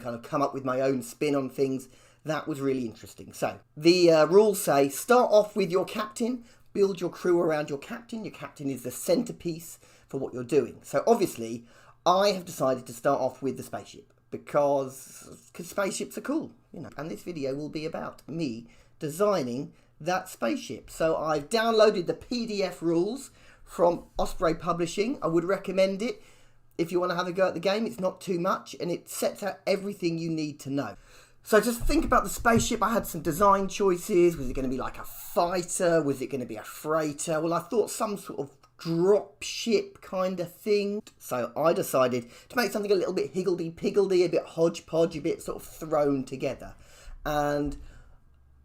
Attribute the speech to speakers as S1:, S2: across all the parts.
S1: kind of come up with my own spin on things. That was really interesting. So the rules say start off with your captain, build your crew around your captain. Your captain is the centerpiece for what you're doing. So obviously I have decided to start off with the spaceship because spaceships are cool, you know, and this video will be about me designing that spaceship. So I've downloaded the PDF rules from Osprey Publishing. I would recommend it if you want to have a go at the game. It's not too much and it sets out everything you need to know. So just think about the spaceship. I had some design choices. Was it going to be like a fighter? Was it going to be a freighter? Well, I thought some sort of drop ship kind of thing. So I decided to make something a little bit higgledy-piggledy, a bit hodgepodge, a bit sort of thrown together. And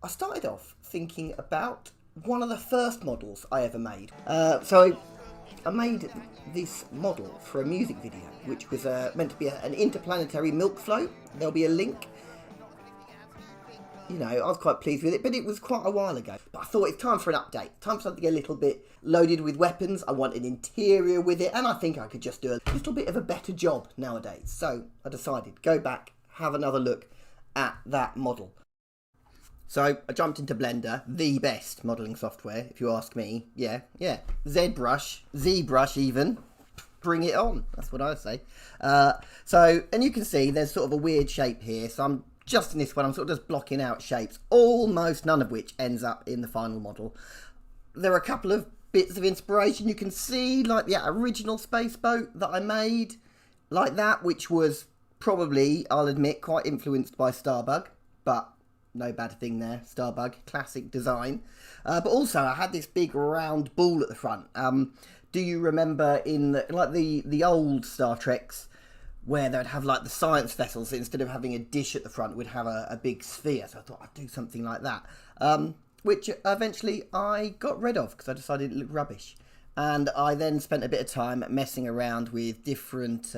S1: I started off thinking about one of the first models I ever made. So I made this model for a music video, which was meant to be an interplanetary milk float. There'll be a link. You know, I was quite pleased with it, but it was quite a while ago. But I thought it's time for an update. Time for something a little bit loaded with weapons. I want an interior with it, and I think I could just do a little bit of a better job nowadays. So I decided, go back, have another look at that model. So I jumped into Blender, the best modelling software, if you ask me. Yeah. ZBrush even. Bring it on. That's what I say. And you can see there's sort of a weird shape here. So I'm just in this one, I'm sort of just blocking out shapes, almost none of which ends up in the final model. There are a couple of bits of inspiration you can see, like the original space boat that I made, like that, which was probably, I'll admit, quite influenced by Starbug, but no bad thing there. Starbug, classic design. But also, I had this big round ball at the front. Do you remember in the old Star Treks, where they'd have like the science vessels, instead of having a dish at the front, would have a big sphere? So I thought I'd do something like that, which eventually I got rid of because I decided it looked rubbish. And I then spent a bit of time messing around with different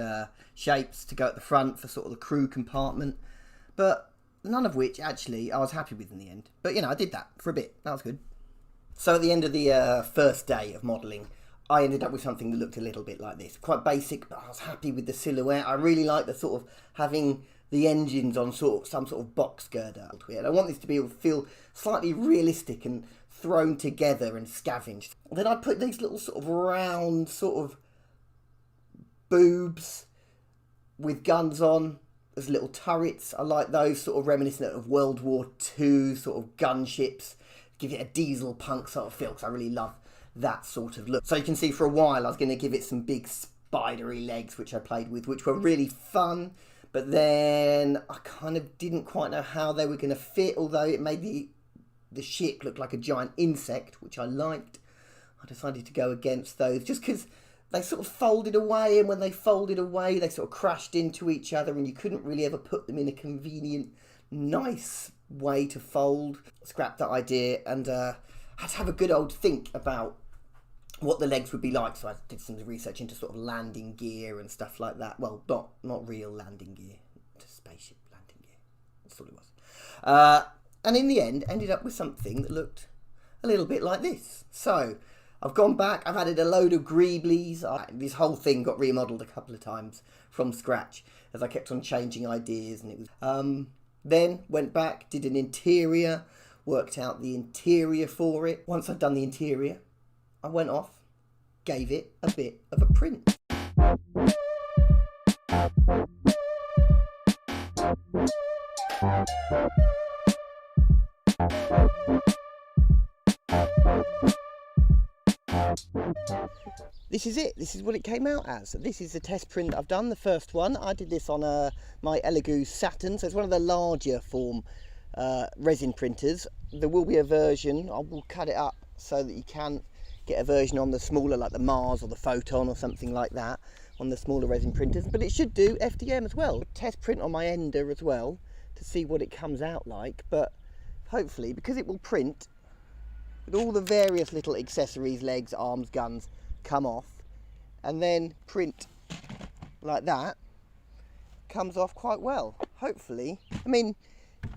S1: shapes to go at the front for sort of the crew compartment, but none of which actually I was happy with in the end. But you know, I did that for a bit. That was good. So at the end of the first day of modelling, I ended up with something that looked a little bit like this. Quite basic, but I was happy with the silhouette. I really like the sort of having the engines on some sort of box girder. And I want this to feel slightly realistic and thrown together and scavenged. Then I put these little sort of round sort of boobs with guns on as little turrets. I like those, sort of reminiscent of World War II sort of gunships. Give it a diesel punk sort of feel, because I really love that sort of look. So you can see for a while I was going to give it some big spidery legs, which I played with, which were really fun, but then I kind of didn't quite know how they were going to fit, although it made the ship look like a giant insect, which I liked. I decided to go against those just because they sort of folded away, and when they folded away they sort of crashed into each other, and you couldn't really ever put them in a convenient, nice way to fold. Scrapped that idea and had to have a good old think about what the legs would be like. So I did some research into sort of landing gear and stuff like that. Well, not real landing gear, just spaceship landing gear. That's all it was. And in the end, ended up with something that looked a little bit like this. So I've gone back, I've added a load of greeblies. This whole thing got remodeled a couple of times from scratch as I kept on changing ideas, and it was then went back, did an interior, worked out the interior for it. Once I'd done the interior, I went off, gave it a bit of a print. This is it. This is what it came out as. This is the test print I've done, the first one. I did this on my Elegoo Saturn, so it's one of the larger form resin printers. There will be a version, I will cut it up so that you can get a version on the smaller, like the Mars or the Photon or something like that, on the smaller resin printers, but it should do FDM as well. Test print on my Ender as well to see what it comes out like, but hopefully, because it will print with all the various little accessories, legs, arms, guns, come off, and then print like that, comes off quite well, hopefully. I mean,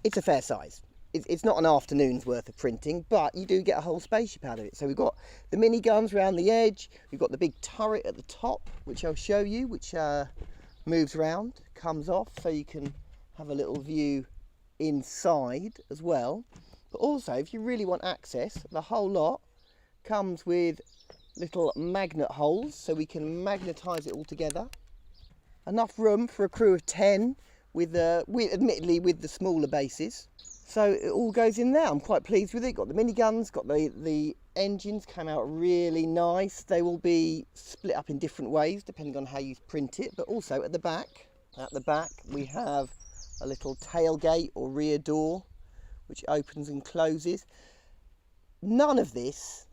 S1: it's a fair size. It's not an afternoon's worth of printing, but you do get a whole spaceship out of it. So we've got the mini guns around the edge, we've got the big turret at the top, which I'll show you, which moves around, comes off, so you can have a little view inside as well. But also, if you really want access, the whole lot comes with little magnet holes, so we can magnetise it all together. Enough room for a crew of 10, admittedly with the smaller bases. So it all goes in there. I'm quite pleased with it. Got the miniguns, got the engines, came out really nice. They will be split up in different ways depending on how you print it. But also at the back we have a little tailgate or rear door which opens and closes. None of this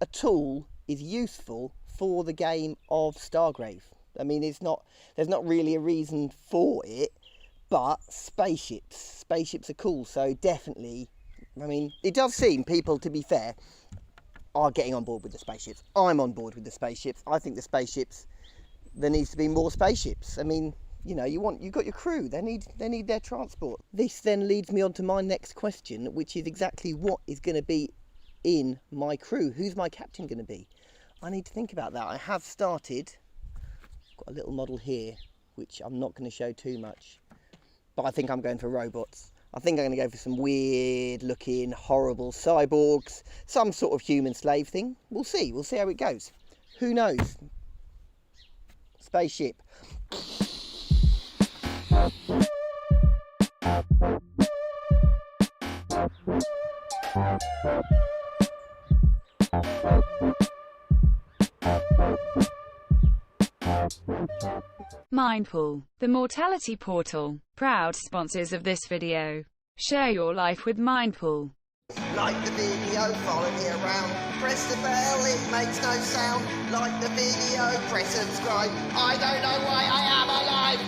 S1: at all is useful for the game of Stargrave. I mean, there's not really a reason for it, but spaceships are cool. So definitely, I mean, it does seem people, to be fair, are getting on board with the spaceships. I'm on board with the spaceships. I think the spaceships, there needs to be more spaceships. I mean, you know, you've got your crew, they need their transport. This then leads me on to my next question, which is exactly what is going to be in my crew. Who's my captain going to be? I need to think about that. I have started, got a little model here, which I'm not going to show too much, but I think I'm going for robots. I think I'm going to go for some weird looking, horrible cyborgs, some sort of human slave thing. We'll see how it goes. Who knows? Spaceship.
S2: Mindpool, the mortality portal, proud sponsors of this video. Share your life with Mindpool.
S1: Like the video, follow me around, press the bell, it makes no sound. Like the video, press subscribe. I don't know why I am alive.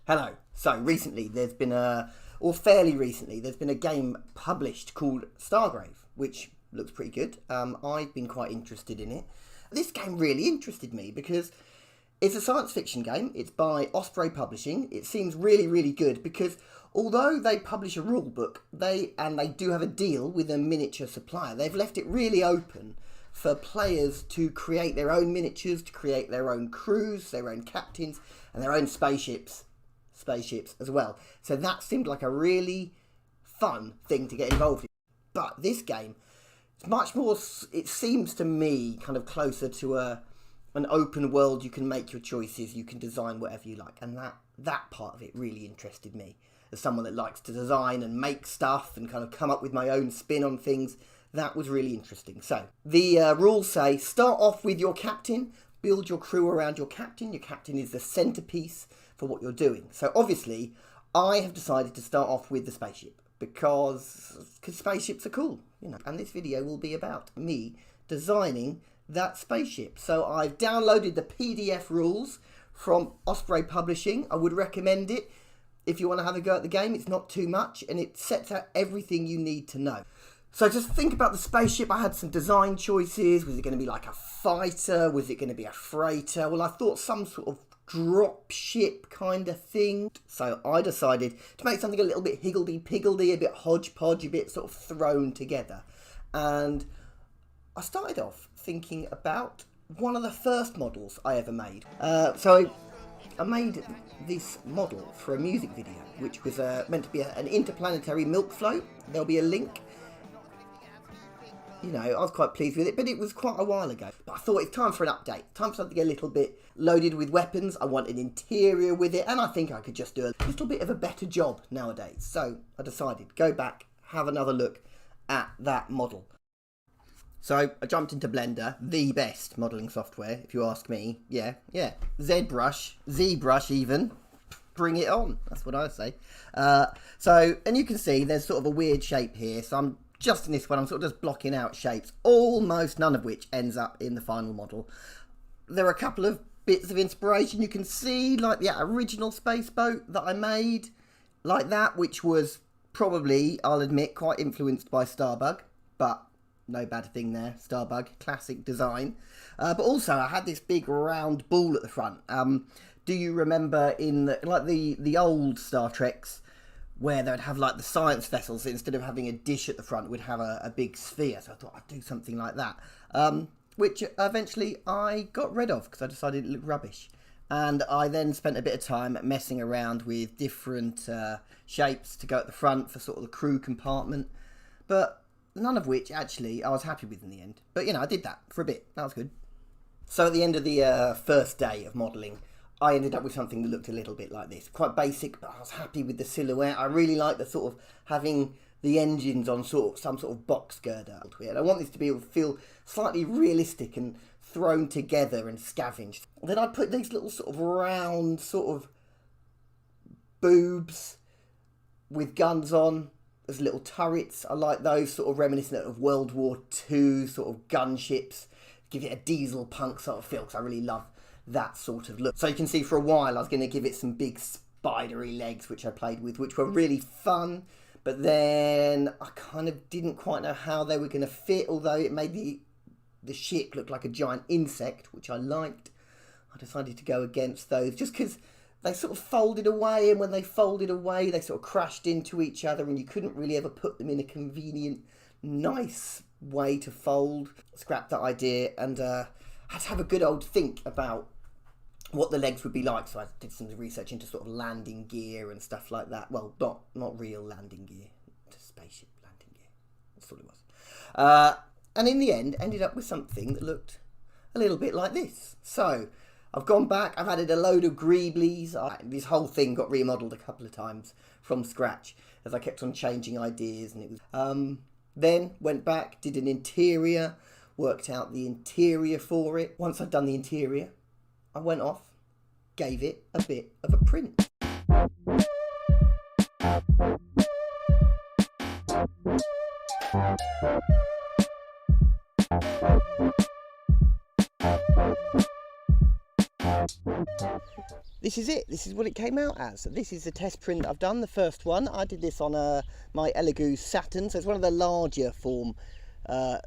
S1: Hello. So recently there's been fairly recently, there's been a game published called Stargrave, which looks pretty good. I've been quite interested in it. This game really interested me because it's a science fiction game. It's by Osprey Publishing. It seems really, really good because although they publish a rule book, they do have a deal with a miniature supplier. They've left it really open for players to create their own miniatures, to create their own crews, their own captains, and their own spaceships as well. So that seemed like a really fun thing to get involved in. But this game, it's much more, it seems to me, kind of closer to an open world. You can make your choices, you can design whatever you like, and that part of it really interested me. As someone that likes to design and make stuff and kind of come up with my own spin on things, that was really interesting. So the rules say, start off with your captain, build your crew around your captain. Your captain is the centerpiece for what you're doing. So obviously I have decided to start off with the spaceship because spaceships are cool, you know, and this video will be about me designing that spaceship. So I've downloaded the PDF rules from Osprey Publishing. I would recommend it if you want to have a go at the game. It's not too much and it sets out everything you need to know. So just think about the spaceship. I had some design choices. Was it going to be like a fighter? Was it going to be a freighter? Well, I thought some sort of drop ship kind of thing. So I decided to make something a little bit higgledy-piggledy, a bit hodgepodge, a bit sort of thrown together. And I started off thinking about one of the first models I ever made. So I made this model for a music video, which was meant to be an interplanetary milk float. There'll be a link. You know, I was quite pleased with it, but it was quite a while ago. But I thought it's time for an update. Time for something a little bit loaded with weapons. I want an interior with it, and I think I could just do a little bit of a better job nowadays. So I decided, go back, have another look at that model. So I jumped into Blender, the best modelling software, if you ask me. Yeah. ZBrush even. Bring it on. That's what I say. And you can see there's sort of a weird shape here. So I'm just in this one, I'm sort of just blocking out shapes, almost none of which ends up in the final model. There are a couple of bits of inspiration you can see, like the original space boat that I made, like that, which was probably, I'll admit, quite influenced by Starbug, but no bad thing there. Starbug, classic design. But also, I had this big round ball at the front. Do you remember in the old Star Treks, where they'd have like the science vessels, instead of having a dish at the front, would have a big sphere. So I thought I'd do something like that, which eventually I got rid of because I decided it looked rubbish. And I then spent a bit of time messing around with different shapes to go at the front for sort of the crew compartment, but none of which actually I was happy with in the end. But you know, I did that for a bit. That was good. So at the end of the first day of modelling, I ended up with something that looked a little bit like this. Quite basic, but I was happy with the silhouette. I really like the sort of having the engines on some sort of box girder. And I want this to be able to feel slightly realistic and thrown together and scavenged. Then I put these little sort of round sort of boobs with guns on as little turrets. I like those, sort of reminiscent of World War II sort of gunships. Give it a diesel punk sort of feel, because I really love that sort of look. So you can see for a while I was going to give it some big spidery legs, which I played with, which were really fun, but then I kind of didn't quite know how they were going to fit, although it made the ship look like a giant insect, which I liked. I decided to go against those just because they sort of folded away, and when they folded away they sort of crashed into each other, and you couldn't really ever put them in a convenient, nice way to fold. Scrapped that idea and had to have a good old think about what the legs would be like. So I did some research into sort of landing gear and stuff like that. Well, not real landing gear, just spaceship landing gear. That's what it was. And in the end, ended up with something that looked a little bit like this. So I've gone back, I've added a load of greeblies. This whole thing got remodelled a couple of times from scratch as I kept on changing ideas, and it was then went back, did an interior, worked out the interior for it. Once I'd done the interior, I went off, gave it a bit of a print. This is it. This is what it came out as. This is the test print I've done, the first one. I did this on my Elegoo Saturn, so it's one of the larger form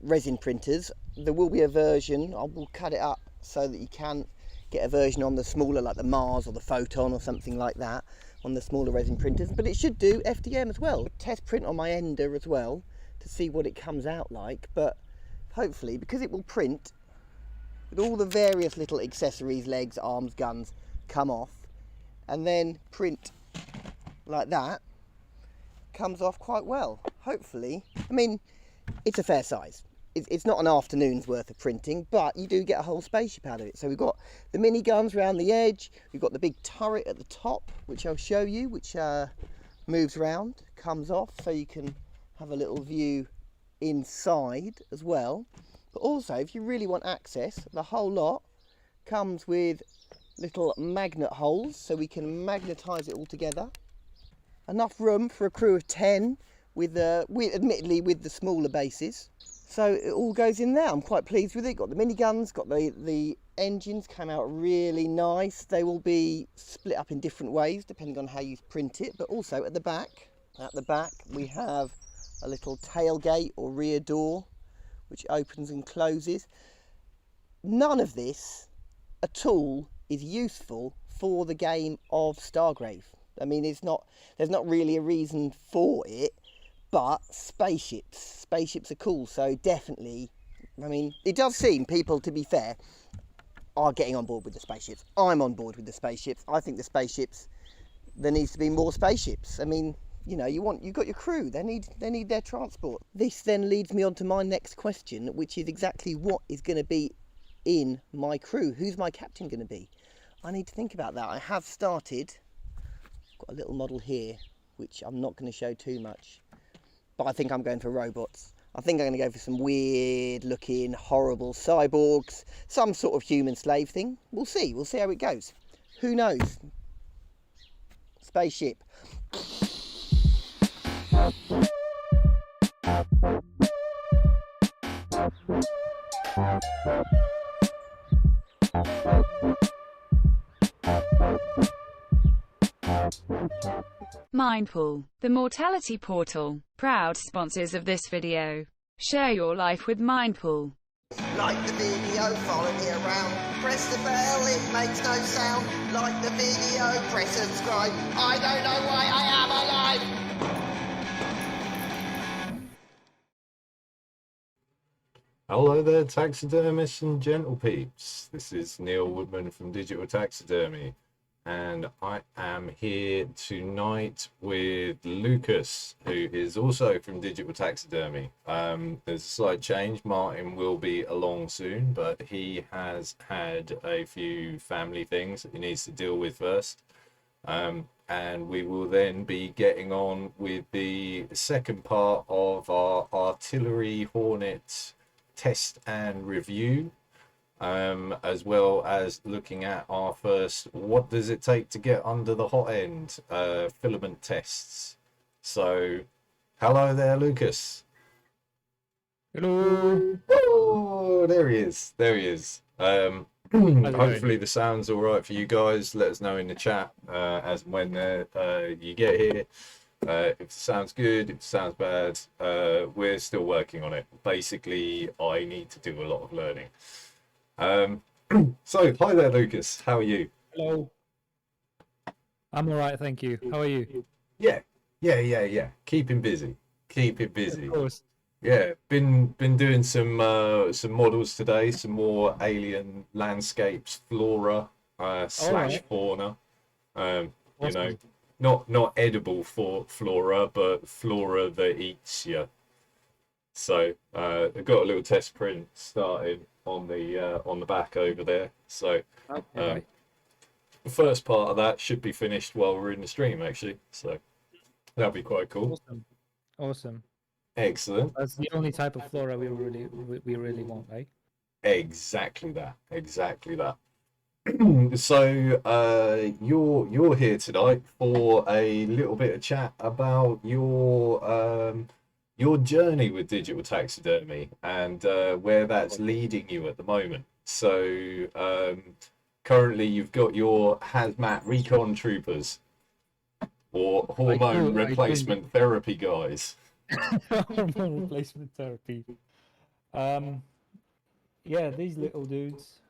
S1: resin printers. There will be a version, I will cut it up so that you can get a version on the smaller, like the Mars or the Photon or something like that, on the smaller resin printers, but it should do FDM as well. Test print on my Ender as well to see what it comes out like, but hopefully, because it will print with all the various little accessories, legs, arms, guns, come off, and then print like that, comes off quite well, hopefully. I mean, it's a fair size. It's not an afternoon's worth of printing, but you do get a whole spaceship out of it. So we've got the mini guns around the edge, we've got the big turret at the top, which I'll show you, which moves around, comes off, so you can have a little view inside as well. But also, if you really want access, the whole lot comes with little magnet holes, so we can magnetise it all together. Enough room for a crew of 10, admittedly with the smaller bases. So it all goes in there. I'm quite pleased with it. Got the miniguns, got the engines, came out really nice. They will be split up in different ways depending on how you print it, but also at the back we have a little tailgate or rear door which opens and closes. None of this at all is useful for the game of Stargrave. I mean, there's not really a reason for it, but spaceships are cool, so definitely, I mean, it does seem people, to be fair, are getting on board with the spaceships. I'm on board with the spaceships. I think the spaceships, there needs to be more spaceships. I mean, you know, you've got your crew, they need their transport. This then leads me on to my next question, which is exactly what is going to be in my crew. Who's my captain going to be? I need to think about that. I have started, got a little model here, which I'm not going to show too much, but I think I'm going for robots. I think I'm going to go for some weird looking, horrible cyborgs, some sort of human slave thing. We'll see how it goes. Who knows? Spaceship.
S2: Mindpool, the mortality portal, proud sponsors of this video. Share your life with Mindpool.
S1: Like the video, follow me around. Press the bell, it makes no sound. Like the video, press subscribe. I don't know why I am alive.
S3: Hello there, taxidermists and gentle peeps. This is Neil Woodman from Digital Taxidermy, and I am here tonight with Lucas, who is also from Digital Taxidermy. There's a slight change. Martin will be along soon, but he has had a few family things that he needs to deal with first. And we will then be getting on with the second part of our Artillery Hornet test and review, as well as looking at our first what does it take to get under the hot end filament tests. So hello there, Lucas.
S4: Hello.
S3: Oh, there he is. Hopefully the sound's all right for you guys. Let us know in the chat as and when you get here. If it sounds good, if it sounds bad, we're still working on it. Basically, I need to do a lot of learning. So, hi there, Lucas. How are you?
S4: Hello. I'm all right, thank you. How are you?
S3: Yeah. Keeping busy.
S4: Of course.
S3: Yeah, been doing some models today, some more alien landscapes, flora slash fauna. You know, not edible for flora, but flora that eats you. So I've got a little test print started on the back over there. So the first part of that should be finished while we're in the stream, actually. So that'll be quite cool.
S4: Awesome.
S3: Excellent.
S4: That's the only type of flora we really want, right?
S3: Exactly that. So you're here tonight for a little bit of chat about your journey with digital taxidermy and where that's leading you at the moment. So currently you've got your hazmat recon troopers or hormone replacement therapy guys.
S4: Hormone replacement therapy. Yeah, these little dudes.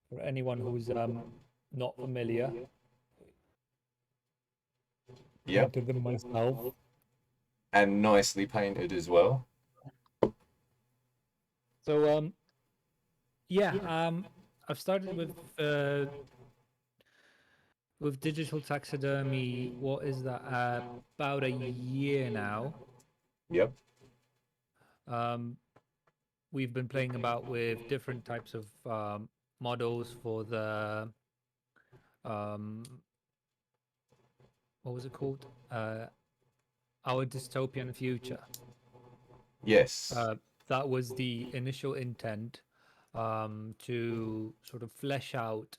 S4: For anyone who's not familiar, painted them myself.
S3: And nicely painted as well.
S4: So I've started with digital taxidermy. What is that? About a year now.
S3: Yep.
S4: We've been playing about with different types of models for the what was it called? Our dystopian future.
S3: Yes.
S4: That was the initial intent, to sort of flesh out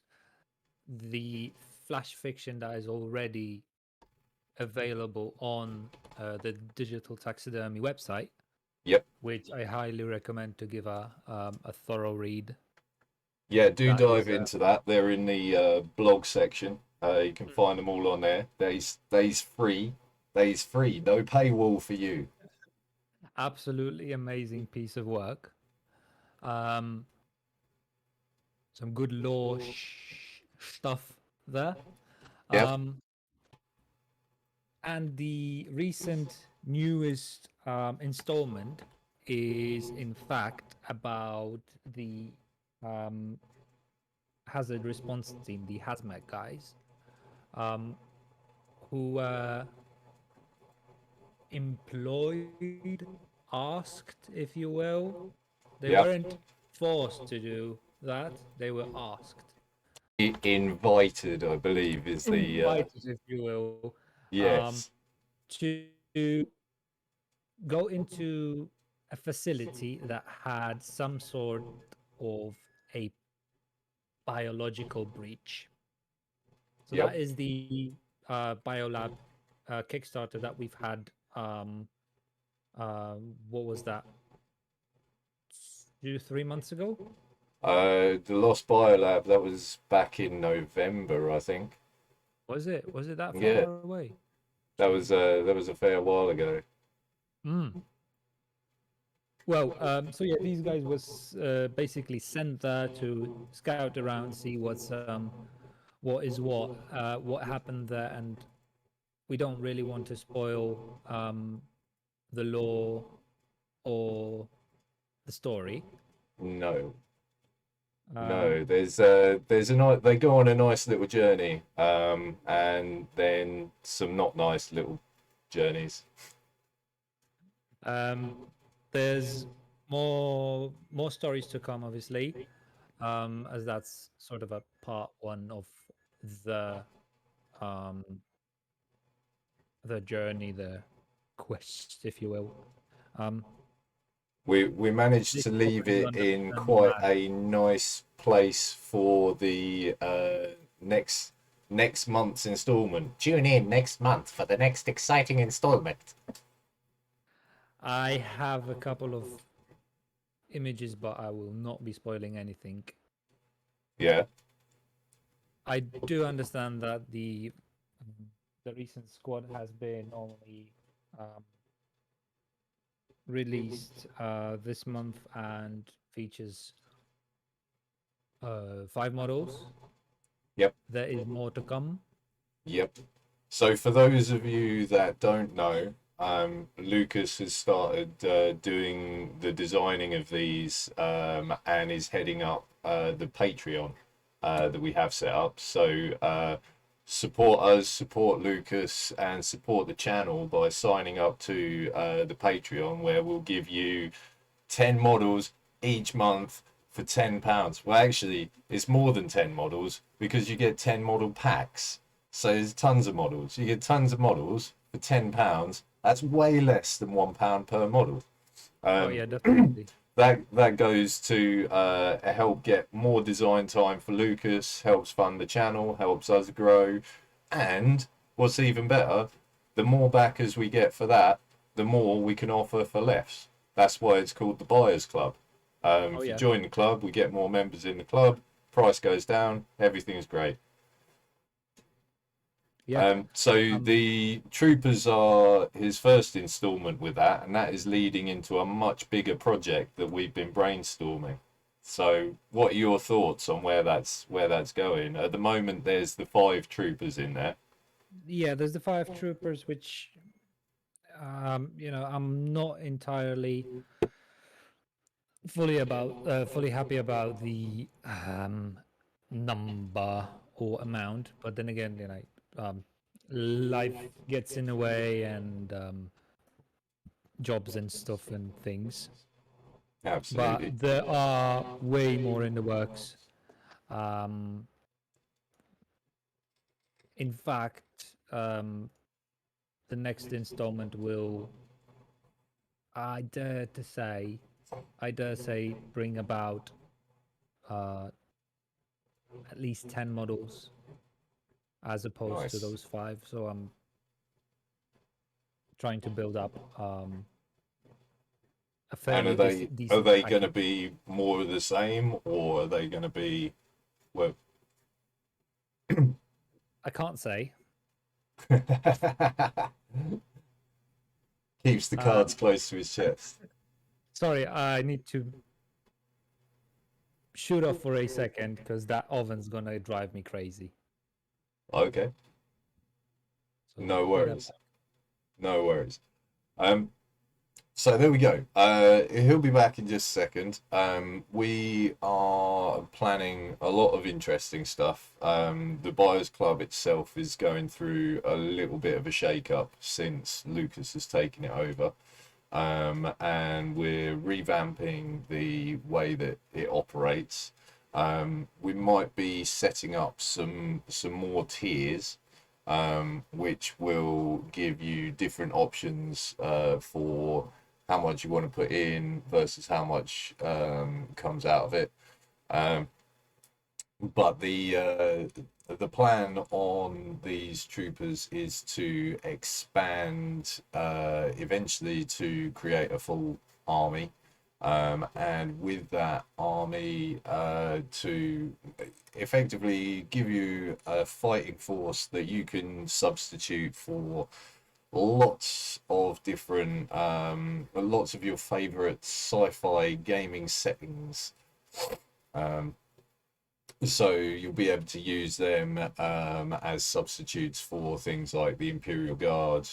S4: the flash fiction that is already available on the Digital Taxidermy website.
S3: Yep.
S4: Which I highly recommend to give a thorough read.
S3: Yeah, do dive into that. They're in the blog section. You can find them all on there. They's free. They's free. No paywall for you.
S4: Absolutely amazing piece of work. Some good lore stuff there.
S3: Yep.
S4: And the recent newest installment is in fact about the hazard response team, the hazmat guys, who employed, asked, if you will. They weren't forced to do that, they were asked.
S3: Invited, I believe, is the
S4: invited, if you will.
S3: Yes.
S4: To go into a facility that had some sort of a biological breach. So that is the biolab Kickstarter that we've had What was that? 3 months ago?
S3: The Lost Biolab, that was back in November, I think.
S4: Was it? Was it that
S3: Yeah,
S4: far away?
S3: that was a fair while ago.
S4: Mm. Well, so yeah, these guys was basically sent there to scout around, see what is what happened there, and we don't really want to spoil the lore or the story.
S3: No,
S4: Um,
S3: no. They go on a nice little journey, and then some not nice little journeys.
S4: um, there's more stories to come, obviously, as that's sort of a part one of the um the journey, the quest, if you will. Um,
S3: We managed
S4: this
S3: to leave
S4: focus
S3: it
S4: on
S3: in
S4: the
S3: quite
S4: nomad.
S3: a nice place for the next month's installment. Tune in next month for the next exciting installment.
S4: I have a couple of images, but I will not be spoiling anything.
S3: Yeah,
S4: I do understand that the recent squad has been only um, released this month and features 5 models.
S3: yep,
S4: There is more to come.
S3: yep. So for those of you that don't know, Lucas has started doing the designing of these and is heading up the Patreon that we have set up. So support us, support Lucas, and support the channel by signing up to the Patreon, where we'll give you 10 models each month for £10. Well, actually, it's more than 10 models because you get 10 model packs. So there's tons of models. You get tons of models for £10. That's way less than £1 per model.
S4: Oh yeah, definitely.
S3: That goes to help get more design time for Lucas, helps fund the channel, helps us grow, and what's even better, the more backers we get for that, the more we can offer for less. That's why it's called the Buyers Club.
S4: Oh
S3: If you
S4: yeah.
S3: join the club, we get more members in the club, price goes down, everything's great.
S4: Yeah.
S3: So the Troopers are his first installment with that, and that is leading into a much bigger project that we've been brainstorming. So, what are your thoughts on where that's going? At the moment, there's the 5 Troopers in there.
S4: Yeah, there's the 5 troopers, which I'm not entirely fully happy about the number or amount, but then again, life gets in the way, and jobs and stuff and things. But
S3: Absolutely.
S4: there are way more in the works. Um, in fact, the next installment will, I dare to say, bring about uh, at least 10 models as opposed to
S3: Nice.
S4: those 5. So I'm trying to build up a
S3: And
S4: fairly
S3: are
S4: decent
S3: they going to
S4: package.
S3: be more of the same, or are they going to be well?
S4: I can't say.
S3: Keeps the cards
S4: Um,
S3: close to his chest.
S4: sorry, I need to shoot off for a second because that oven's gonna drive me crazy.
S3: Okay,
S4: So
S3: no
S4: be right
S3: worries,
S4: back.
S3: no worries. Um, So there we go. He'll be back in just a second. We are planning a lot of interesting stuff. The Buyers Club itself is going through a little bit of a shake-up since Lucas has taken it over. And we're revamping the way that it operates. We might be setting up some more tiers, which will give you different options for how much you want to put in versus how much comes out of it. Um, but the plan on these troopers is to expand eventually to create a full army, and with that army to effectively give you a fighting force that you can substitute for lots of different lots of your favorite sci-fi gaming settings. um, so you'll be able to use them as substitutes for things like the Imperial Guard.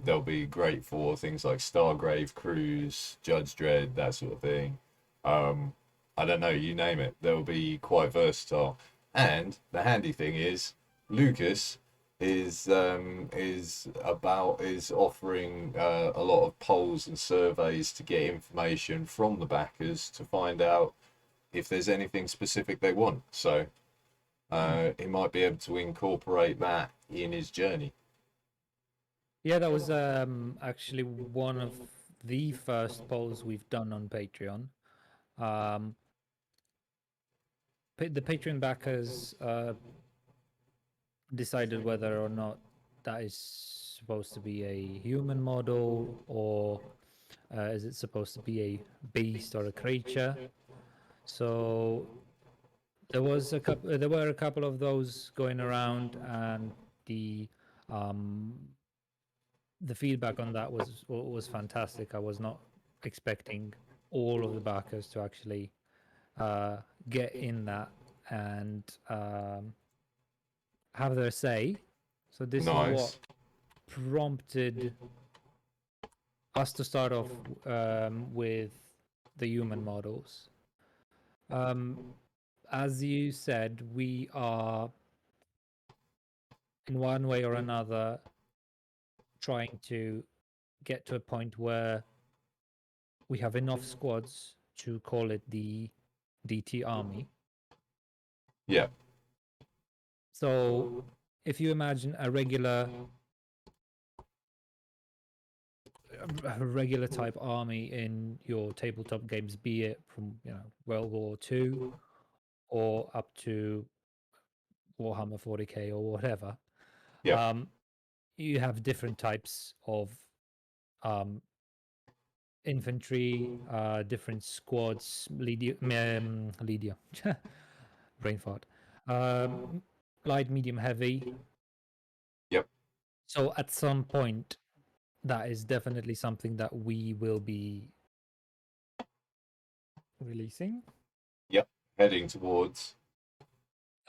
S3: They'll be great for things like Stargrave crews, Judge Dredd, that sort of thing. I don't know, you name it. They'll be quite versatile. And the handy thing is, Lucas is offering a lot of polls and surveys to get information from the backers to find out if there's anything specific they want. So he might be able to incorporate that in his journey.
S4: Yeah, that was actually one of the first polls we've done on Patreon. The Patreon backers decided whether or not that is supposed to be a human model, or is it supposed to be a beast or a creature. So there were a couple of those going around, and the feedback on that was fantastic. I was not expecting all of the backers to actually get in that and have their say. So this is what
S3: Nice.
S4: prompted us to start off with the human models. As you said, we are in one way or another trying to get to a point where we have enough squads to call it the DT army.
S3: Yeah.
S4: So if you imagine a regular type army in your tabletop games, be it from World War II or up to Warhammer 40k or whatever,
S3: Yeah.
S4: you have different types of infantry, different squads, Lydia, brain fart, light, medium, heavy.
S3: Yep.
S4: So at some point, that is definitely something that we will be releasing.
S3: Yep. Heading towards.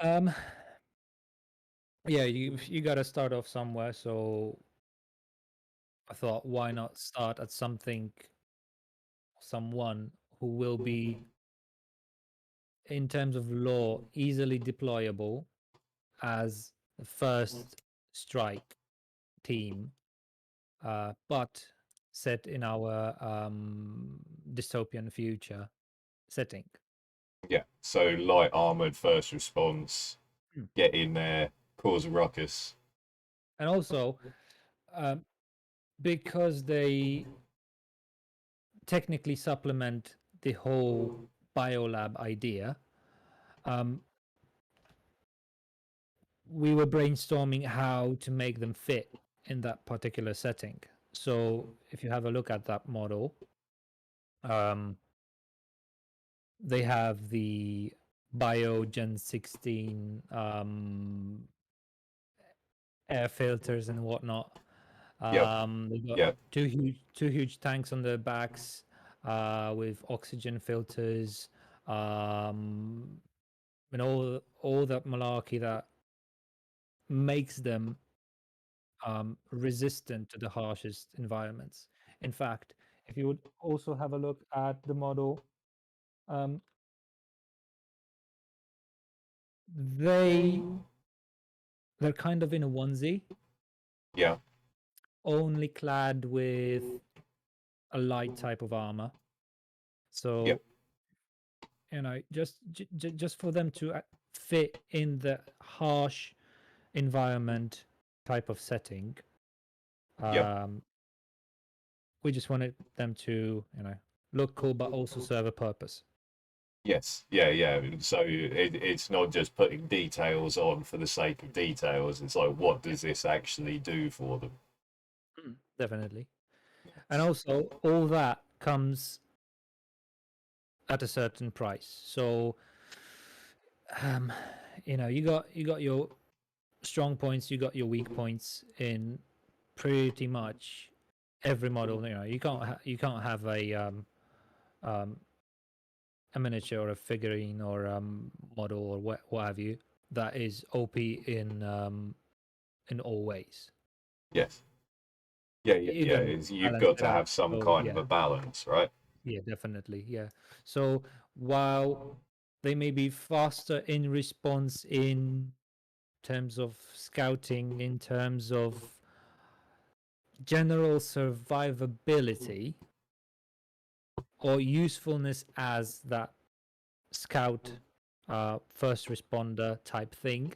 S4: Yeah, you got to start off somewhere. So I thought, why not start at someone who will be, in terms of lore, easily deployable as the first strike team, but set in our dystopian future setting.
S3: Yeah. So light armored first response.
S4: Hmm.
S3: Get in there, cause a ruckus.
S4: And also, because they technically supplement the whole biolab idea, we were brainstorming how to make them fit in that particular setting. So if you have a look at that model, they have the Bio Gen 16 air filters and whatnot.
S3: Yep.
S4: They've got
S3: Yep.
S4: two huge tanks on their backs with oxygen filters, and all that malarkey that makes them resistant to the harshest environments. In fact, if you would also have a look at the model, um, they're kind of in a onesie,
S3: Yeah.
S4: only clad with a light type of armor. So
S3: Yep.
S4: just for them to fit in the harsh environment type of setting,
S3: Yep.
S4: we just wanted them to look cool but also serve a purpose.
S3: Yes, yeah. So it's not just putting details on for the sake of details. It's like, what does this actually do for them?
S4: Definitely. And also, all that comes at a certain price. So, um, you got your strong points, you got your weak points in pretty much every model. You can't have um, a miniature or a figurine or model or what have you that is OP in all ways.
S3: Yes.
S4: You
S3: Yeah.
S4: got to
S3: You've
S4: balance
S3: got
S4: it
S3: to
S4: out.
S3: have some
S4: So
S3: kind of
S4: yeah,
S3: a balance, right?
S4: yeah, definitely, yeah. So while they may be faster in response in terms of scouting, in terms of general survivability or usefulness as that scout, first responder type thing,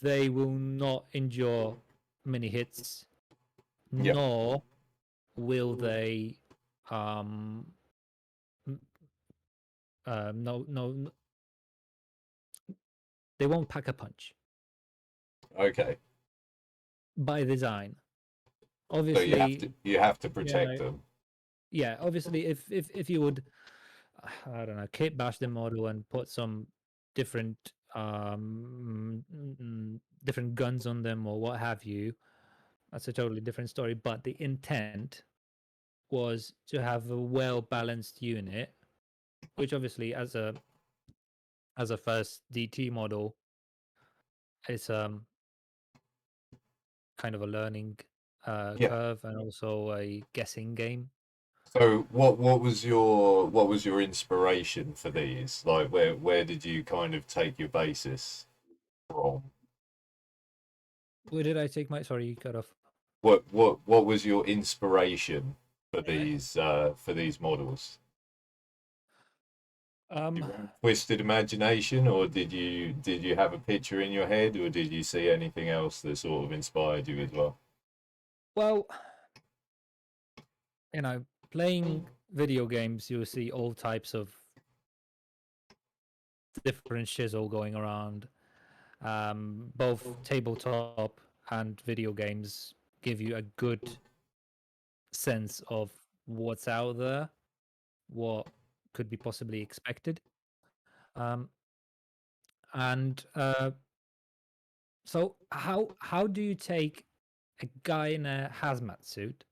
S4: they will not endure many hits,
S3: Yeah.
S4: nor will they um no, they won't pack a punch
S3: Okay.
S4: by design.
S3: So
S4: Obviously,
S3: you have to
S4: you
S3: protect
S4: know,
S3: them.
S4: yeah. Obviously, if you would, I don't know, kit bash the model and put some different different guns on them or what have you, that's a totally different story. But the intent was to have a well balanced unit, which obviously as a first DT model is kind of a learning
S3: Yeah.
S4: curve and also a guessing game.
S3: So what was your inspiration for these? Like where did you kind of take your basis from?
S4: Where did I take my? Sorry, you cut off.
S3: What was your inspiration for these models?
S4: Um,
S3: Your own twisted imagination, or did you have a picture in your head, or did you see anything else that sort of inspired you as well?
S4: well, you know, playing video games, you see all types of different shizzle going around. Both tabletop and video games give you a good sense of what's out there, what could be possibly expected. Um, and so, how do you take a guy in a hazmat suit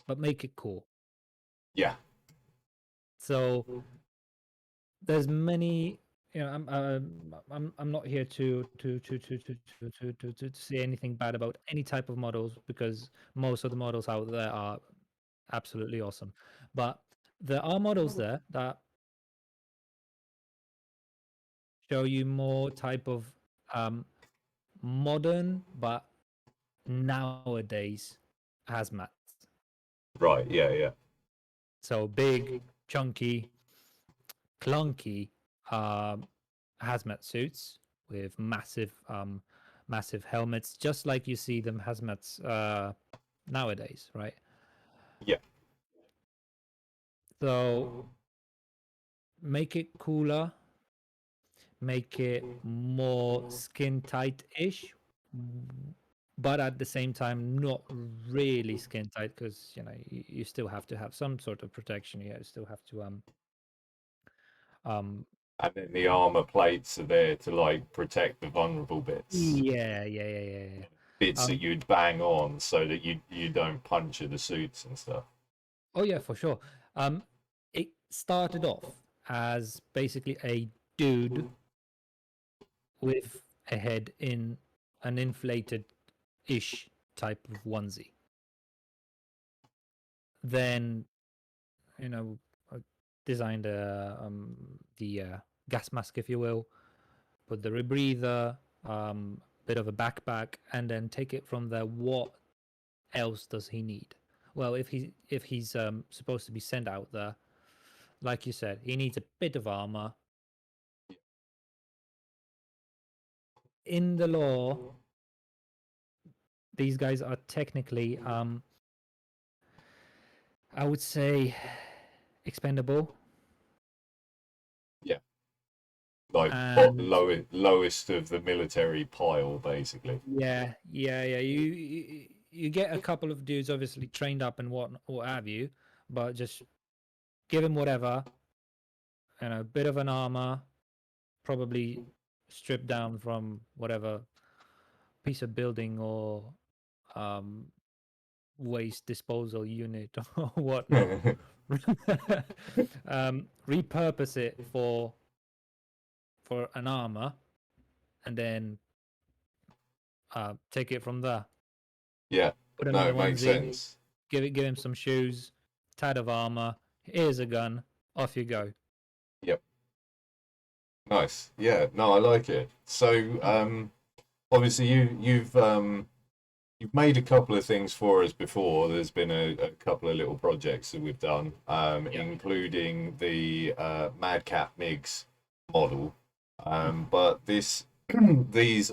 S4: but make it cool?
S3: Yeah,
S4: So there's many. I'm not here to say anything bad about any type of models because most of the models out there are absolutely awesome. But there are models there that show you more type of um, modern but nowadays hazmat.
S3: right. Yeah.
S4: So big, chunky, clunky hazmat suits with massive helmets, just like you see them hazmats nowadays, right?
S3: Yeah.
S4: So make it cooler, make it more skin tight-ish, but at the same time not really skin tight because you still have to have some sort of protection. You still have to um
S3: And then the armor plates are there to like protect the vulnerable bits,
S4: yeah.
S3: bits that
S4: Um,
S3: you'd bang on so that you don't puncture the suits and stuff.
S4: oh yeah, for sure. Um, it started off as basically a dude with a head in an inflated-ish type of onesie. Then, you know, I designed the gas mask, if you will, put the rebreather, bit of a backpack, and then take it from there. What else does he need? Well, if he's supposed to be sent out there, like you said, he needs a bit of armor. In the law, these guys are technically, I would say, expendable.
S3: Yeah. Like
S4: And
S3: lowest of the military pile, basically.
S4: yeah. You get a couple of dudes obviously trained up and what have you, but just give him whatever, and a bit of an armor, probably stripped down from whatever piece of building or um, waste disposal unit or whatnot. Repurpose it for an armor, and then take it from there.
S3: Yeah.
S4: Put him in
S3: No,
S4: a
S3: it makes
S4: onesie,
S3: sense.
S4: give him some shoes, tad of armor. Here's a gun. Off you go.
S3: Yep. Nice. Yeah. No, I like it. So, obviously you've made a couple of things for us before. There's been a couple of little projects that we've done, including the Madcap MiGs model. But these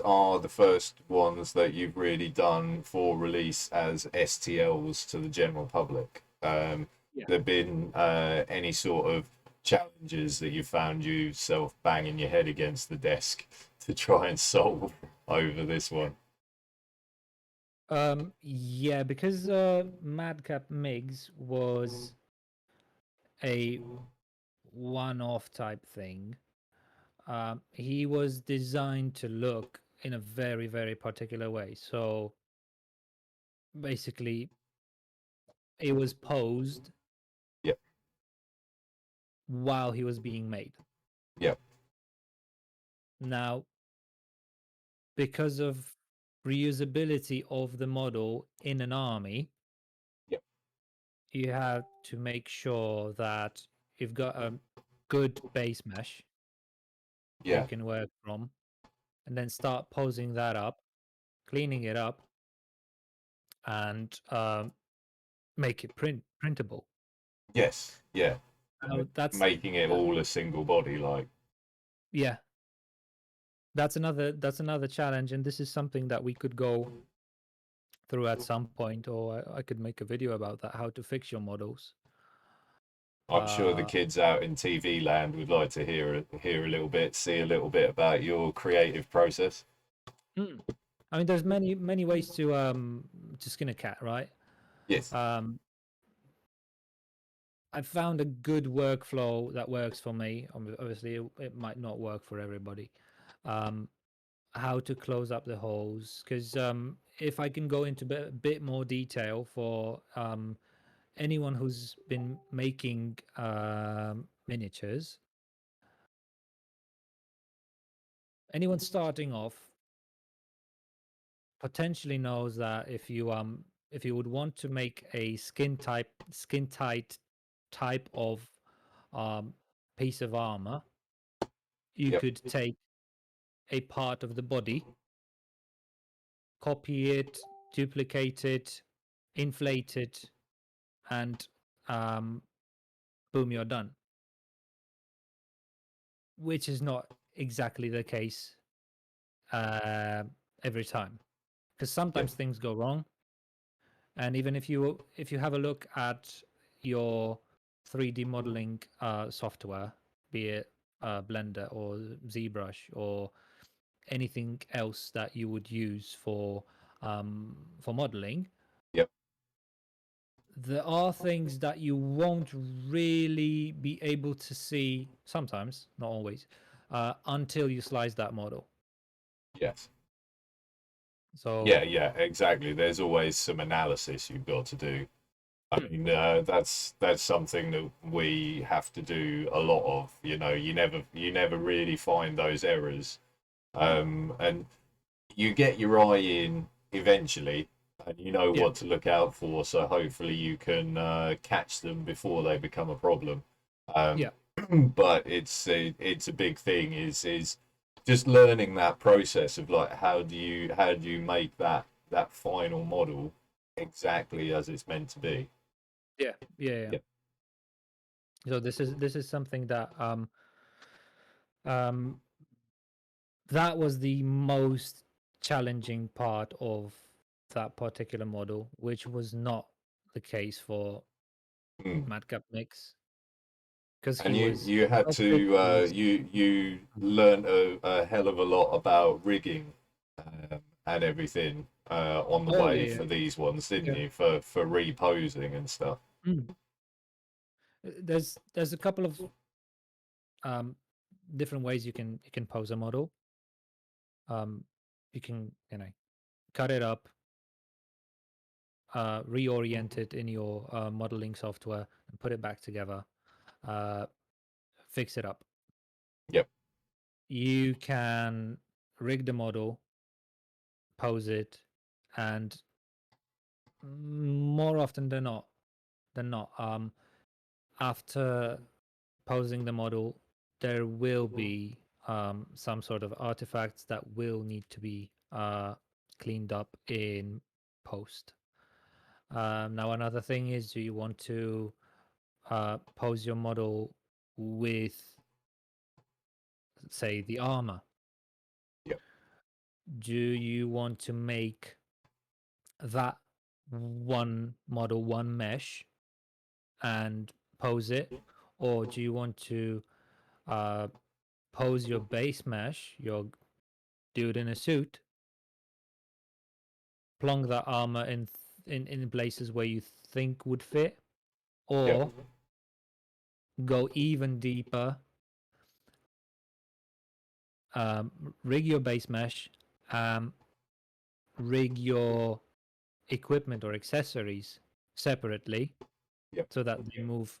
S3: are the first ones that you've really done for release as STLs to the general public. There been any sort of challenges that you found yourself banging your head against the desk to try and solve over this one?
S4: Yeah, because Madcap Migs was a one-off type thing. He was designed to look in a very, very particular way. So basically, it was posed
S3: Yep.
S4: while he was being made.
S3: Yep.
S4: Now, because of reusability of the model in an army,
S3: Yep.
S4: you have to make sure that you've got a good base mesh you
S3: Yeah.
S4: can work from, and then start posing that up, cleaning it up, and make it printable.
S3: Yes. Yeah.
S4: Now,
S3: Making it all a single body, like.
S4: yeah, that's another challenge, and this is something that we could go through at some point, or I could make a video about that, how to fix your models.
S3: I'm sure the
S4: Uh,
S3: kids out in TV land would like to hear a little bit, see a little bit about your creative process.
S4: I mean, there's many ways to skin a cat, right?
S3: Yes.
S4: I found a good workflow that works for me. Obviously, it might not work for everybody. How to close up the holes, because if I can go into a bit more detail for anyone who's been making miniatures, anyone starting off potentially knows that if you would want to make a skin tight type of um, piece of armor, you
S3: Yep.
S4: could take a part of the body, copy it, duplicate it, inflate it, and boom, you're done. Which is not exactly the case every time, because
S3: Yep.
S4: sometimes things go wrong. And even if you have a look at your 3D modeling software, be it Blender or ZBrush or anything else that you would use for modeling,
S3: Yep.
S4: there are things that you won't really be able to see sometimes, not always, until you slice that model.
S3: Yes.
S4: So
S3: Yeah. Exactly. There's always some analysis you've got to do. I mean, that's something that we have to do a lot of. You never really find those errors, and you get your eye in eventually, and you know
S4: yeah,
S3: what to look out for. So hopefully you can catch them before they become a problem.
S4: yeah,
S3: But it's a big thing. Is just learning that process of like how do you make that final model exactly as it's meant to be.
S4: yeah.
S3: Yep.
S4: So this is something that um that was the most challenging part of that particular model, which was not the case for
S3: Mm.
S4: Madcap Mix. because
S3: And
S4: he was
S3: you had to
S4: optic was
S3: you learned a hell of a lot about rigging and everything on the
S4: oh
S3: way
S4: yeah
S3: for these ones, didn't
S4: yeah
S3: you? For reposing and stuff.
S4: mm. There's a couple of um different ways you can pose a model. You can cut it up, reorient it in your modeling software, and put it back together. Fix it up.
S3: Yep.
S4: You can rig the model, pose it, and more often than not, after posing the model, there will be some sort of artifacts that will need to be cleaned up in post. Now, another thing is, do you want to pose your model with, say, the armor?
S3: Yep.
S4: Do you want to make that one model, one mesh, and pose it? Or do you want to pose your base mesh, your dude in a suit, plonk that armor in places where you think would fit,
S3: Yep.
S4: or go even deeper, rig your base mesh, rig your equipment or accessories separately,
S3: Yep.
S4: so that they move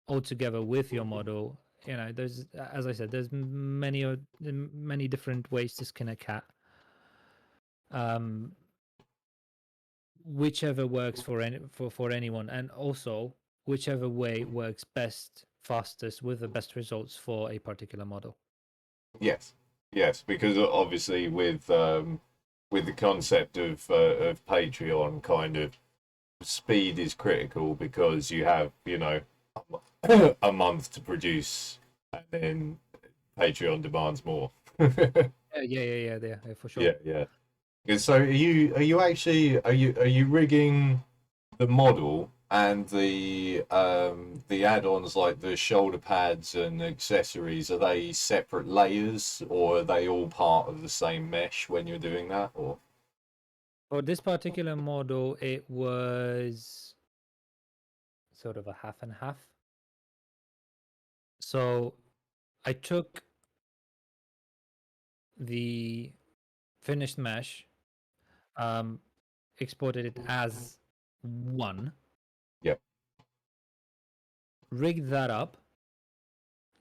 S4: all together with your model. There's, as I said, there's many different ways to skin a cat. Whichever works for anyone, and also whichever way works best, fastest, with the best results for a particular model.
S3: Yes. Yes, because obviously with the concept of Patreon, kind of speed is critical because you have a month to produce, and then Patreon demands more.
S4: Yeah, for sure.
S3: Yeah. So are you actually are you rigging the model and the add-ons like the shoulder pads and accessories, are they separate layers or are they all part of the same mesh when you're doing that? Or
S4: For this particular model, it was sort of a half and half. So I took the finished mesh, exported it as one,
S3: yep,
S4: rigged that up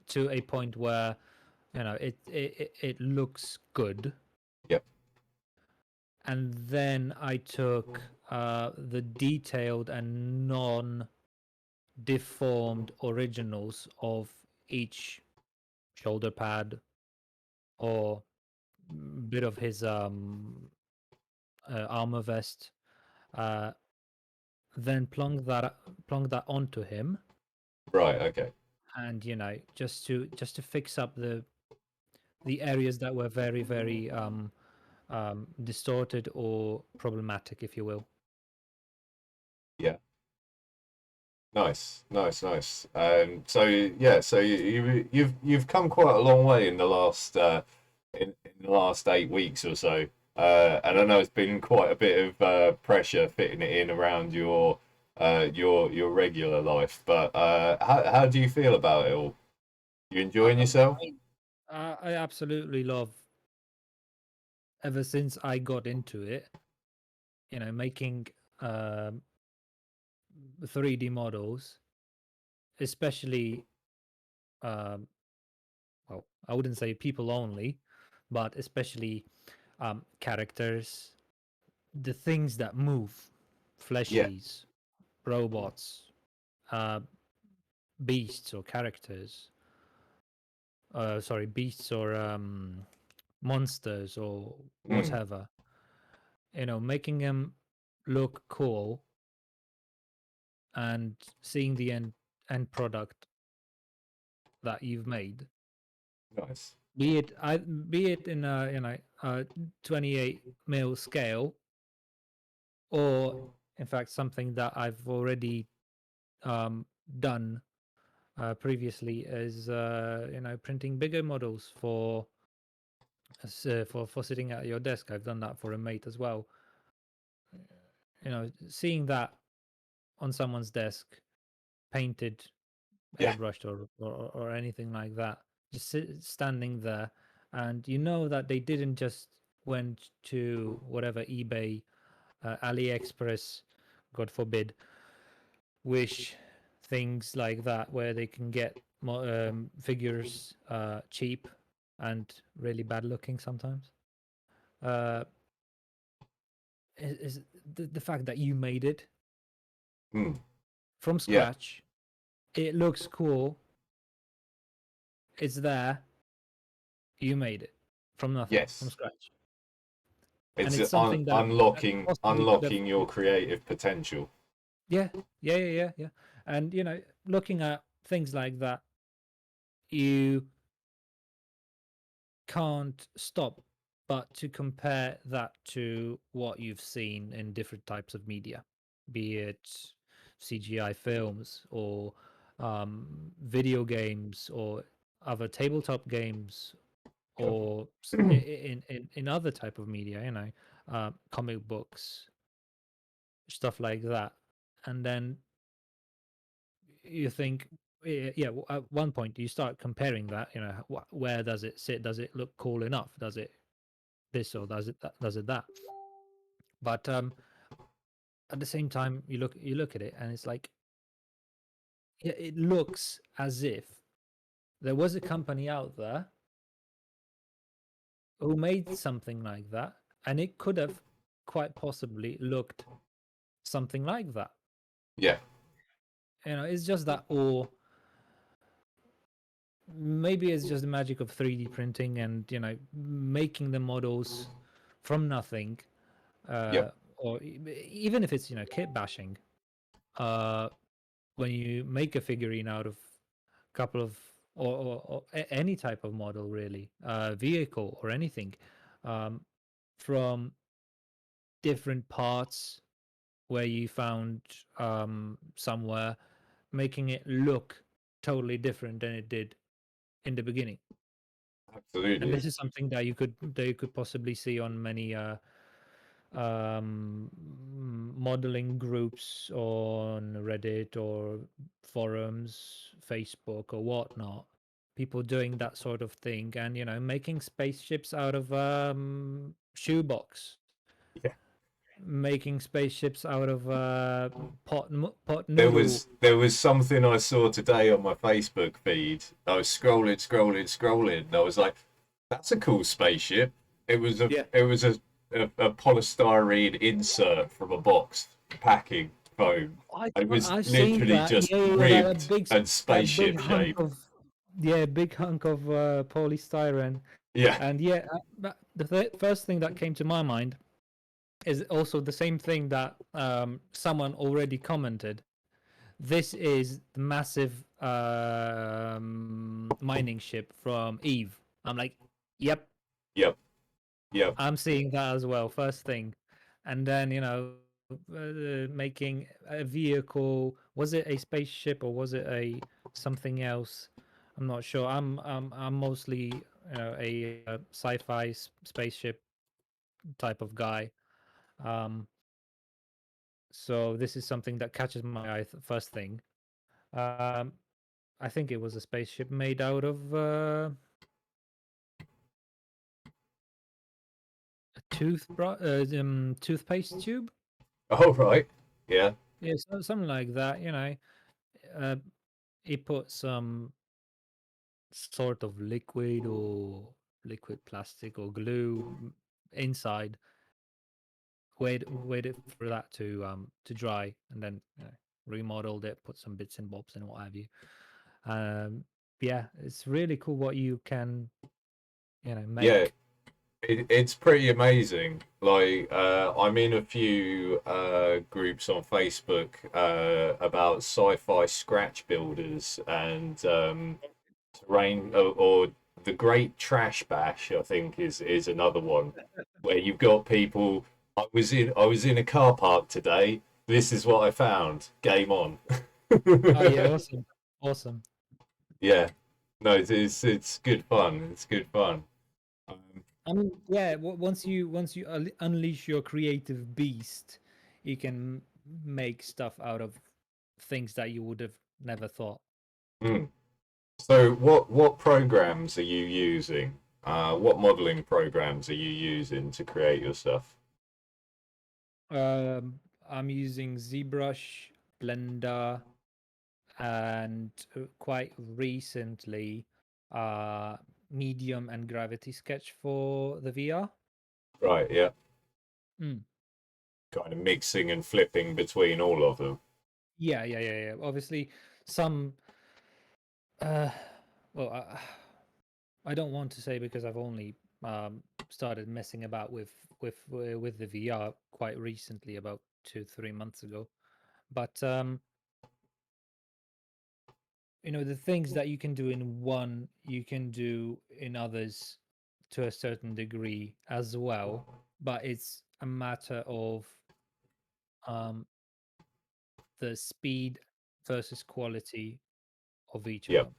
S4: to a point where it looks good,
S3: yep,
S4: and then I took the detailed and non-deformed originals of each shoulder pad or bit of his armor vest, uh, then plunk that onto him,
S3: right, okay,
S4: and just to fix up the areas that were very very distorted or problematic, if you will.
S3: yeah. Nice. So yeah, so you've come quite a long way in the last in the last 8 weeks or so, and I know it's been quite a bit of pressure fitting it in around your regular life. But how do you feel about it all? You enjoying yourself?
S4: I absolutely love, ever since I got into it, making 3D models, especially well, I wouldn't say people only, but especially characters, the things that move,
S3: Yeah.
S4: fleshies, robots, uh, beasts or characters. Sorry, beasts or monsters or
S3: Mm,
S4: whatever. Making them look cool and seeing the end product that you've made,
S3: nice.
S4: be it in a 28 mil scale, or in fact something that I've already done previously is printing bigger models for sitting at your desk. I've done that for a mate as well. Seeing that on someone's desk, painted,
S3: Yeah.
S4: airbrushed, or anything like that, just standing there, and that they didn't just went to whatever eBay, AliExpress, God forbid, Wish, things like that, where they can get figures cheap and really bad looking sometimes. Uh, is the fact that you made it
S3: Mm.
S4: from
S3: Yeah.
S4: scratch. It looks cool. It's there. You made it from nothing, from
S3: Yes.
S4: scratch, and
S3: It's
S4: it's something that possibly could have.
S3: unlocking your creative potential.
S4: Yeah, yeah. And looking at things like that, you can't stop but to compare that to what you've seen in different types of media, be it CGI films or video games or other tabletop games or in other type of media, comic books, stuff like that. And then you think, yeah, at one point you start comparing that, where does it sit? Does it look cool enough? Does it this or does it that? Does it that? But at the same time, you look at it and it's like, yeah, it looks as if there was a company out there who made something like that, and it could have quite possibly looked something like that.
S3: Yeah.
S4: It's just that, or maybe it's just the magic of 3D printing and making the models from nothing,
S3: Yep.
S4: or even if it's kit bashing. When you make a figurine out of a couple of or any type of model, really, vehicle or anything, um, from different parts where you found somewhere, making it look totally different than it did in the beginning. And
S3: Absolutely.
S4: this is something that you could possibly see on many modeling groups on Reddit or forums, Facebook or whatnot. People doing that sort of thing, and making spaceships out of shoebox,
S3: Yeah.
S4: making spaceships out of pot
S3: There
S4: noodle.
S3: was there was something I saw today on my Facebook feed. I was scrolling, and I was like, "That's a cool spaceship."
S4: Yeah,
S3: It was a polystyrene insert from a box packing foam. It was
S4: I've seen
S3: literally
S4: that.
S3: just
S4: Yeah,
S3: ribbed and
S4: that big
S3: spaceship
S4: hunk
S3: shape.
S4: of big hunk of polystyrene.
S3: Yeah,
S4: And yeah, the first thing that came to my mind is also the same thing that someone already commented. This is the massive mining ship from Eve. I'm like, yep,
S3: yep, yep,
S4: I'm seeing that as well. First thing, and then making a vehicle. Was it a spaceship or was it a something else? I'm not sure. I'm mostly a sci-fi spaceship type of guy. Um, so this is something that catches my eye first thing. Um, I think it was a spaceship made out of a toothpaste tube.
S3: all right, yeah,
S4: Yeah, something like that. Uh, he put some sort of liquid or liquid plastic or glue inside. Waited for that to dry, and then remodeled it, put some bits and bobs and what have you. Um, yeah, it's really cool what you can
S3: yeah.
S4: make.
S3: It's pretty amazing. Like, I'm in a few groups on Facebook about sci-fi scratch builders and terrain, or the Great Trash Bash. I think is another one where you've got people. I was in a car park today. This is what I found. Game on.
S4: Oh yeah, awesome, awesome.
S3: Yeah, no, it's good fun. It's good fun. Um,
S4: I mean, yeah. Once you unleash your creative beast, you can make stuff out of things that you would have never thought.
S3: mm. So, what programs are you using? What modeling programs are you using to create your stuff?
S4: I'm using ZBrush, Blender, and quite recently, uh, Medium and Gravity Sketch for the VR.
S3: Right, yeah,
S4: Mm.
S3: kind of mixing and flipping between all of them.
S4: Yeah. Obviously, some. Uh, well, I don't want to say because I've only started messing about with the VR quite recently, about 2-3 months ago. But the things that you can do in one, you can do in others to a certain degree as well. But it's a matter of um, the speed versus quality of each of
S3: Yep.
S4: them.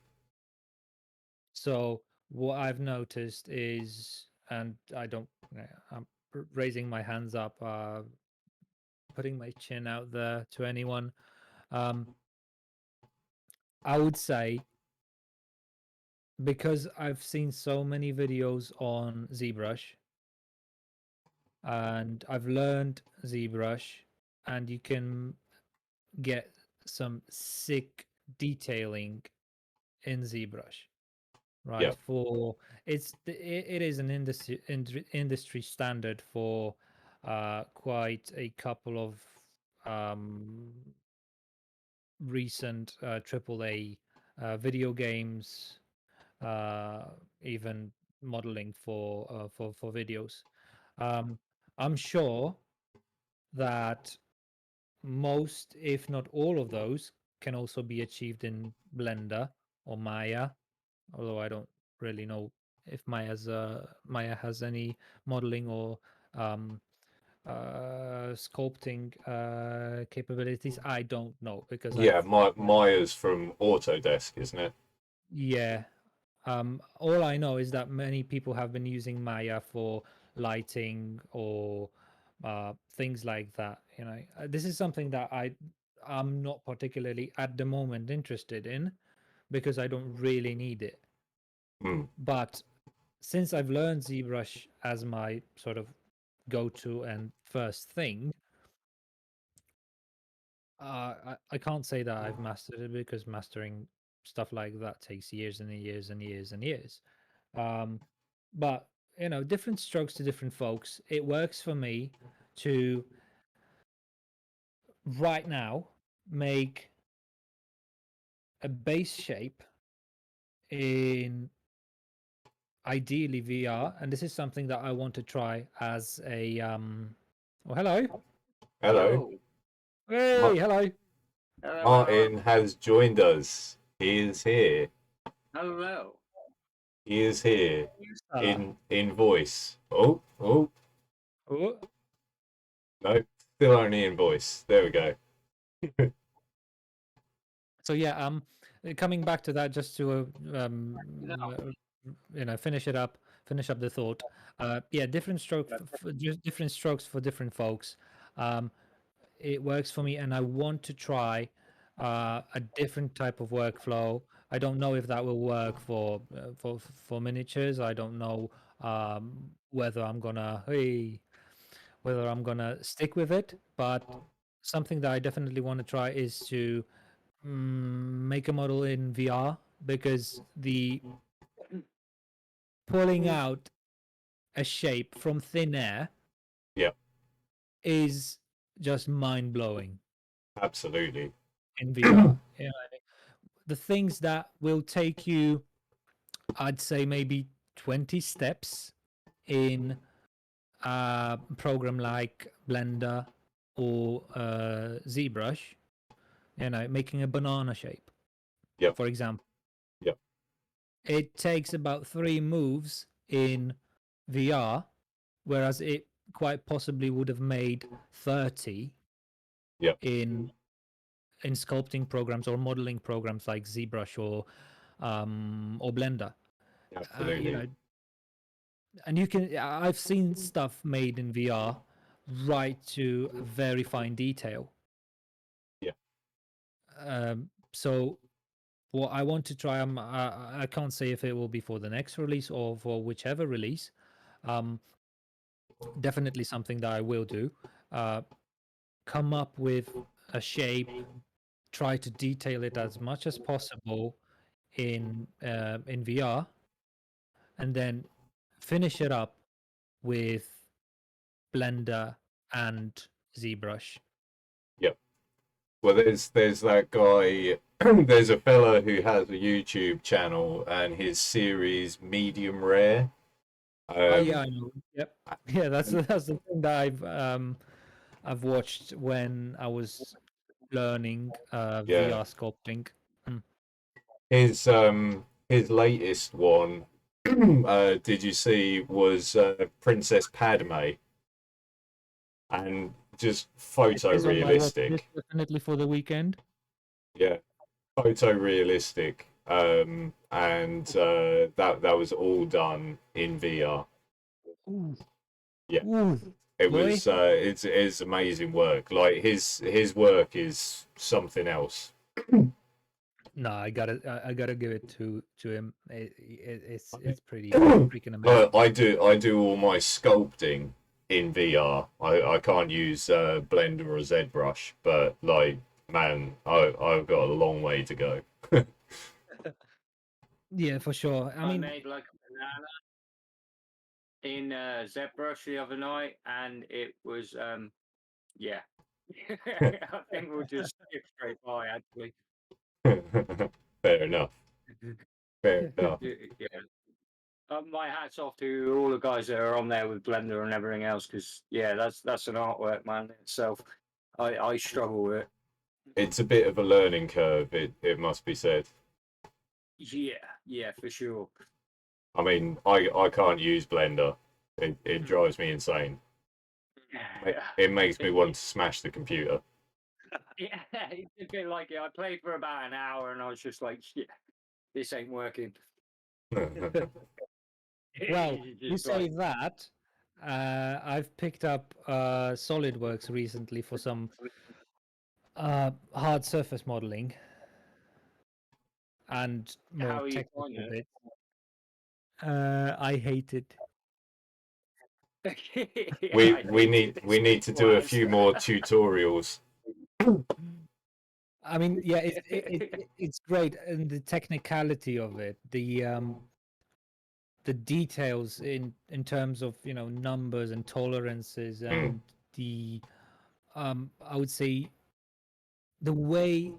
S4: So what I've noticed is, and I don't, I'm raising my hands up, putting my chin out there to anyone. Um, I would say because I've seen so many videos on ZBrush and I've learned ZBrush, and you can get some sick detailing in ZBrush, right?
S3: Yep.
S4: For it is an industry standard for quite a couple of um, recent AAA video games, uh, even modeling for videos. Um, I'm sure that most, if not all of those, can also be achieved in Blender or Maya, although I don't really know if Maya has any modeling or um, sculpting capabilities. I don't know because
S3: Yeah,
S4: I've
S3: Maya's from Autodesk, isn't it?
S4: yeah. All I know is that many people have been using Maya for lighting or things like that. This is something that I'm not particularly at the moment interested in because I don't really need it.
S3: Mm.
S4: But since I've learned ZBrush as my sort of go-to and first thing, I can't say that I've mastered it because mastering stuff like that takes years and years and years and years. Um, but different strokes to different folks. It works for me to right now make a base shape in ideally VR, and this is something that I want to try as a Oh, hello.
S3: Hello.
S5: Yo,
S4: Hey,
S3: Ma-
S4: hello.
S3: Martin has joined us. He is here.
S5: hello.
S3: He is here
S4: Hello.
S3: in voice. Oh,
S4: Oh,
S3: no, still only in voice. There we go.
S4: so yeah, coming back to that, just to finish up the thought. Yeah, different strokes for different folks. Um, it works for me, and I want to try a different type of workflow. I don't know if that will work for miniatures. I don't know whether I'm gonna stick with it, but something that I definitely want to try is to make a model in VR because the pulling out a shape from thin air
S3: Yeah,
S4: is just mind blowing
S3: absolutely.
S4: in VR. The things that will take you, I'd say maybe 20 steps in a program like Blender or ZBrush, making a banana shape,
S3: Yep,
S4: for example.
S3: yep,
S4: It takes about 3 moves in VR, whereas it quite possibly would have made 30
S3: yep,
S4: in in sculpting programs or modeling programs like ZBrush or Blender.
S3: Absolutely.
S4: And you can, I've seen stuff made in VR right to very fine detail.
S3: Yeah.
S4: So what I want to try, I can't say if it will be for the next release or for whichever release. Definitely something that I will do. Come up with a shape, try to detail it as much as possible in VR, and then finish it up with Blender and ZBrush.
S3: Yep. Well, there's that guy. There's a fella who has a YouTube channel, and his series Medium Rare.
S4: Oh yeah, I know. Yep. Yeah, that's the thing that I've watched when I was learning
S3: Yeah.
S4: VR sculpting.
S3: His latest one, did you see, was Princess Padme, and just
S4: It is on my watch list
S3: photorealistic.
S4: definitely for the weekend.
S3: Yeah, photorealistic. And that was all done in VR.
S4: Ooh.
S3: Yeah.
S4: Ooh.
S3: It
S4: Boy.
S3: was it's amazing work. Like his work is something else.
S4: No, I gotta give it to him. It's pretty freaking amazing.
S3: I do all my sculpting in VR. I can't use Blender or ZBrush, but like, man, I've got a long way to go.
S4: Yeah, for sure. I mean,
S5: made like a banana in ZBrush the other night, and it was yeah. I think we'll just skip straight by actually.
S3: Fair enough. Fair enough.
S5: Yeah. My hat's off to all the guys that are on there with Blender and everything else, because yeah, that's an artwork, man, in itself. I struggle with it.
S3: It's a bit of a learning curve. It must be said.
S5: Yeah, for sure.
S3: I mean, I can't use Blender. It drives me insane. It makes me want to smash the computer.
S5: Yeah, it's a bit like it. I played for about an hour and I was just like, yeah, this ain't working.
S4: well, you say that. I've picked up SolidWorks recently for some hard surface modeling and more technical bits. I hate it.
S3: we need to do a few more tutorials.
S4: I mean, yeah, it's great, and the technicality of it, the details in terms of numbers and tolerances and the I would say the way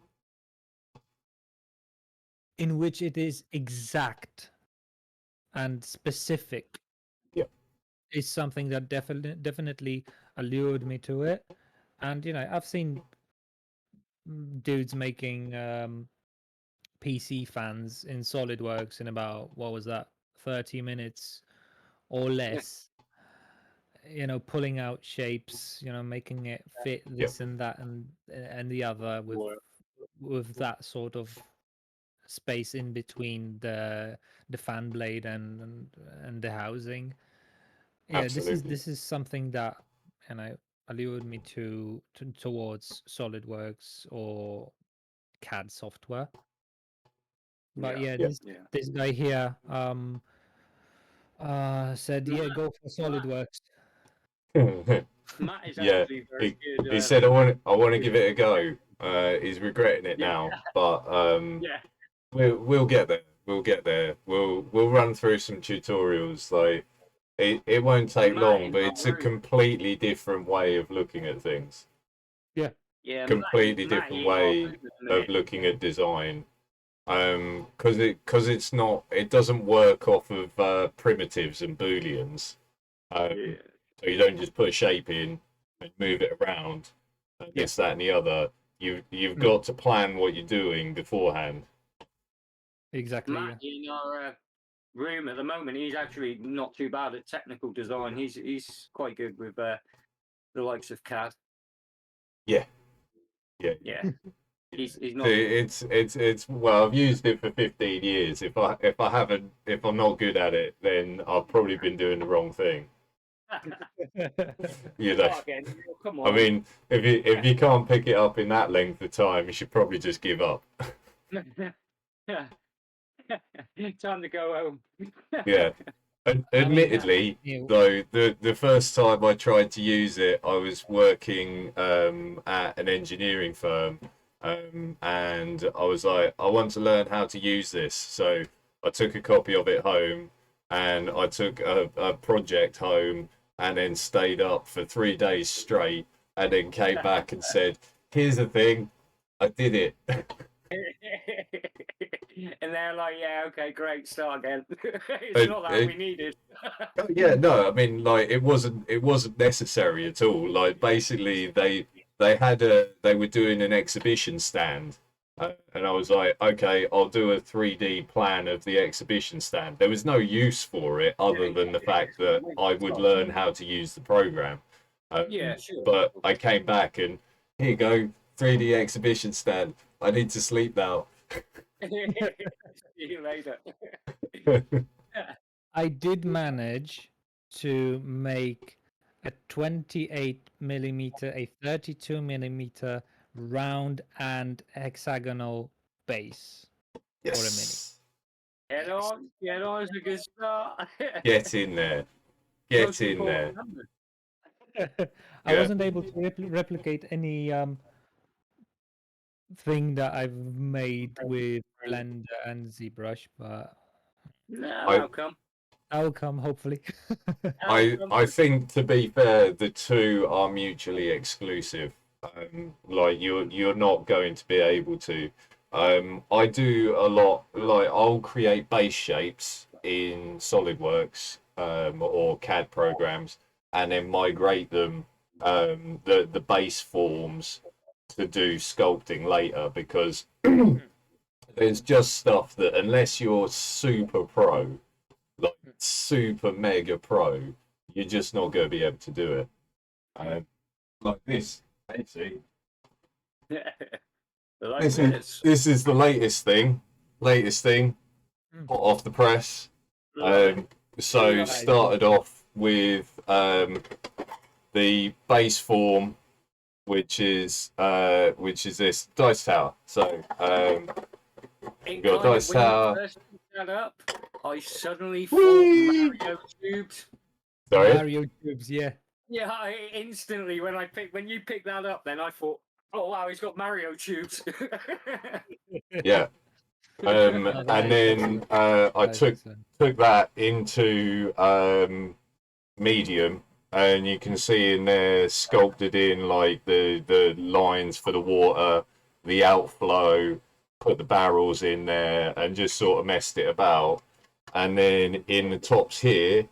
S4: in which it is exact and specific is something that definitely allured me to it. And I've seen dudes making PC fans in SolidWorks in about, what was that, 30 minutes or less. Pulling out shapes, making it fit this and that and the other with that sort of space in between the fan blade and the housing. Yeah,
S3: Absolutely.
S4: this is something that allured me towards SolidWorks or CAD software. But this guy here said, yeah, go for SolidWorks.
S5: Matt is actually very good.
S3: He said, I want to give it a go. He's regretting it now, but we'll get there. We'll get there. We'll run through some tutorials. Like it won't take long, but it's a completely different way of looking at things.
S5: Yeah,
S3: Completely different way of looking at design. Because it's not, it doesn't work off of primitives and booleans. So you don't just put a shape in and move it around and this, that, and the other. You've got to plan what you're doing beforehand.
S4: Exactly.
S5: Matt in our room at the moment, he's actually not too bad at technical design. He's quite good with the likes of CAD.
S3: Yeah.
S5: He's not.
S3: It's well, I've used it for 15 years. If I'm not good at it, then I've probably been doing the wrong thing. You know,
S5: Start again. Come
S3: I
S5: on.
S3: mean, if you can't pick it up in that length of time, you should probably just give up.
S5: Time to go home.
S3: Yeah. Admittedly,
S4: Yeah.
S3: though, the first time I tried to use it, I was working at an engineering firm, and I was like, I want to learn how to use this. So I took a copy of it home, and I took a project home, and then stayed up for 3 days straight, and then came back and said, "Here's the thing, I did it."
S5: And they're like, yeah, okay, great, start again. It's not that we needed.
S3: Yeah, no, I mean, like it wasn't necessary at all. Like basically, they were doing an exhibition stand, and I was like, okay, I'll do a 3D plan of the exhibition stand. There was no use for it other than the fact that I would learn how to use the program.
S5: Yeah, sure.
S3: But I came back and here you go, 3D exhibition stand. I need to sleep now.
S5: See you later.
S4: I did manage to make a 28 millimeter, a 32 millimeter round and hexagonal base for a mini.
S5: Get on, it's a good start.
S3: Get in there. Get
S5: Most
S3: in there.
S5: important number.
S4: I
S3: Yeah.
S4: wasn't able to replicate any thing that I've made with Blender and ZBrush, but
S5: No,
S3: I-
S5: how come?
S4: that'll come hopefully.
S3: I think, to be fair, the two are mutually exclusive. Like you're not going to be able to. I do a lot. Like I'll create base shapes in SolidWorks or CAD programs, and then migrate them the base forms to do sculpting later, because there's just stuff that unless you're super pro, like super mega pro, you're just not going to be able to do it. Like this, actually.
S5: Like
S3: This
S5: this.
S3: is the latest thing, hot off the press. So started off with the base form, which is this dice tower. So
S5: It
S3: got
S5: kind of,
S3: dice
S5: when you
S3: tower.
S5: first picked that up, I suddenly thought
S3: Whee!
S5: Mario tubes.
S3: Sorry.
S4: Mario tubes, yeah.
S5: Yeah, instantly when you picked that up, then I thought, oh wow, he's got Mario tubes.
S3: Yeah. And then I took that into medium, and you can see in there sculpted in like the lines for the water, the outflow, put the barrels in there, and just sort of messed it about. And then in the tops here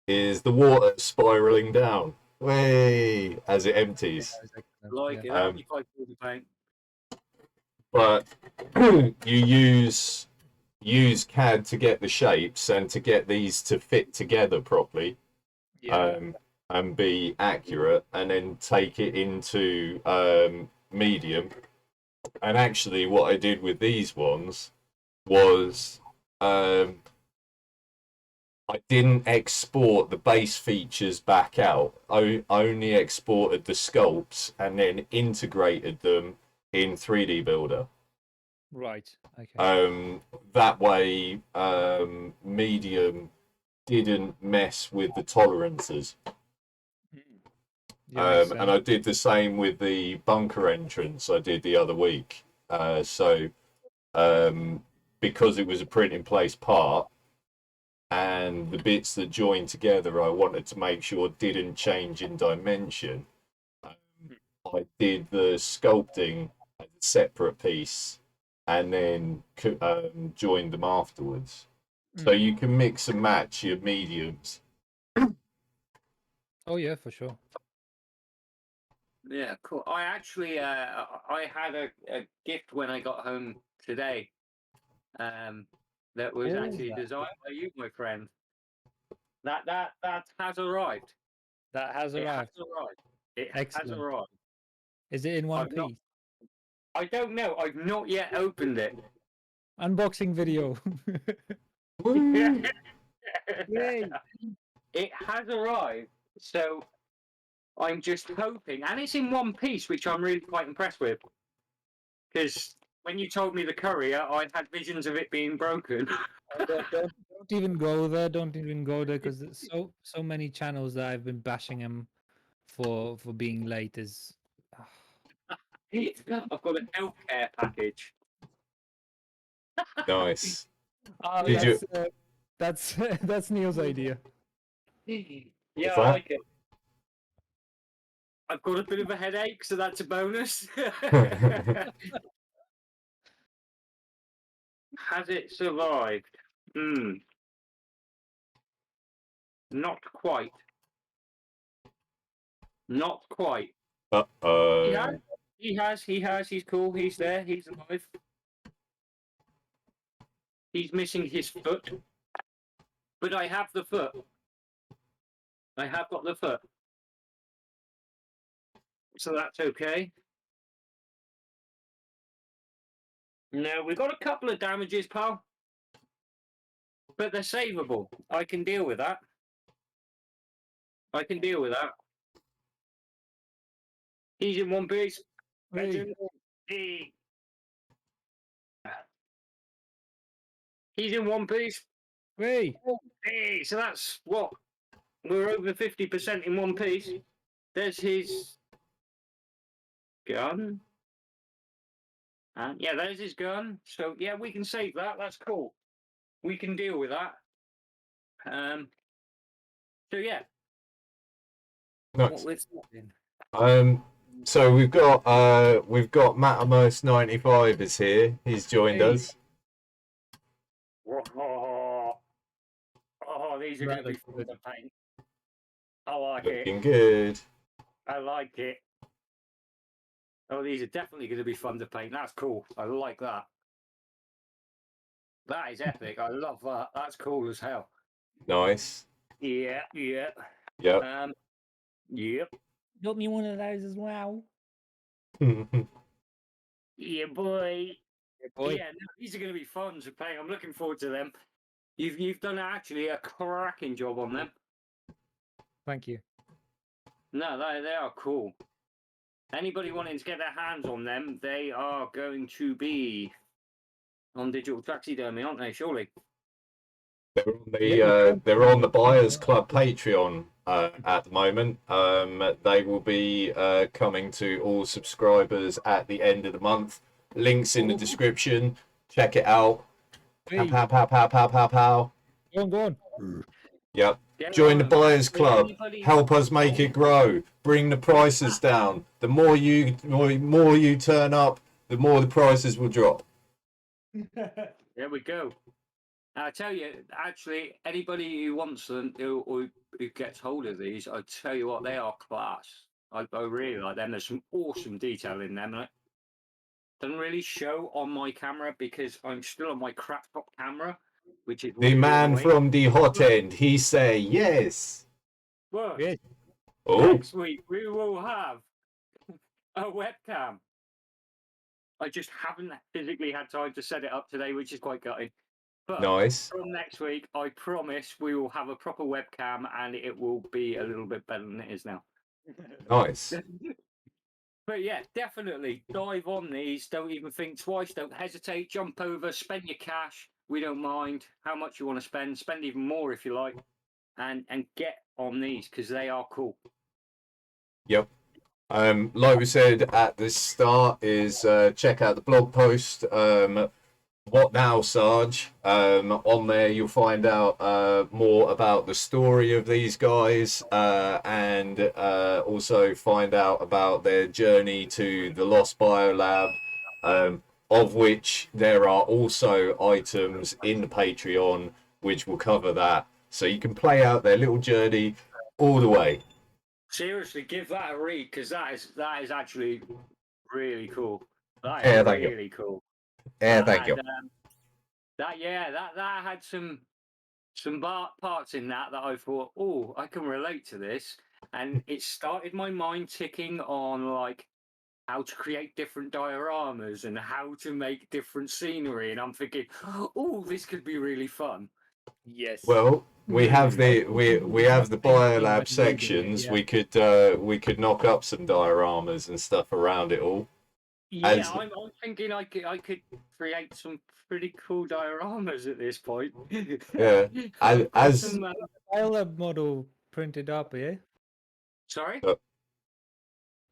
S3: is the water spiraling down, way as it empties.
S5: Like it, that'd be quite cool to paint.
S3: But you use CAD to get the shapes and to get these to fit together properly, and be accurate, and then take it into medium. And actually, what I did with these ones was I didn't export the base features back out. I only exported the sculpts and then integrated them in 3D Builder.
S4: Right. Okay.
S3: That way, medium didn't mess with the tolerances. And I did the same with the bunker entrance I did the other week. So because it was a print in place part, and the bits that joined together I wanted to make sure didn't change in dimension, I did the sculpting as a separate piece and then joined them afterwards. So you can mix and match your mediums.
S4: Oh yeah, for sure.
S5: Yeah, cool. I actually, I had a gift when I got home today. That was actually designed by you, my friend. That has arrived.
S4: That has
S5: It has
S4: arrived.
S5: arrived. It has
S4: Excellent.
S5: arrived.
S4: Is it in one
S5: I've not-
S4: piece?
S5: I don't know. I've not yet opened it.
S4: Unboxing video.
S3: Woo!
S4: Yay!
S5: It has arrived, so I'm just hoping, and it's in one piece, which I'm really quite impressed with. Because when you told me the courier, I had visions of it being broken.
S4: Don't even go there. Don't even go there because there's so many channels that I've been bashing him for being late. Is
S5: I've got a healthcare package.
S3: Nice.
S4: oh,
S3: Did you?
S4: that's that's Neil's idea.
S5: Yeah,
S3: that?
S5: I like it. I've got a bit of a headache, so that's a bonus. Has it survived? Not quite. Not quite.
S3: Uh-oh.
S5: He has. He's cool. He's there. He's alive. He's missing his foot. But I have the foot. I have got the foot. So that's okay. No, we've got a couple of damages, pal. But they're savable. I can deal with that. I can deal with that. He's in one piece.
S4: Hey.
S5: He's in one piece.
S4: Hey.
S5: Hey, so that's what? We're over 50% in one piece. There's his gun. And yeah, there's his gun. So yeah, we can save that. That's cool. We can deal with that. So yeah.
S3: Nice.
S5: What we're talking.
S3: So we've got Mattermost 95 is here. He's joined us.
S5: Oh, these are going to be fun to paint. I like
S3: Looking
S5: it.
S3: good.
S5: I like it. Oh, these are definitely going to be fun to paint. That's cool. I like that. That is epic. I love that. That's cool as hell.
S3: Nice.
S5: Yeah.
S3: Yep.
S5: Yep.
S4: Got me one of those as well.
S5: Yeah, boy.
S4: Boy.
S5: Yeah, no, these are going to be fun to paint. I'm looking forward to them. You've done actually a cracking job on them.
S4: Thank you.
S5: No, they are cool. Anybody wanting to get their hands on them, they are going to be on Digital Taxidermy, aren't they? Surely.
S3: They're on the Buyers Club Patreon at the moment. They will be coming to all subscribers at the end of the month. Links in the description. Check it out.
S4: Hey.
S3: Pow, pow, pow, pow, pow, pow.
S4: Go on.
S3: Yep.
S5: Get
S3: Join the
S5: on them.
S3: Buyers Club.
S5: Anybody-
S3: Help us make it grow. Bring the prices down. The more you turn up, the more the prices will drop.
S5: There we go. I tell you, actually, anybody who wants them, who gets hold of these, I tell you what, they are class. I really like them. There's some awesome detail in them. And it doesn't really show on my camera because I'm still on my crap top camera, which is
S3: The
S5: really
S3: man
S5: annoying.
S3: from the hot end, he say yes.
S5: But
S4: Yes.
S3: Oh,
S5: next week we will have a webcam. I just haven't physically had time to set it up today, which is quite gutting. But
S3: nice.
S5: from next week, I promise we will have a proper webcam and it will be a little bit better than it is now.
S3: Nice.
S5: But yeah, definitely dive on these. Don't even think twice. Don't hesitate. Jump over. Spend your cash. We don't mind how much you want to spend. Spend even more if you like, and get on these because they are cool.
S3: Yep. Like we said at the start, is check out the blog post. What now, Sarge? On there, you'll find out more about the story of these guys, and also find out about their journey to the Lost Biolab, of which there are also items in the Patreon which will cover that. So you can play out their little journey all the way.
S5: Seriously, give that a read because that is actually really cool. That
S3: Yeah,
S5: is
S3: thank you.
S5: really cool.
S3: Yeah, thank you.
S5: That had some parts in that I thought, oh, I can relate to this, and it started my mind ticking on like how to create different dioramas and how to make different scenery, and I'm thinking, oh, this could be really fun.
S4: Yes.
S3: Well, we have the we have the
S4: Thinking
S3: biolab
S4: when reading it,
S3: sections.
S4: yeah.
S3: We could knock up some dioramas and stuff around it all.
S5: Yeah,
S3: As-
S5: I'm thinking I could create some pretty cool dioramas at this point.
S3: Yeah,
S5: I've got
S3: as
S5: some,
S4: Biolab model printed up, yeah?
S5: sorry,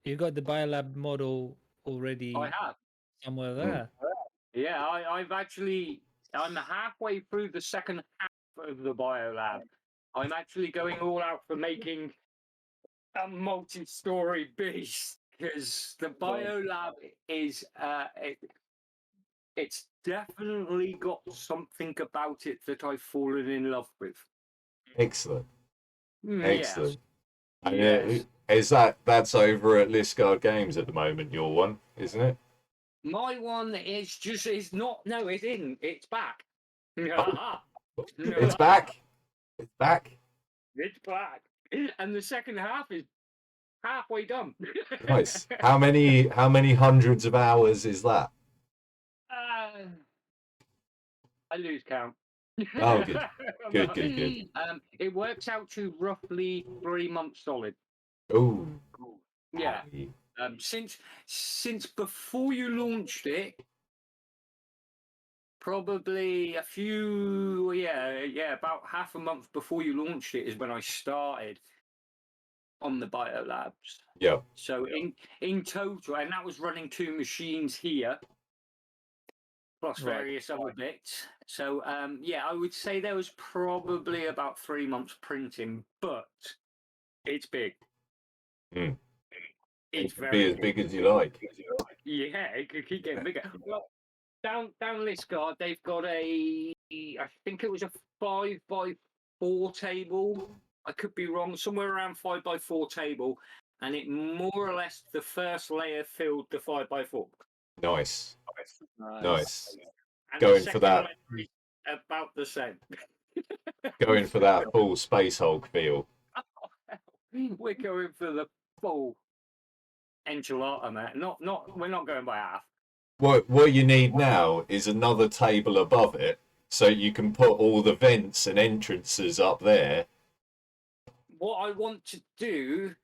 S4: You got the Biolab model already
S5: I have.
S4: somewhere
S3: Hmm.
S4: there.
S5: Yeah, I'm halfway through the second half of the biolab. I'm actually going all out for making a multi-story beast because the biolab is it's definitely got something about it that I've fallen in love with.
S3: excellent,
S5: Yes,
S3: excellent. And
S5: yes.
S3: is that's over at Liscard Games at the moment? Your one, isn't it?
S5: My one is not. No, it isn't. It's back.
S3: It's back. It's back.
S5: It's back, and the second half is halfway done.
S3: Nice. How many hundreds of hours is that?
S5: I lose count.
S3: Oh, good. Good.
S5: It works out to roughly 3 months solid.
S3: Oh,
S5: Yeah. Since before you launched it, probably about half a month before you launched it is when I started on the biolabs.
S3: yeah.
S5: So in total, and that was running 2 machines here, plus various other bits. So I would say there was probably about 3 months printing, but it's big.
S3: Mm.
S5: It's
S3: It can
S5: very
S3: be as big as you like.
S5: Yeah, it could keep getting bigger. Well, down Liscard, they've got I think it was a 5x4 table. I could be wrong, somewhere around 5x4 table, and it more or less the first layer filled the 5x4.
S3: Nice. Nice.
S5: And
S3: Going
S5: the
S3: for
S5: second
S3: that.
S5: layer is about the same.
S3: Going for that full Space Hulk feel.
S5: We're going for the full enchilada, man. We're not going by half.
S3: What you need now is another table above it, so you can put all the vents and entrances up there.
S5: What I want to do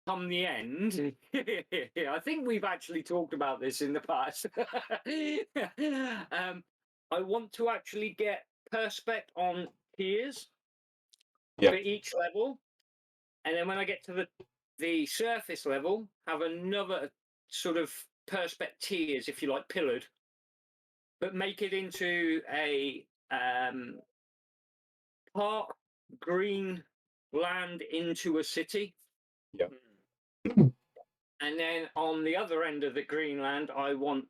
S5: come the end, I think we've actually talked about this in the past. I want to actually get perspex on tiers
S3: Yeah.
S5: for each level, and then when I get to the surface level, have another sort of perspex tiers, if you like, pillared, but make it into a part green land into a city.
S3: Yeah.
S5: And then on the other end of the Greenland, I want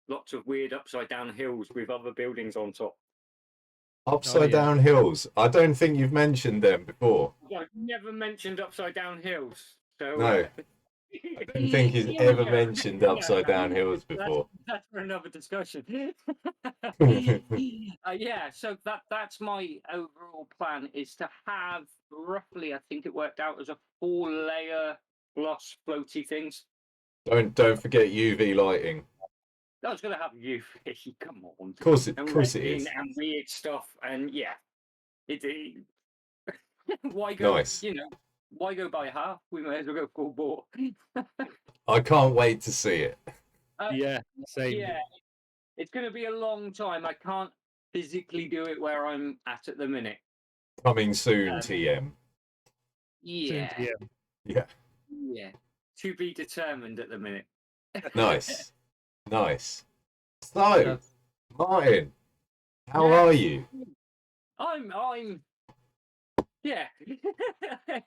S5: lots of weird upside down hills with other buildings on top.
S3: Upside down hills. I don't think you've mentioned them before.
S5: I've never mentioned upside down hills. So
S3: No. I don't think he's ever mentioned upside down hills before.
S5: That's for another discussion. So that's my overall plan, is to have roughly, I think it worked out as a 4-layer gloss floaty things.
S3: Don't forget UV lighting.
S5: I was going to have UV, come on.
S3: Of course it is.
S5: And weird stuff, and yeah. Why go,
S3: Nice.
S5: Why go by half? We may as well go full bore.
S3: I can't wait to see it.
S4: Same.
S5: Yeah, it's going to be a long time. I can't physically do it where I'm at the minute.
S3: Coming soon, TM.
S5: Yeah.
S3: Yeah.
S5: Yeah. To be determined at the minute.
S3: Nice. So, Martin, how are you?
S5: I'm yeah.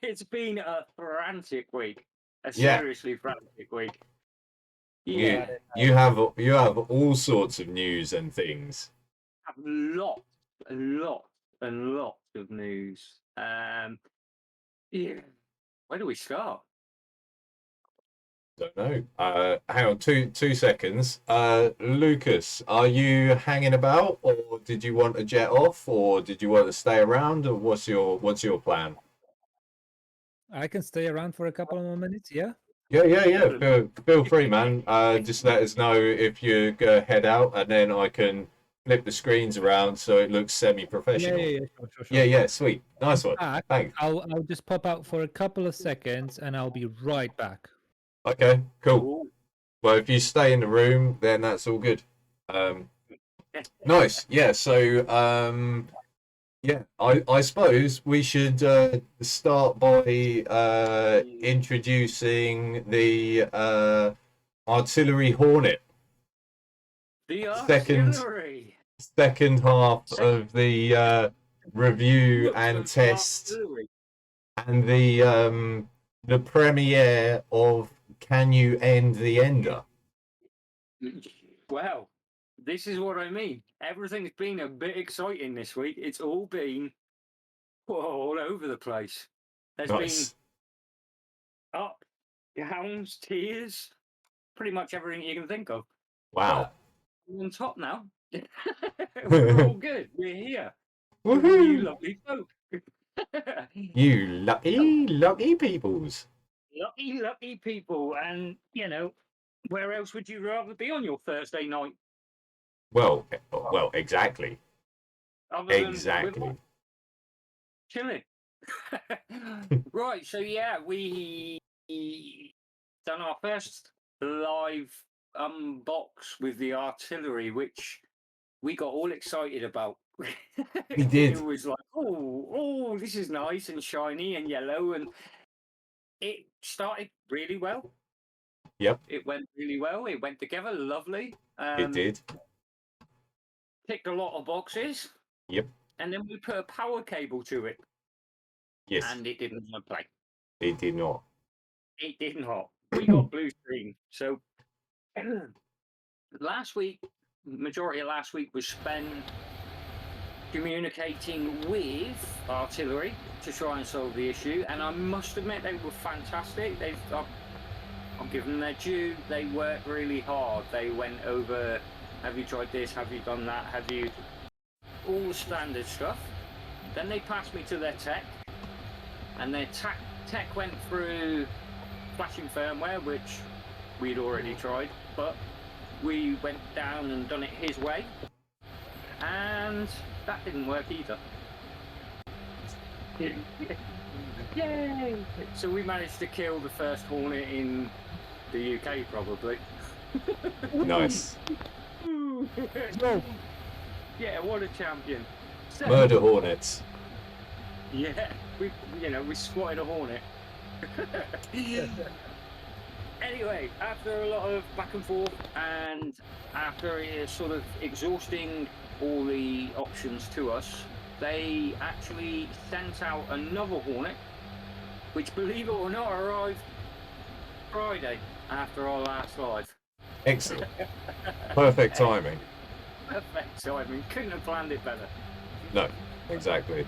S5: It's been a frantic week. A seriously frantic week. Yeah.
S3: You have all sorts of news and things.
S5: I have lots of news. Yeah. Where do we start?
S3: Don't know. Hang on, two seconds. Lucas, are you hanging about, or did you want to jet off, or did you want to stay around, or what's your plan?
S4: I can stay around for a couple of more minutes, yeah?
S3: Yeah. Feel free, man. Just let us know if you head out, and then I can flip the screens around so it looks semi-professional.
S4: Yeah. Sure.
S3: Yeah. Sweet. Nice one.
S4: Back.
S3: Thanks.
S4: I'll just pop out for a couple of seconds, and I'll be right back.
S3: Okay. Cool.
S5: Ooh.
S3: Well, if you stay in the room, then that's all good. Nice. Yeah. So, yeah, I suppose we should start by introducing the Artillery Hornet.
S5: The
S3: Second-
S5: artillery.
S3: Second half of the review
S5: Looks
S3: and
S5: like
S3: test,
S5: artillery.
S3: and the premiere of Can You End the Ender?
S5: Well, this is what I mean. Everything's been a bit exciting this week. It's all been all over the place. There's
S3: Nice.
S5: been up, downs, tears, pretty much everything you can think of.
S3: Wow.
S5: But we're on top now. We're all good. We're here. You
S3: Woohoo!
S5: lovely folk.
S3: You lucky peoples.
S5: Lucky people. And, you know, where else would you rather be on your Thursday night?
S3: Well, exactly.
S5: Other than
S3: Exactly.
S5: chilling. Right, so yeah, we done our first live unbox with the artillery, which we got all excited about.
S3: We did.
S5: It was like, oh, this is nice and shiny and yellow, and it started really well.
S3: Yep.
S5: It went really well. It went together lovely.
S3: It did.
S5: Ticked a lot of boxes.
S3: Yep.
S5: And then we put a power cable to it.
S3: Yes.
S5: And it didn't play.
S3: It did not.
S5: It did not. We got blue screen. So last week, majority of last week was spent communicating with Artillery to try and solve the issue. And I must admit, they were fantastic. I'll give them their due. They worked really hard. They went over, have you tried this? Have you done that? Have you... all the standard stuff. Then they passed me to their tech. And their tech went through flashing firmware, which we'd already tried. But we went down and done it his way. And that didn't work either. Yay! So we managed to kill the first Hornet in the UK, probably.
S3: Nice.
S5: Yeah, what a champion. So,
S3: Murder Hornets.
S5: yeah, we squatted a Hornet. Anyway, after a lot of back and forth and after sort of exhausting all the options to us, they actually sent out another Hornet, which, believe it or not, arrived Friday after our last live.
S3: Excellent. Perfect timing.
S5: Perfect timing. Couldn't have planned it better.
S3: No, exactly.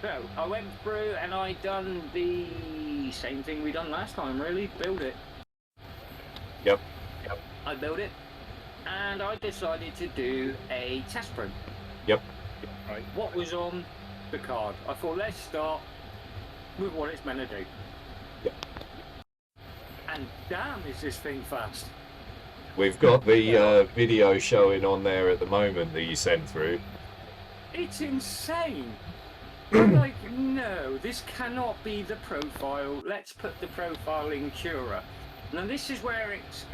S5: So I went through and I done the same thing we done last time, really. Build it.
S3: Yep.
S5: I built it and I decided to do a test print.
S3: Yep.
S5: Right. What was on the card? I thought, let's start with what it's meant to do.
S3: Yep.
S5: And damn, is this thing fast.
S3: We've got the video showing on there at the moment that you sent through.
S5: It's insane. I'm like, no, this cannot be the profile. Let's put the profile in Cura. Now this is where it's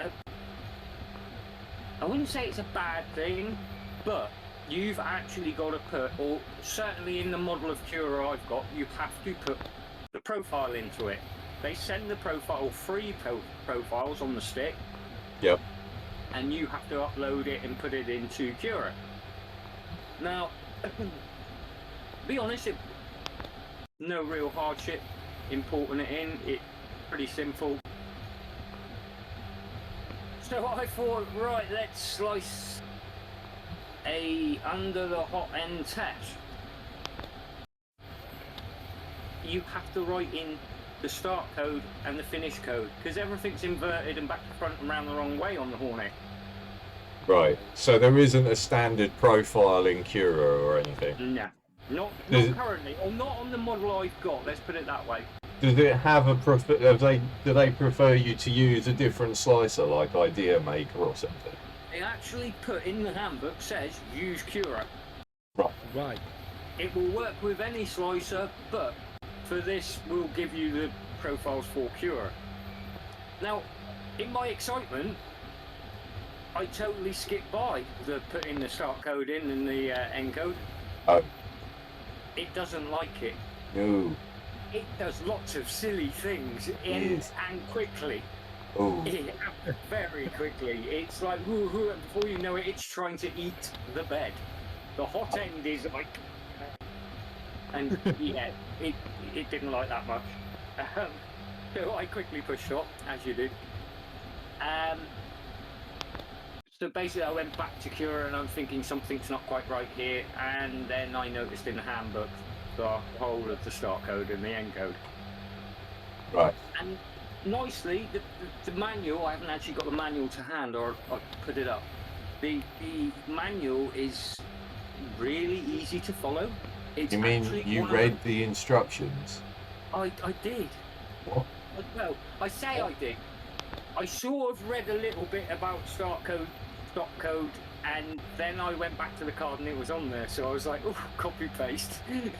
S5: I wouldn't say it's a bad thing, but you've actually got to put, or certainly in the model of Cura I've got, you have to put the profile into it. They send the profile, free profiles on the stick.
S3: Yep.
S5: And you have to upload it and put it into Cura. Now, be honest, no real hardship importing it in. It's pretty simple. So I thought, right, let's slice a under the hot end test. You have to write in the start code and the finish code because everything's inverted and back to front and round the wrong way on the Hornet.
S3: Right. So there isn't a standard profile in Cura or anything.
S5: No, not currently, or not on the model I've got. Let's put it that way.
S3: Does it have a prefer? Do they prefer you to use a different slicer like Idea Maker or something?
S5: They actually put in the handbook says use Cura.
S4: Right.
S5: It will work with any slicer, but for this, we'll give you the profiles for Cura. Now, in my excitement, I totally skipped by the putting the start code in and the end code.
S3: Oh.
S5: It doesn't like it.
S3: No.
S5: It does lots of silly things and quickly.
S3: Oh.
S5: Very quickly. It's like, whoo, and before you know it, it's trying to eat the bed. The hot end is like... And yeah, it didn't like that much. So I quickly pushed stop, as you do. So basically I went back to Cura and I'm thinking something's not quite right here, and then I noticed in the handbook the whole of the start code and the end code.
S3: Right.
S5: And nicely, the manual, I haven't actually got the manual to hand, or I put it up. The manual is really easy to follow. It's
S3: You mean you read the instructions?
S5: I did.
S3: What?
S5: Well, I say I did. I sort of read a little bit about start code, stop code, and then I went back to the card and it was on there. So I was like, oh, copy paste. You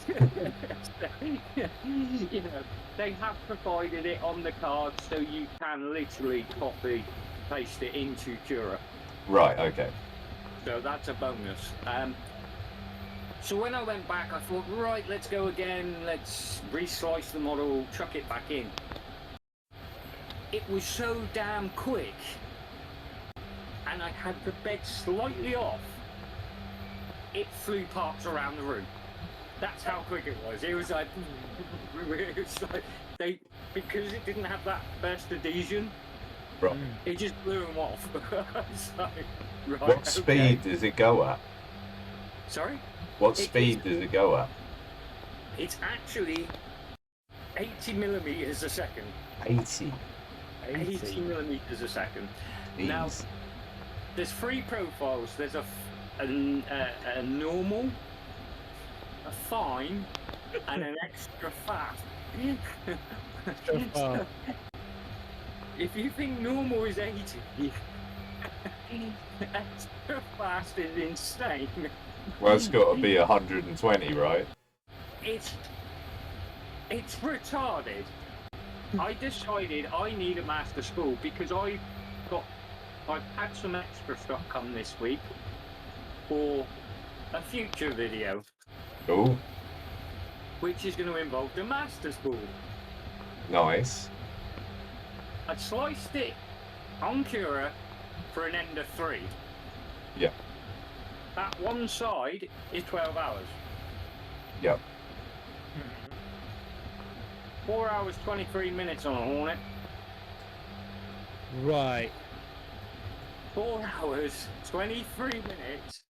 S5: know, they have provided it on the card, so you can literally copy paste it into Cura.
S3: Right. Okay.
S5: So that's a bonus. So when I went back, I thought, right, let's go again. Let's reslice the model, chuck it back in. It was so damn quick, and I had the bed slightly off. It flew parts around the room. That's how quick it was. It was like, because it didn't have that burst adhesion.
S3: Right.
S5: It just blew them off. So, right,
S3: What speed does it go at?
S5: Sorry?
S3: What speed does it go at?
S5: It's actually 80 millimeters a second.
S3: 80.
S5: 80 millimeters a second.
S3: Jeez.
S5: Now, there's three profiles. There's a normal, a fine, and an extra fast. So, if you think normal is 80, extra fast is insane.
S3: Well, it's got to be 120, right?
S5: It's retarded. I decided I need a master spool because I've had some extra stuff come this week for a future video,
S3: Cool.
S5: which is going to involve the master spool.
S3: Nice.
S5: I sliced it on Cura for an end of 3.
S3: Yeah.
S5: That one side is 12 hours.
S3: Yep.
S5: 4 hours, 23 minutes on a Hornet.
S4: Right.
S5: 4 hours, 23 minutes.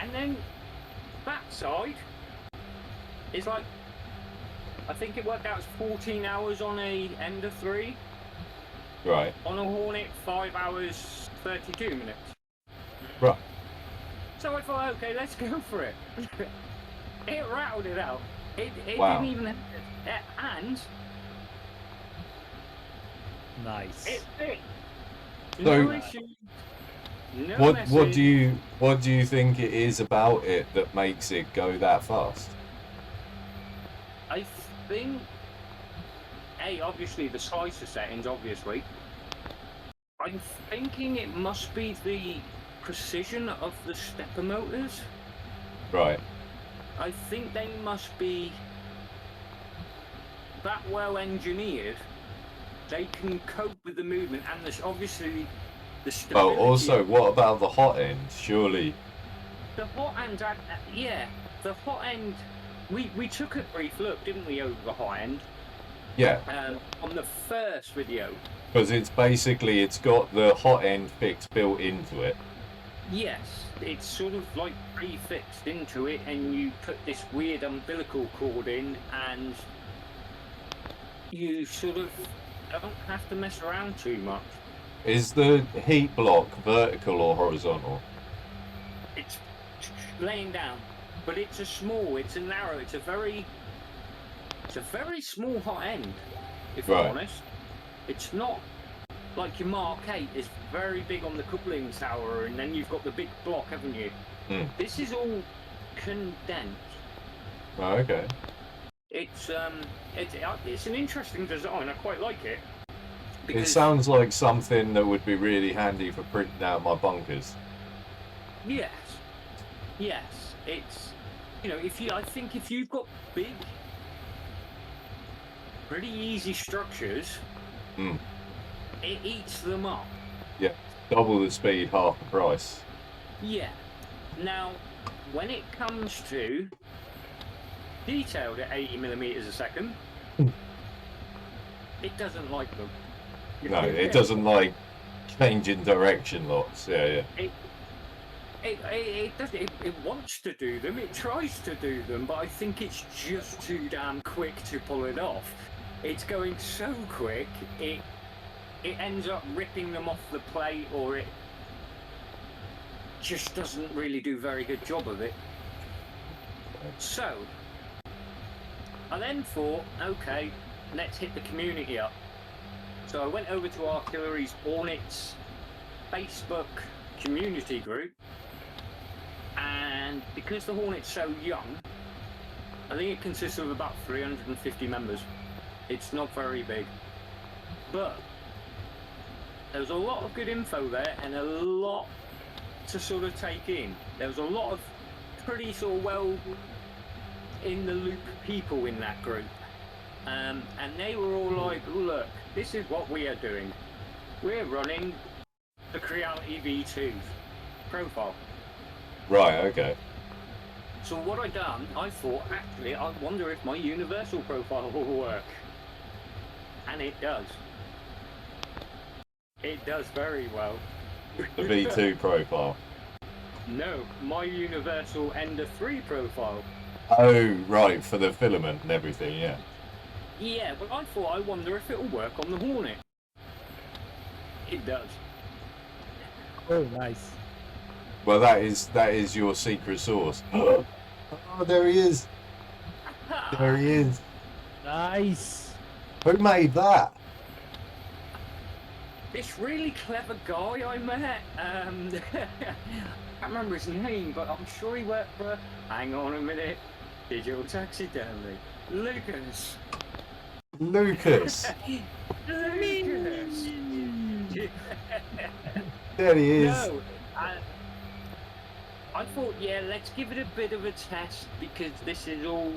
S5: And then that side is like, I think it worked out as 14 hours on a end of 3.
S3: Right.
S5: On a Hornet, 5 hours, 32 minutes.
S3: Right.
S5: So I thought, okay, let's go for it. It rattled it out. It
S3: Wow.
S5: didn't even have and
S4: Nice.
S5: it fit.
S3: So-
S5: No issues. No
S3: What
S5: message.
S3: do you think it is about it that makes it go that fast?
S5: I think, obviously the slicer settings, obviously. I'm thinking it must be the precision of the stepper motors.
S3: Right.
S5: I think they must be that well engineered. They can cope with the movement and obviously the
S3: Oh,
S5: stability.
S3: also, what about the hot end? Surely.
S5: The hot end, yeah, the hot end. We took a brief look, didn't we, over the hot end?
S3: Yeah,
S5: On the first video.
S3: because it's got the hot end fix built into it.
S5: Yes, it's sort of like prefixed into it, and you put this weird umbilical cord in, and you sort of don't have to mess around too much.
S3: Is the heat block vertical or horizontal?
S5: It's laying down, but it's a narrow, it's a very It's a very small hot end, if
S3: Right.
S5: I'm honest. It's not like your Mark 8 is very big on the coupling tower, and then you've got the big block, haven't you?
S3: Hmm.
S5: This is all condensed.
S3: Oh, okay.
S5: It's an interesting design. I quite like it.
S3: It sounds like something that would be really handy for printing out my bunkers.
S5: Yes. It's, you know, I think if you've got big, pretty easy structures,
S3: Hmm.
S5: it eats them up.
S3: Yeah, double the speed, half the price.
S5: Yeah. Now, when it comes to detailed at 80 millimeters a second, it doesn't like them.
S3: No, it doesn't like changing direction lots. Yeah.
S5: It does. It wants to do them. It tries to do them, but I think it's just too damn quick to pull it off. It's going so quick, it ends up ripping them off the plate, or it just doesn't really do a very good job of it. So I then thought, okay, let's hit the community up. So I went over to Artillery Hornet's Facebook community group, and because the Hornet's so young, I think it consists of about 350 members. It's not very big, but there's a lot of good info there and a lot to sort of take in. There was a lot of pretty sort of well in the loop people in that group, and they were all like, look, this is what we are doing. We're running the Creality V2 profile.
S3: Right, okay.
S5: So what I done, I thought, actually, I wonder if my universal profile will work. And it does. It does very well.
S3: The V2 profile.
S5: No, my universal Ender 3 profile.
S3: Oh, right, for the filament and everything, yeah.
S5: Yeah, but I thought, I wonder if it'll work on the Hornet. It does.
S4: Oh, nice.
S3: Well, that is your secret sauce. Oh, there he is. There he is.
S4: Nice.
S3: Who made that?
S5: This really clever guy I met, I can't remember his name, but I'm sure he worked for, hang on a minute, Digital Taxidermy. Lucas.
S3: Lucas.
S5: Lucas.
S3: There he is.
S5: No, I thought, yeah, let's give it a bit of a test, because this is all...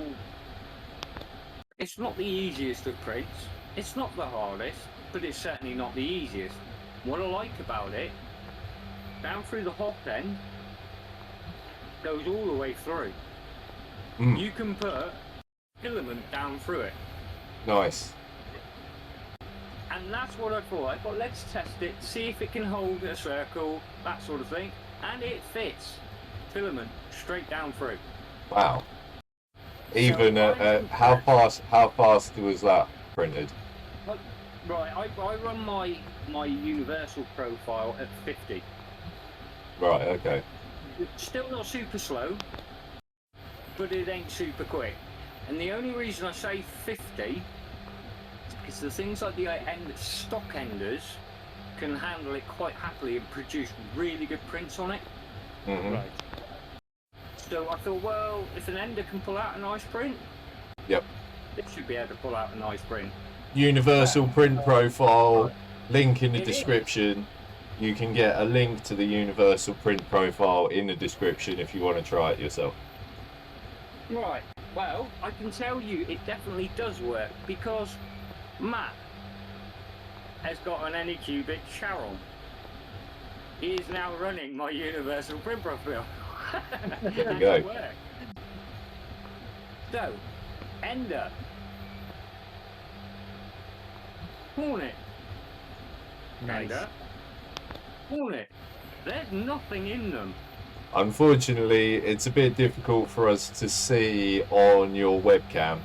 S5: It's not the easiest of prints. It's not the hardest, but it's certainly not the easiest. What I like about it, down through the hot end, goes all the way through.
S3: Mm.
S5: You can put filament down through it.
S3: Nice.
S5: And that's what I thought. I thought, let's test it, see if it can hold a circle, that sort of thing. And it fits. Filament straight down through.
S3: Wow. Even
S5: So
S3: how fast was that printed?
S5: Right, I run my universal profile at 50.
S3: Right, okay.
S5: Still not super slow, but it ain't super quick. And the only reason I say 50 is the things like the stock enders can handle it quite happily and produce really good prints on it.
S3: Mm-hmm.
S4: Right.
S5: So I thought, well, if an ender can pull out a nice print,
S3: Yep.
S5: it should be able to pull out a nice print.
S3: Universal print profile, link in the
S5: It is.
S3: description. You can get a link to the universal print profile in the description if you want to try it yourself.
S5: Right, well, I can tell you it definitely does work, because Matt has got an Anycubic Charon. He is now running my universal print profile.
S3: There we go.
S5: Work. So, Ender, Hornet,
S4: Nice.
S5: Ender, Hornet. There's nothing in them.
S3: Unfortunately, it's a bit difficult for us to see on your webcam,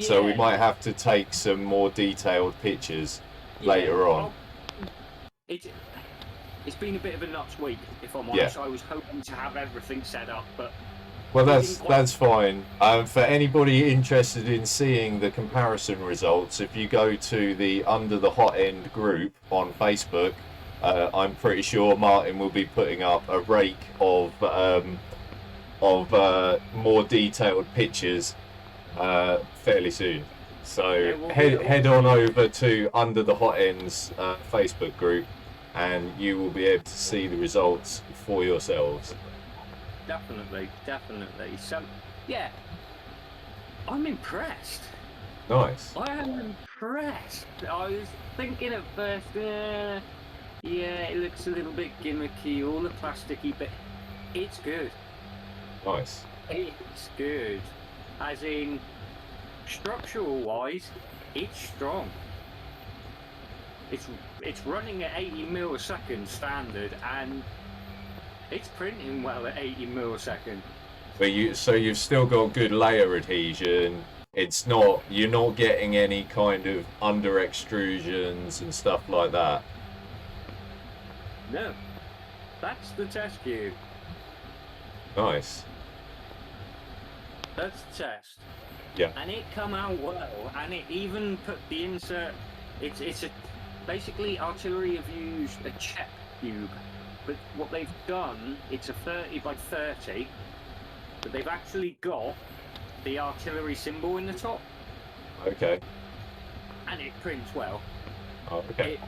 S3: so we
S5: Yeah.
S3: might have to take some more detailed pictures later on.
S5: well, It's been a bit of a nuts week, if I'm honest. I was hoping to have everything set up, but
S3: Well,
S5: we
S3: that's
S5: didn't quite-
S3: fine. For anybody interested in seeing the comparison results, if you go to the Under the Hot End group on Facebook, I'm pretty sure Martin will be putting up a rake of more detailed pictures fairly soon. So
S5: Yeah, we'll
S3: head on over to Under the Hot Ends Facebook group, and you will be able to see the results for yourselves.
S5: Definitely. So, yeah, I'm impressed.
S3: Nice.
S5: I am impressed. I was thinking at first, yeah, it looks a little bit gimmicky, all the plasticky bit. It's good.
S3: Nice.
S5: It's good. As in, structural wise, it's strong. It's running at 80 milliseconds standard, and it's printing well at 80 milliseconds.
S3: But you've still got good layer adhesion. It's not, you're not getting any kind of under extrusions and stuff like that.
S5: No, that's the test cube.
S3: Nice.
S5: That's the test.
S3: Yeah.
S5: And it come out well, and it even put the insert. It's a basically Artillery have used a check cube, but what they've done, it's a 30 by 30, but they've actually got the Artillery symbol in the top,
S3: Okay.
S5: and it prints well.
S3: Oh, okay.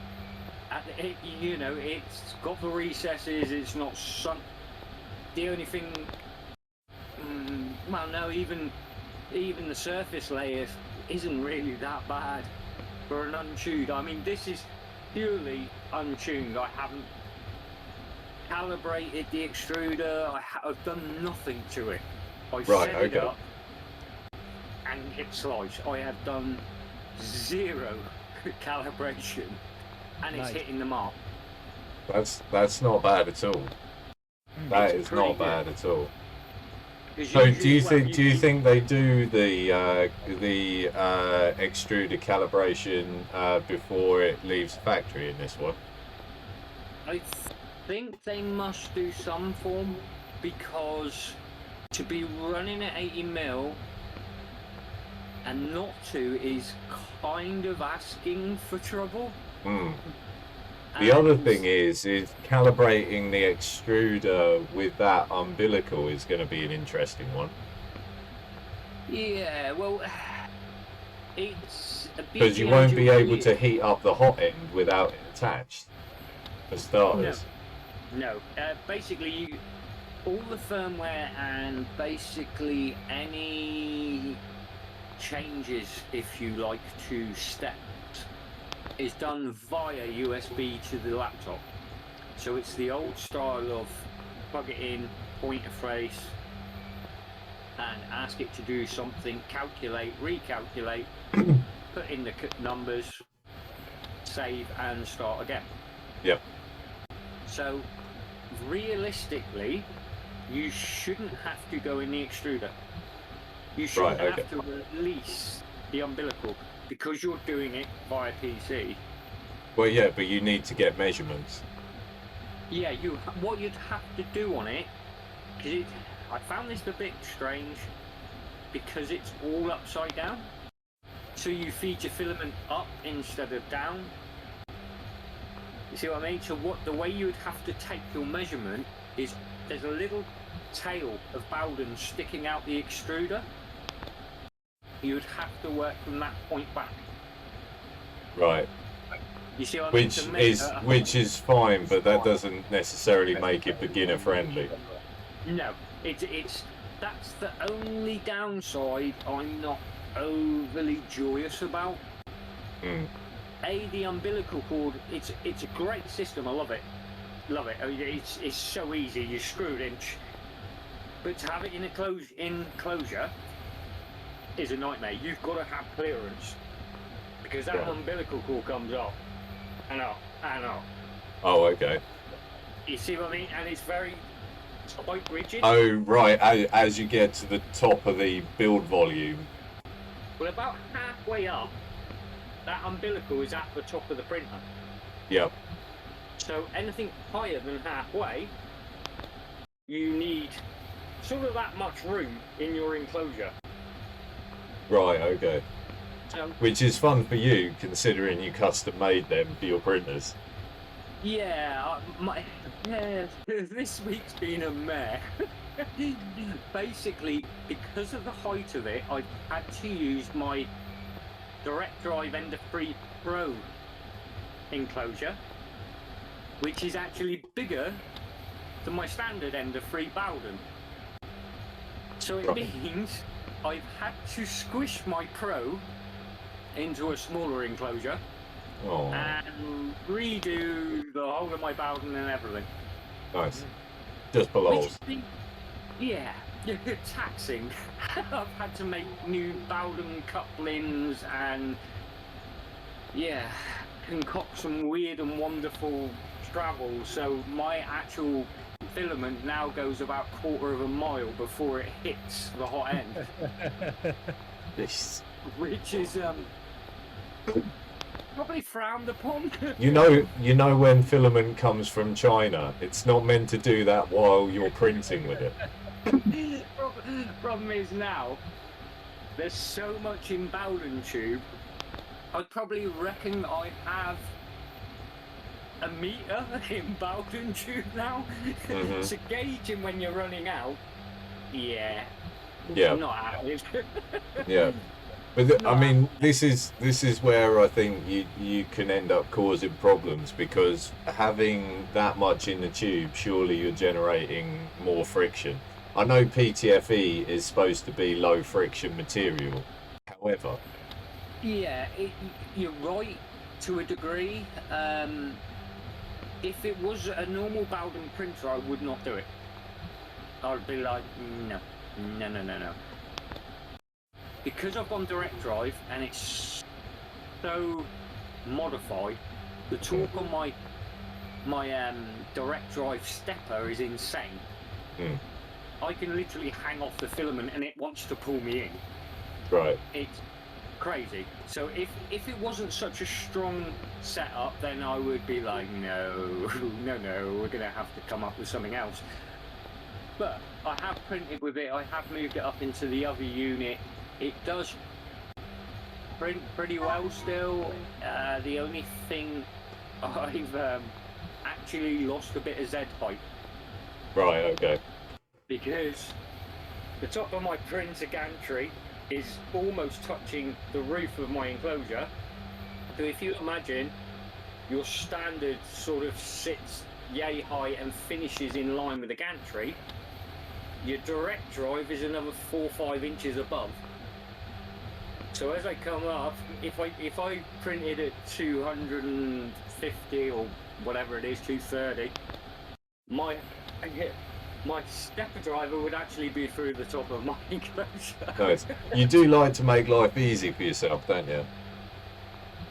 S5: You know, it's got the recesses. It's not sunk. The only thing, well, no, even the surface layer isn't really that bad for an untuned. I mean, this is purely untuned. I haven't calibrated the extruder. I've done nothing to it. I set it up and hit slice. I have done zero calibration, and it's
S4: Nice.
S5: hitting the mark.
S3: That's not bad at all. That
S5: It's
S3: is not
S5: pretty
S3: bad
S5: good.
S3: at all.
S5: 'Cause
S3: So
S5: usually-
S3: do you think they do the extruder calibration before it leaves the factory in this one?
S5: I think they must do some form, because to be running at 80 mil and not to is kind of asking for trouble.
S3: Hmm. The other
S5: And-
S3: thing is calibrating the extruder with that umbilical is going to be an interesting one.
S5: Yeah, well, it's a bit
S3: Because you won't be able
S5: weird.
S3: to heat up the hot end without it attached, for starters.
S5: No, basically, all the firmware and basically any changes, if you like, to steps is done via USB to the laptop. So it's the old style of plug it in, point a face, and ask it to do something, calculate, recalculate, put in the numbers, save, and start again.
S3: Yep.
S5: So realistically, you shouldn't have to go in the extruder. You shouldn't
S3: Right, okay.
S5: have to release the umbilical because you're doing it via PC.
S3: Well, yeah, but you need to get measurements.
S5: Yeah, what you'd have to do on it, because I found this a bit strange, because it's all upside down. So you feed your filament up instead of down. You see what I mean? So the way you would have to take your measurement is there's a little tail of Bowden sticking out the extruder. You would have to work from that point back.
S3: Right.
S5: You see what I mean?
S3: Which
S5: To
S3: is
S5: measure-
S3: fine, but that doesn't necessarily make it beginner friendly.
S5: No, that's the only downside I'm not overly joyous about.
S3: Mm.
S5: The umbilical cord, it's a great system. I love it. I mean, it's so easy. You screw it in, but to have it in enclosure is a nightmare. You've got to have clearance because that
S3: Right.
S5: umbilical cord comes off. I know.
S3: Oh, okay.
S5: You see what I mean? And it's quite rigid.
S3: Oh, right. As you get to the top of the build volume.
S5: Well, about halfway up, that umbilical is at the top of the printer.
S3: Yep.
S5: So anything higher than halfway, you need sort of that much room in your enclosure.
S3: Right, okay.
S5: So
S3: Which is fun for you, considering you custom made them for your printers.
S5: yeah, this week's been a mess. Basically, because of the height of it, I've had to use my Direct Drive Ender 3 Pro enclosure, which is actually bigger than my standard Ender 3 Bowden. So it means I've had to squish my Pro into a smaller enclosure
S3: Oh,
S5: and redo the whole of my Bowden and everything.
S3: nice. Just for
S5: Which
S3: lols.
S5: has been, yeah, taxing. I've had to make new Bowden couplings and, yeah, concoct some weird and wonderful travel. So my actual filament now goes about 1/4 mile before it hits the hot end,
S3: This.
S5: which is probably frowned upon.
S3: You know when filament comes from China, it's not meant to do that while you're printing with it.
S5: Problem is now, there's so much in Bowden tube, I'd probably reckon I have a meter in Bowden tube now.
S3: Mhm.
S5: So gauging when you're running out, yeah.
S3: Yeah.
S5: Not out.
S3: Yeah. But I mean, this is where I think you can end up causing problems, because having that much in the tube, surely you're generating more friction. I know PTFE is supposed to be low friction material, however.
S5: Yeah, you're right to a degree. If it was a normal Bowden printer, I would not do it. I'd be like, no. Because I've gone direct drive and it's so modified, the torque on my direct drive stepper is insane.
S3: Mm.
S5: I can literally hang off the filament and it wants to pull me in.
S3: Right.
S5: It's crazy. So if it wasn't such a strong setup, then I would be like, no, we're gonna have to come up with something else. But I have printed with it. I have moved it up into the other unit. It does print pretty well still. The only thing I've actually lost a bit of Z height,
S3: Right. Okay.
S5: because the top of my printer gantry is almost touching the roof of my enclosure. So if you imagine your standard sort of sits yay high and finishes in line with the gantry, your direct drive is another 4 or 5 inches above. So as I come up, if I printed at 250 or whatever it is, 230, my stepper driver would actually be through the top of my enclosure.
S3: Nice. You do like to make life easy for yourself, don't you?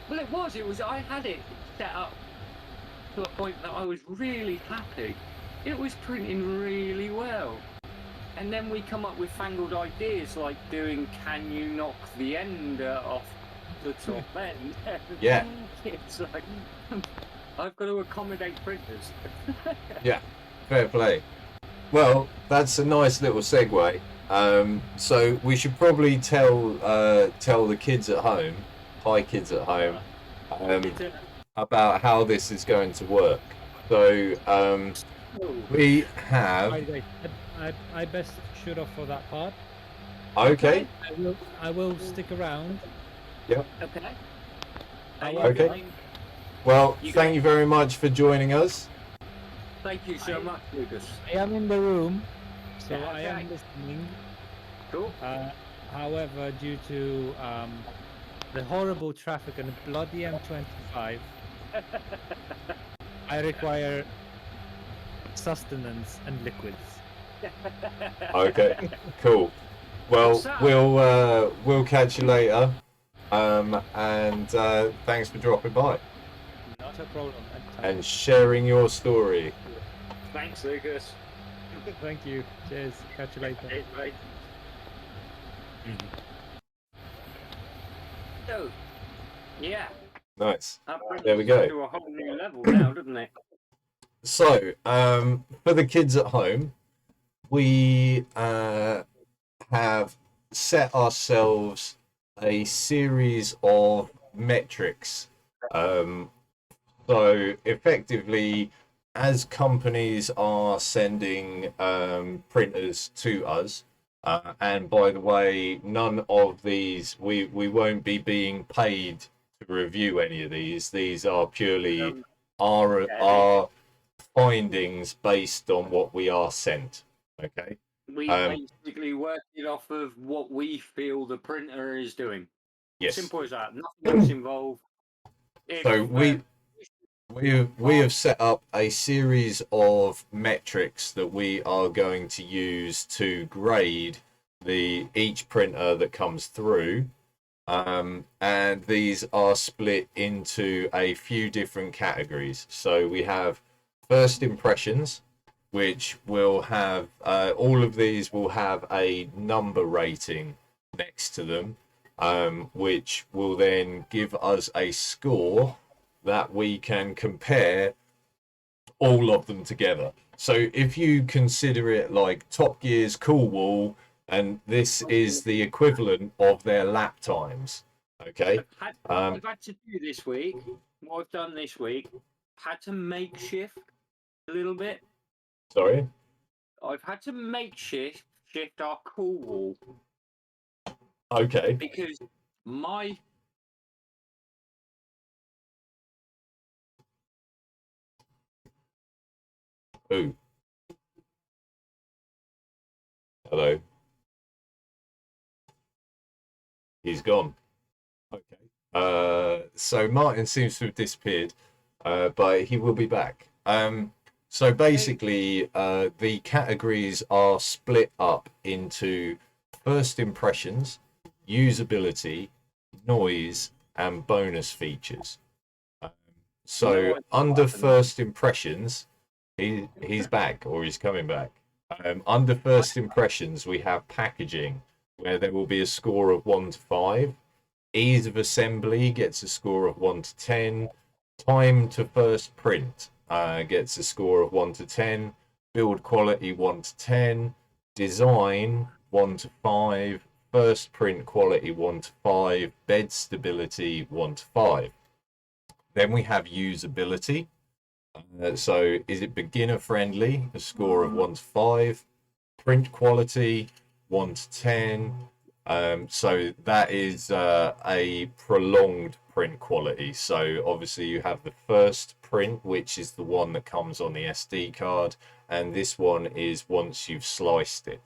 S5: Well, it was. I had it set up to a point that I was really happy. It was printing really well. And then we come up with fangled ideas like doing, can you knock the ender off the top end?
S3: Yeah.
S5: It's like, I've got to accommodate printers.
S3: Yeah. Fair play. Well, that's a nice little segue. So we should probably tell the kids at home, hi kids at home, about how this is going to work. So we have.
S4: Wait. I best shoot off for that part.
S3: Okay.
S4: I will stick around.
S3: Yep.
S5: Okay.
S3: Okay. Well, thank you very much for joining us.
S5: Thank you so much, Lucas.
S4: I am in the room, so
S5: Yeah,
S4: I am
S5: okay.
S4: listening.
S5: Cool.
S4: However, due to the horrible traffic and the bloody M25, I require sustenance and liquids.
S3: Okay. Cool. Well, we'll catch you later. And thanks for dropping by
S4: Not a problem.
S3: and sharing your story.
S5: Thanks, Lucas.
S4: Thank you. Cheers. Catch you later.
S5: Hey, mate. So, yeah.
S3: Nice.
S5: That brings
S3: There we
S5: us
S3: go.
S5: to a whole new level now, doesn't it?
S3: So, for the kids at home, we have set ourselves a series of metrics. Um, so effectively, as companies are sending printers to us, and by the way, none of these we won't be being paid to review any of these. These are purely
S5: Um, yeah,
S3: our findings based on what we are sent. Okay.
S5: we
S3: Um,
S5: basically work it off of what we feel the printer is doing.
S3: yes.
S5: Simple as that. Nothing else involved. If
S3: So we have set up a series of metrics that we are going to use to grade each printer that comes through. And these are split into a few different categories. So we have first impressions, which will have all of these will have a number rating next to them, which will then give us a score that we can compare all of them together. So if you consider it like Top Gear's Cool Wall, and this is the equivalent of their lap times. Okay.
S5: I've had to do this week, what I've done this week, had to makeshift a little bit.
S3: Sorry.
S5: I've had to makeshift shift our cool wall
S3: Okay.
S5: because my
S3: Ooh. Hello. He's gone. Okay. So Martin seems to have disappeared, but he will be back. So basically, the categories are split up into first impressions, usability, noise, and bonus features. Um, so under first impressions, he's back or he's coming back. Under first impressions, we have packaging, where there will be a score of 1 to 5. Ease of assembly gets a score of 1 to 10. Time to first print gets a score of 1 to 10. Build quality 1 to 10. Design 1 to 5. First print quality 1 to 5. Bed stability 1 to 5. Then we have usability. So is it beginner friendly? A score of 1 to 5. Print quality 1 to 10. So that is a prolonged print quality. So obviously you have the first print, which is the one that comes on the SD card, and this one is once you've sliced it.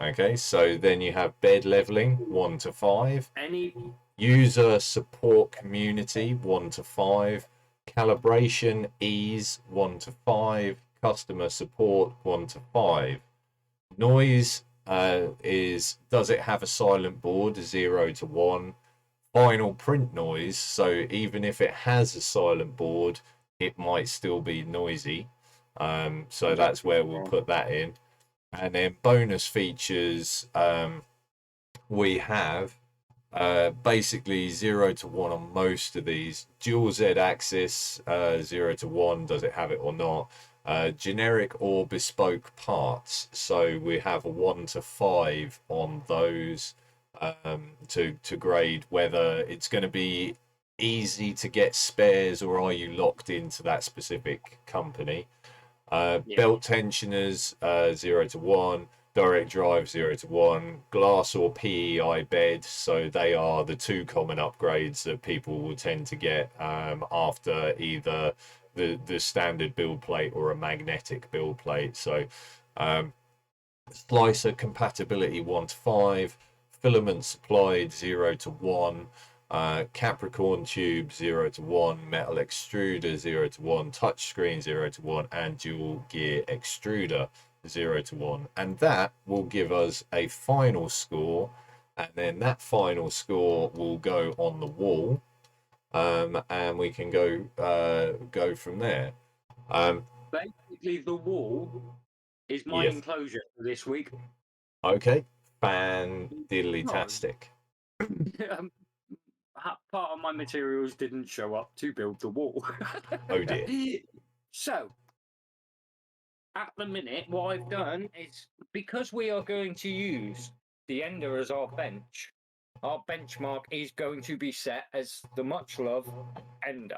S3: Okay, so then you have bed leveling 1 to 5.
S5: any
S3: User support community 1 to 5. Calibration ease 1 to 5. Customer support 1 to 5. Noise is does it have a silent board 0 to 1. Final print noise, so even if it has a silent board, it might still be noisy. So that's where we'll put that in. And then bonus features, we have basically 0 to 1 on most of these. Dual Z axis 0 to 1, does it have it or not? Generic or bespoke parts, so we have a 1 to 5 on those, to grade whether it's going to be easy to get spares or are you locked into that specific company. Belt tensioners 0 to 1. Direct drive 0 to 1. Glass or PEI bed, so they are the two common upgrades that people will tend to get after either the standard build plate or a magnetic build plate. So slicer compatibility 1 to 5. Filament supplied 0 to 1. Capricorn tube 0 to 1. Metal extruder 0 to 1. Touchscreen 0 to 1. And dual gear extruder 0 to 1. And that will give us a final score. And then that final score will go on the wall. And we can go from there.
S5: basically the wall is my
S3: Yes.
S5: enclosure for this week.
S3: Okay. Fan-diddly-tastic.
S5: Part of my materials didn't show up to build the wall.
S3: Oh dear.
S5: So at the minute, what I've done is, because we are going to use the ender as our benchmark is going to be set as the much loved ender.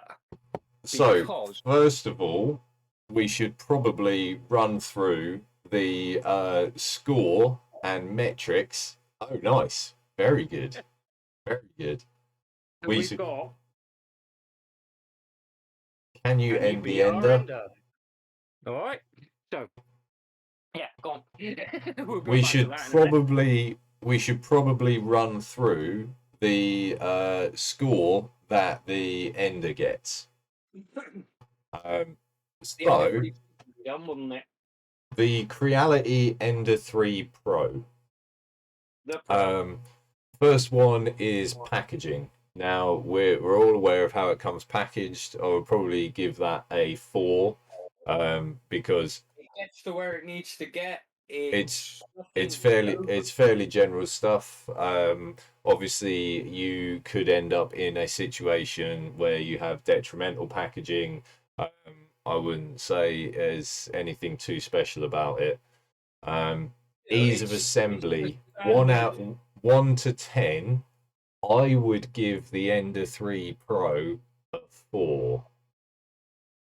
S3: So,
S5: Because
S3: first of all, we should probably run through the score and metrics. Oh, nice. Very good. Very good. We
S5: we've
S3: should,
S5: got.
S3: can you
S5: Can you
S3: end
S5: be
S3: the
S5: our
S3: ender?
S5: ender? All right. So, yeah, go on. We'll go
S3: We
S5: back to
S3: should
S5: that in a minute.
S3: probably run through the score that the ender gets. Um,
S5: The ender
S3: so
S5: 3 done, wasn't it?
S3: the Creality Ender 3 Pro.
S5: The Pro.
S3: First one is packaging. Now we're all aware of how it comes packaged. I would probably give that a 4, because
S5: It gets to where it needs to get.
S3: it's
S5: Nothing
S3: it's fairly general stuff. Obviously, you could end up in a situation where you have detrimental packaging. I wouldn't say there's anything too special about it. Ease of assembly,
S5: standard.
S3: 1 to 10. I would give the Ender 3 Pro a 4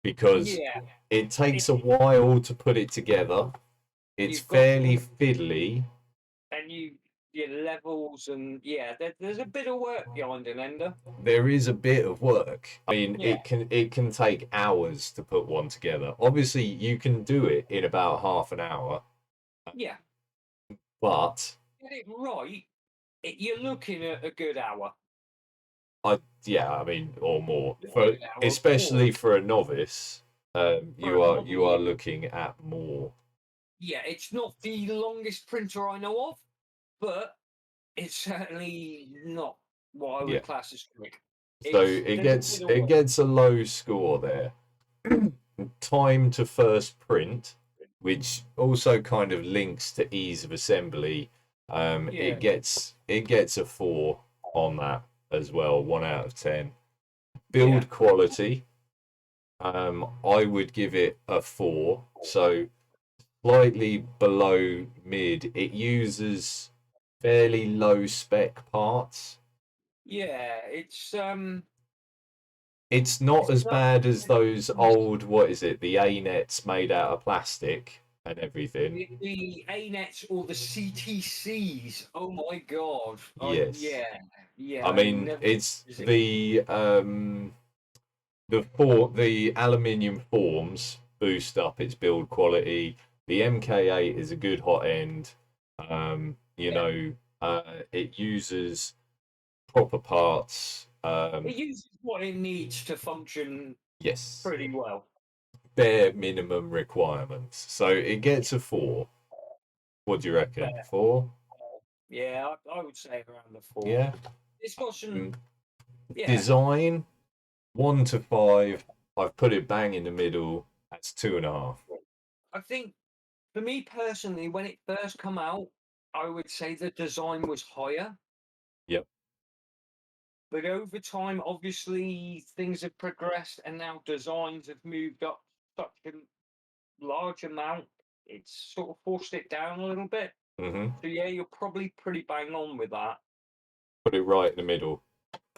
S3: because
S5: Yeah,
S3: it takes a while to put it together. It's
S5: you've got
S3: fairly fiddly.
S5: and your levels and there's a bit of work behind an ender.
S3: There is a bit of work. I mean,
S5: Yeah,
S3: it can take hours to put one together. Obviously, you can do it in about half an hour,
S5: yeah.
S3: but
S5: Get it right. You're looking at a good hour.
S3: I mean, or more
S5: A
S3: for
S5: good hour,
S3: especially
S5: or
S3: for a novice.
S5: for a
S3: You are
S5: novel.
S3: looking at more.
S5: Yeah, it's not the longest printer I know of, but it's certainly not what I
S3: Yeah.
S5: would class as quick.
S3: So
S5: There's a bit of
S3: it
S5: work.
S3: gets a low score there. Time to first print, which also kind of links to ease of assembly.
S5: Yeah,
S3: It gets a 4 on that as well, 1 out of 10.
S5: yeah,
S3: Build quality, I would give it a 4. So slightly below mid. It uses fairly low spec parts.
S5: yeah.
S3: It's not
S5: It's
S3: as
S5: not.
S3: bad as those old, what is it, the A nets made out of plastic and everything.
S5: The ANETs or the CTCs. Oh my god.
S3: Yes. I
S5: I
S3: mean,
S5: never
S3: it's
S5: use it.
S3: the aluminium forms boost up its build quality. The MK8 is a good hot end.
S5: Yeah.
S3: It uses proper parts.
S5: It uses what it needs to function
S3: Yes,
S5: pretty well.
S3: bare minimum requirements. So it gets a 4. What do you reckon?
S5: Fair.
S3: 4?
S5: Yeah, I would say around the 4.
S3: Yeah.
S5: It's got some yeah.
S3: Design 1 to 5. I've put it bang in the middle. That's 2.5.
S5: I think for me personally, when it first come out, I would say the design was higher.
S3: Yep.
S5: But over time, obviously, things have progressed, and now designs have moved up such a large amount. It's sort of forced it down a little bit.
S3: Mm-hmm.
S5: So yeah, you're probably pretty bang on with that.
S3: Put it right in the middle.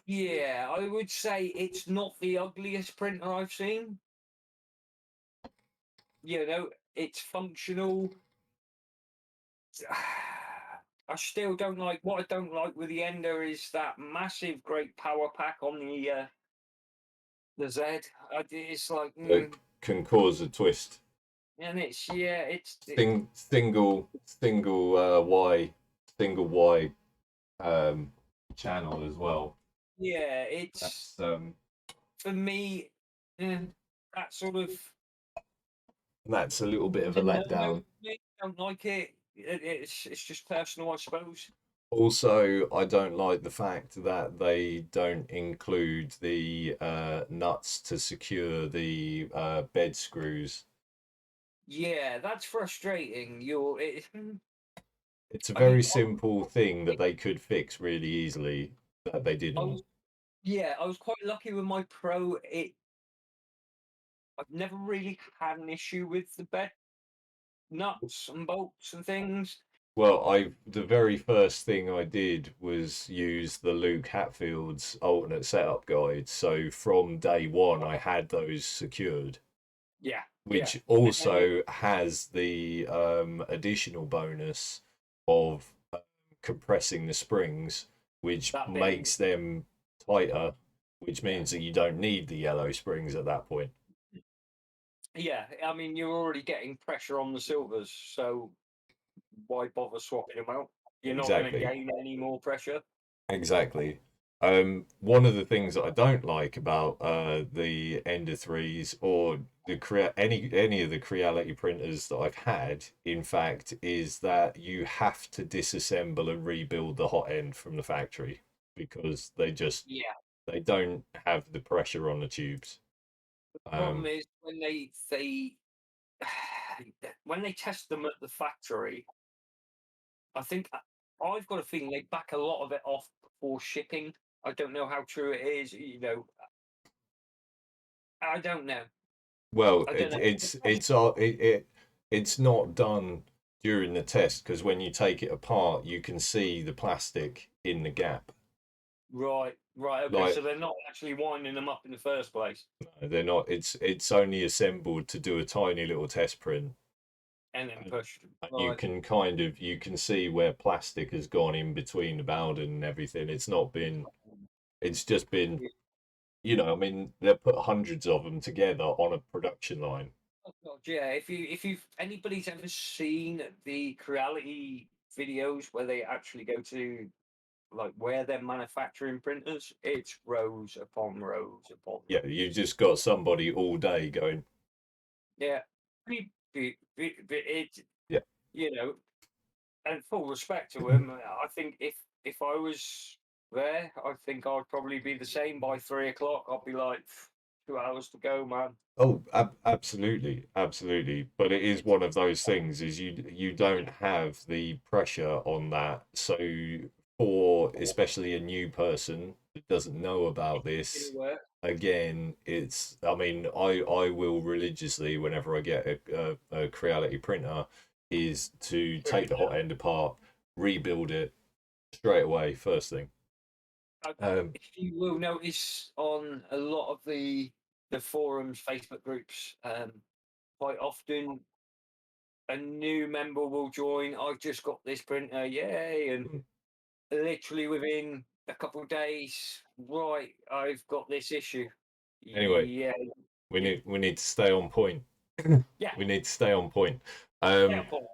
S5: Yeah, I would say it's not the ugliest printer I've seen. You know, it's functional. I still don't like what I don't like with the Ender is that massive great power pack on the Z. It's like,
S3: It can cause a twist.
S5: and it's
S3: Single Y channel as well.
S5: yeah, it's
S3: That's
S5: for me that sort of
S3: that's a little bit of a
S5: no,
S3: letdown.
S5: don't like it. It's just personal, I suppose.
S3: Also, I don't like the fact that they don't include the nuts to secure the bed screws.
S5: Yeah, that's frustrating.
S3: It's a
S5: I mean,
S3: very simple thing that they could fix really easily that they
S5: I
S3: didn't.
S5: was, yeah, I was quite lucky with my Pro. I've never really had an issue with the bed nuts and bolts and things?
S3: Well, the very first thing I did was use the Luke Hatfield's alternate setup guide. So from day one, I had those secured,
S5: Yeah, yeah.
S3: which
S5: And it,
S3: also has the additional bonus of compressing the springs, which
S5: that bit,
S3: makes them tighter, which
S5: yeah,
S3: means that you don't need the yellow springs at that point.
S5: yeah. I mean, you're already getting pressure on the silvers, so why bother swapping them out? You're not going to
S3: Exactly.
S5: gain any more pressure.
S3: Exactly. One of the things that I don't like about the Ender threes or any of the Creality printers that I've had, in fact, is that you have to disassemble and rebuild the hot end from the factory because
S5: Yeah.
S3: they don't have the pressure on the tubes.
S5: Problem
S3: Um,
S5: is when they when they test them at the factory, I think I've got a feeling they back a lot of it off before shipping. I don't know how true it is. I don't know.
S3: well,
S5: I don't
S3: it,
S5: know.
S3: it's it's all it's not done during the test because when you take it apart, you can see the plastic in the gap.
S5: Right, right. Okay,
S3: Like
S5: so they're not actually winding them up in the first place,
S3: they're not. It's only assembled to do a tiny little test print,
S5: and then
S3: and,
S5: pushed.
S3: and you
S5: Right.
S3: can you can see where plastic has gone in between the Bowden and everything. It's not been. It's just been. I mean, they put hundreds of them together on a production line.
S5: Oh God, yeah. If anybody's ever seen the Creality videos where they actually go to like where they're manufacturing printers, it's rows upon rows upon
S3: Yeah,
S5: rows.
S3: you just got somebody all day going.
S5: Yeah. Beep, beep, beep, beep. It,
S3: Yeah.
S5: you know, and full respect to him, I think if I was there, I think I'd probably be the same by 3 o'clock. I'd be like, 2 hours to go, man.
S3: Oh, absolutely, absolutely. But it is one of those things is you don't have the pressure on that. So for especially a new person that doesn't know about
S5: It'll
S3: this,
S5: work.
S3: again, it's I mean, I will religiously whenever I get a Creality printer is to
S5: Strip
S3: take
S5: it
S3: the hot
S5: down.
S3: end apart, rebuild it straight away, first thing. Um,
S5: If you will notice on a lot of the forums, Facebook groups, quite often a new member will join. I've just got this printer, yay! And literally within a couple of days, right, I've got this issue.
S3: anyway,
S5: Yeah,
S3: we need to stay on point.
S5: yeah,
S3: We need to stay on point.
S5: yeah,
S3: Um,
S5: Paul.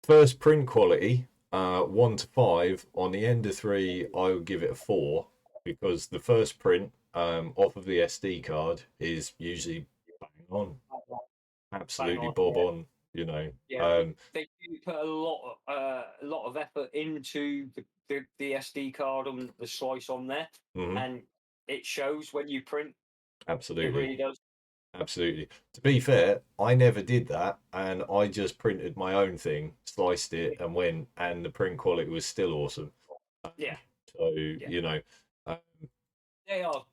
S3: First print quality, 1 to 5. On the Ender 3, I would give it a 4 because the first print off of the SD card is usually bang on,
S5: Bang
S3: absolutely
S5: on.
S3: bob
S5: Yeah,
S3: on. You know,
S5: yeah. They do put a lot of effort into the SD card and the slice on there,
S3: mhm,
S5: and it shows when you print. It
S3: absolutely,
S5: really does.
S3: absolutely. To be fair, I never did that, and I just printed my own thing, sliced it, and went, and the print quality was still awesome.
S5: Yeah,
S3: So
S5: yeah.
S3: uh,
S5: They are.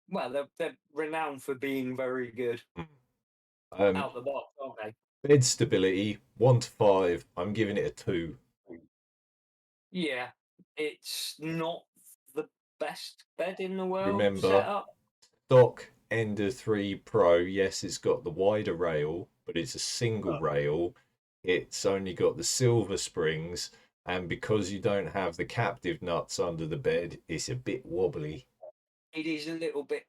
S5: Well, they're renowned for being very good
S3: um,
S5: out the box, aren't
S3: bed stability, 1 to 5. I'm giving it a 2.
S5: they? Yeah, it's not the best bed in the world set
S3: Remember,
S5: up.
S3: stock Ender 3 Pro, yes, it's got the wider rail, but it's a single
S5: But
S3: rail. It's only got the silver springs, and because you don't have the captive nuts under the bed, it's a bit wobbly.
S5: it is a little bit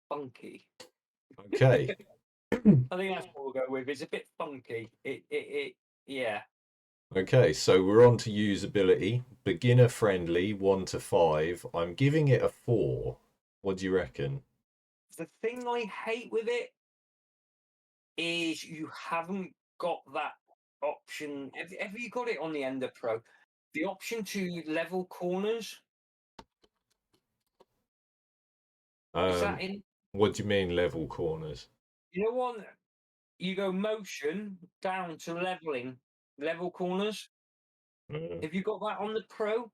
S5: funky.
S3: Okay,
S5: I think that's what we'll go with. It's a bit funky. Yeah.
S3: okay, so we're on to usability. Beginner friendly, 1 to 5. I'm giving it a 4. What do you reckon?
S5: The thing I hate with it is you haven't got that option. Have you got it on the Ender Pro? The option to level corners, is that
S3: Um,
S5: in?
S3: what do you mean level corners?
S5: You know what? You go motion down to leveling, level corners.
S3: Uh,
S5: Have you got that on the Pro?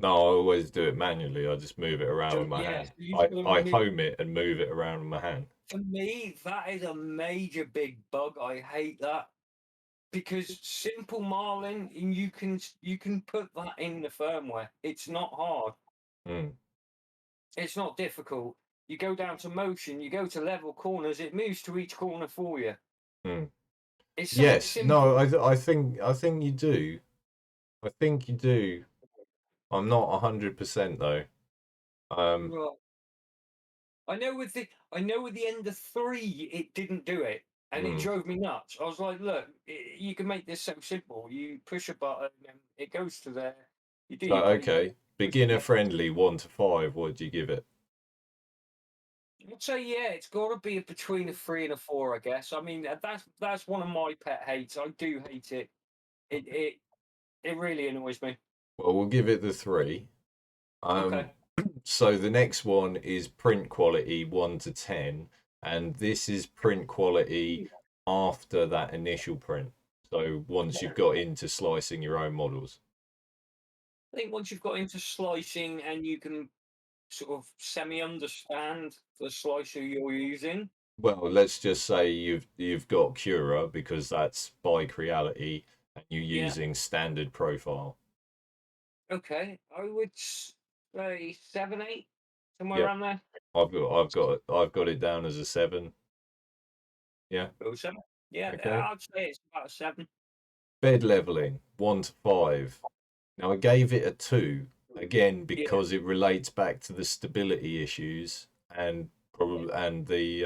S3: No, I always do it manually. I just move it around
S5: So
S3: with my
S5: yes,
S3: hand.
S5: you've got
S3: I
S5: to.
S3: home it and move it around with my hand.
S5: For me, that is a major big bug. I hate that. because simple Marlin, you can put that in the firmware. It's not hard.
S3: Mm.
S5: It's not difficult. You go down to motion, you go to level corners, it moves to each corner for you.
S3: Mm.
S5: It's something
S3: Yes,
S5: simple.
S3: no, I think you do. I think you do. I'm not 100% though.
S5: Right. I know with the Ender 3, it didn't do it, and it
S3: Mm.
S5: drove me nuts. I was like, look, you can make this so simple. You push a button, and it goes to there. You do
S3: So
S5: your blade.
S3: okay, beginner friendly 1 to 5. What do you give it?
S5: I'd say yeah, it's got to be between a 3 and a 4, I guess. I mean, that's one of my pet hates. I do hate it. It really annoys me.
S3: Well, we'll give it the 3.
S5: Okay.
S3: So the next one is print quality 1 to 10, and this is print quality after that initial print. So once you've got into slicing your own models.
S5: I think once you've got into slicing and you can sort of semi-understand the slicer you're using.
S3: Well, let's just say you've got Cura because that's bike reality, and you're
S5: Yeah.
S3: using standard profile.
S5: Okay, I would say 7, 8, somewhere
S3: Yep.
S5: around there.
S3: I've got it down as a 7. Yeah.
S5: Oh, 7. Yeah,
S3: Okay.
S5: I'd say it's about a 7.
S3: Bed leveling 1 to 5. Now I gave it a 2 again
S5: Yeah,
S3: because it relates back to the stability issues and probably and the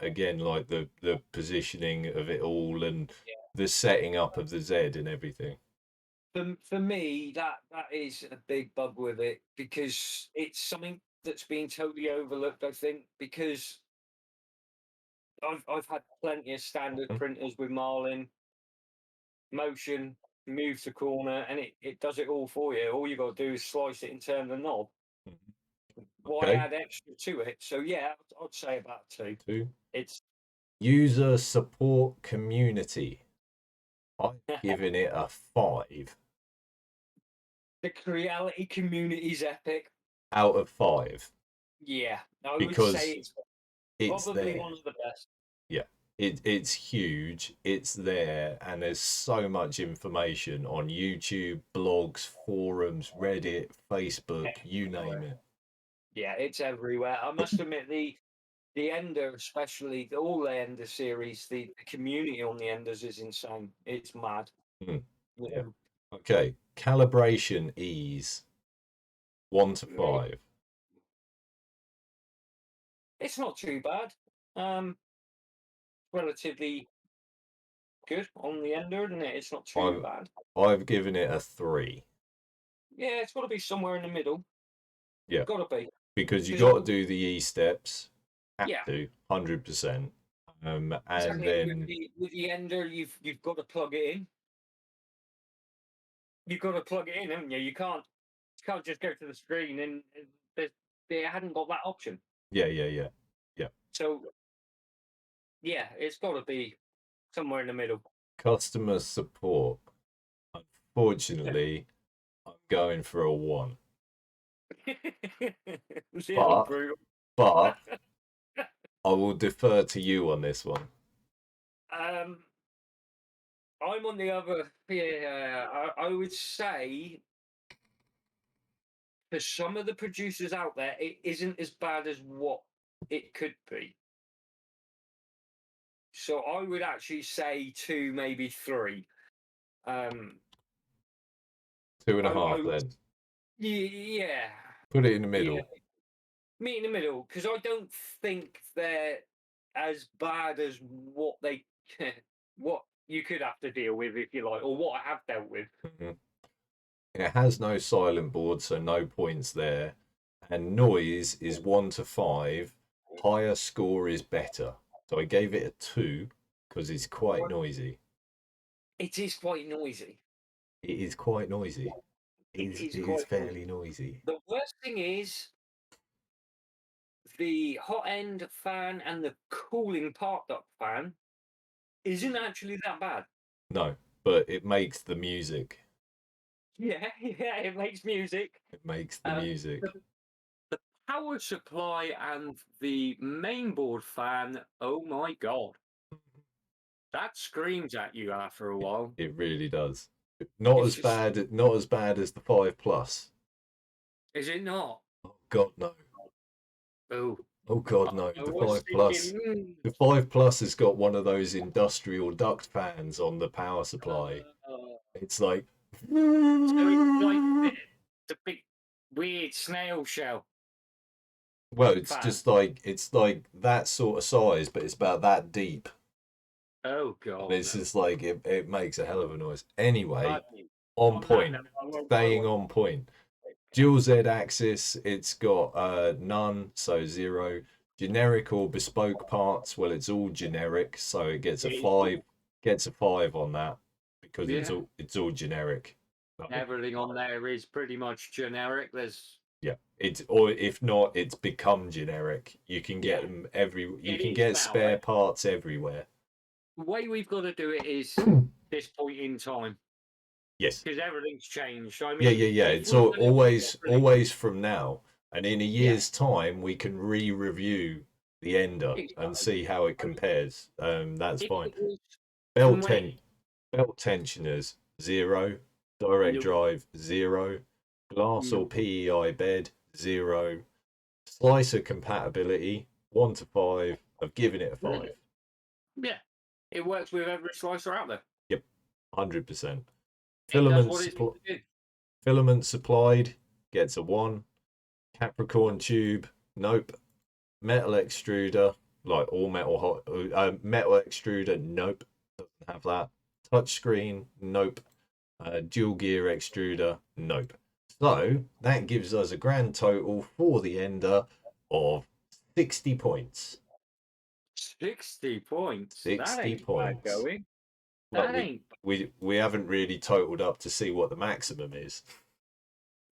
S3: again like the positioning of it all and the setting up of the Z and everything.
S5: for me, that is a big bug with it because it's something that's been totally overlooked. I think because I've had plenty of standard
S3: Mhm.
S5: printers with Marlin motion, move to corner, and it does it all for you. All you got to do is slice it and turn the knob. Why
S3: Okay,
S5: add extra to it? So yeah, I'd say about 2.
S3: 2.
S5: It's
S3: User support community. I've given it a 5
S5: the reality community is epic.
S3: out of 5
S5: Yeah, I would say
S3: because
S5: it's
S3: it's
S5: probably
S3: there.
S5: one of the best.
S3: Yeah, it's huge. It's there, and there's so much information on YouTube, blogs, forums, Reddit, Facebook, you name it.
S5: Yeah, it's everywhere. I must admit the Ender, especially all the Ender series, the community on the Enders is insane. It's mad.
S3: Mm,
S5: You
S3: yeah.
S5: know,
S3: Okay. Calibration ease 1 to
S5: mm,
S3: 5.
S5: it's not too bad. Um, relatively good on the Ender, isn't it? It's not too
S3: I've
S5: bad.
S3: I've given it a 3.
S5: Yeah, it's got to be somewhere in the middle.
S3: Yeah,
S5: Got to be
S3: because you
S5: because
S3: got to do the E steps. Have
S5: yeah,
S3: to 100%. And
S5: exactly. And
S3: then
S5: with the Ender, you've got to plug it in. You've got to plug it in, haven't you? You can't just go to the screen and they hadn't got that option.
S3: yeah.
S5: So yeah, it's got to be somewhere in the middle.
S3: Customer support. Unfortunately, I'm going for a 1.
S5: It's a little
S3: But
S5: brutal.
S3: but I will defer to you on this one.
S5: Um, I'm on the other. Yeah, I would say for some of the producers out there, it isn't as bad as what it could be. So I would actually say 2, maybe 3.
S3: Two and a
S5: I
S3: half
S5: would,
S3: then.
S5: yeah,
S3: Put it in the
S5: yeah,
S3: middle.
S5: meet in the middle because I don't think they're as bad as what they what you could have to deal with if you like, or what I have dealt with.
S3: Mhm. It has no silent board, so no points there. And noise is 1 to 5. Higher score is better. So I gave it a 2 because it's quite noisy.
S5: It is quite noisy.
S3: It is quite noisy.
S5: It
S3: It
S5: is
S3: is
S5: quite
S3: fairly
S5: noisy.
S3: noisy.
S5: The worst thing is the hot end fan and the cooling part duct fan isn't actually that bad.
S3: No, but it makes the music.
S5: Yeah, yeah, it makes music.
S3: It makes the music.
S5: The power supply and the mainboard fan, oh my god. That screams at you after a while.
S3: It really does. Not
S5: It's
S3: as
S5: just-
S3: bad. Not as bad as the 5+.
S5: Is it not?
S3: Oh God, no.
S5: Oh,
S3: Oh God, no.
S5: I
S3: The
S5: was
S3: 5+.
S5: thinking.
S3: The 5+ has got one of those industrial duct fans on the power supply. It's like.
S5: So it's like the big weird snail shell.
S3: Well, it's
S5: fan.
S3: just like that sort of size, but it's about that deep.
S5: Oh God.
S3: And it's just like it makes a hell of a noise. Anyway,
S5: On
S3: on
S5: that
S3: point.
S5: note, I won't-
S3: Staying on point. Dual Z axis, it's got none, so 0. Generic or bespoke parts, well, it's all generic, so it gets a 5. Gets a 5 on that because it's all generic.
S5: Everything on there is pretty much generic. There's
S3: Or if not, it's become generic. You can get them you can get spare parts everywhere.
S5: The way we've got to do it is this point in time.
S3: Yes.
S5: Because everything's changed. I mean,
S3: Yeah. It's always from now. And in a year's time, we can re-review the Ender and see how it compares. That's fine. Belt tensioners 0, direct drive 0, glass or PEI bed 0, slicer compatibility 1 to 5. I've given it a 5.
S5: Yeah, it works with every slicer out there.
S3: Yep, 100%.
S5: Filament
S3: supplied gets a 1. Capricorn tube, nope. Metal extruder, like all metal metal extruder, nope, doesn't have that. Touchscreen, nope. Dual gear extruder, nope. So that gives us a grand total for the Ender of 60 points.
S5: 60 points.
S3: 60
S5: that ain't
S3: points.
S5: Bad going.
S3: But
S5: That ain't.
S3: We haven't really totaled up to see what the maximum is.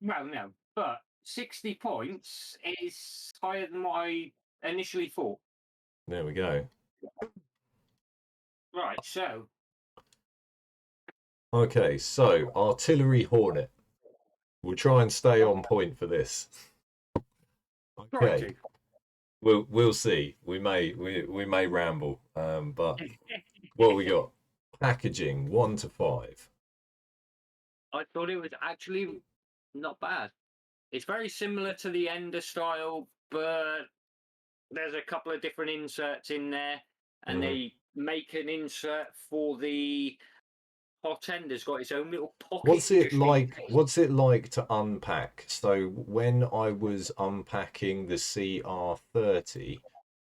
S5: Well, no, but 60 points is higher than what I initially thought.
S3: There we go.
S5: Right, so.
S3: Okay, so Artillery Hornet. We'll try and stay on point for this. Okay. We'll see. We may ramble. But what we got? Packaging 1 to 5.
S5: I thought it was actually not bad. It's very similar to the Ender style, but there's a couple of different inserts in there, and they make an insert for the hotend. Has got its own little pocket.
S3: What's it like to unpack? So when I was unpacking the CR30,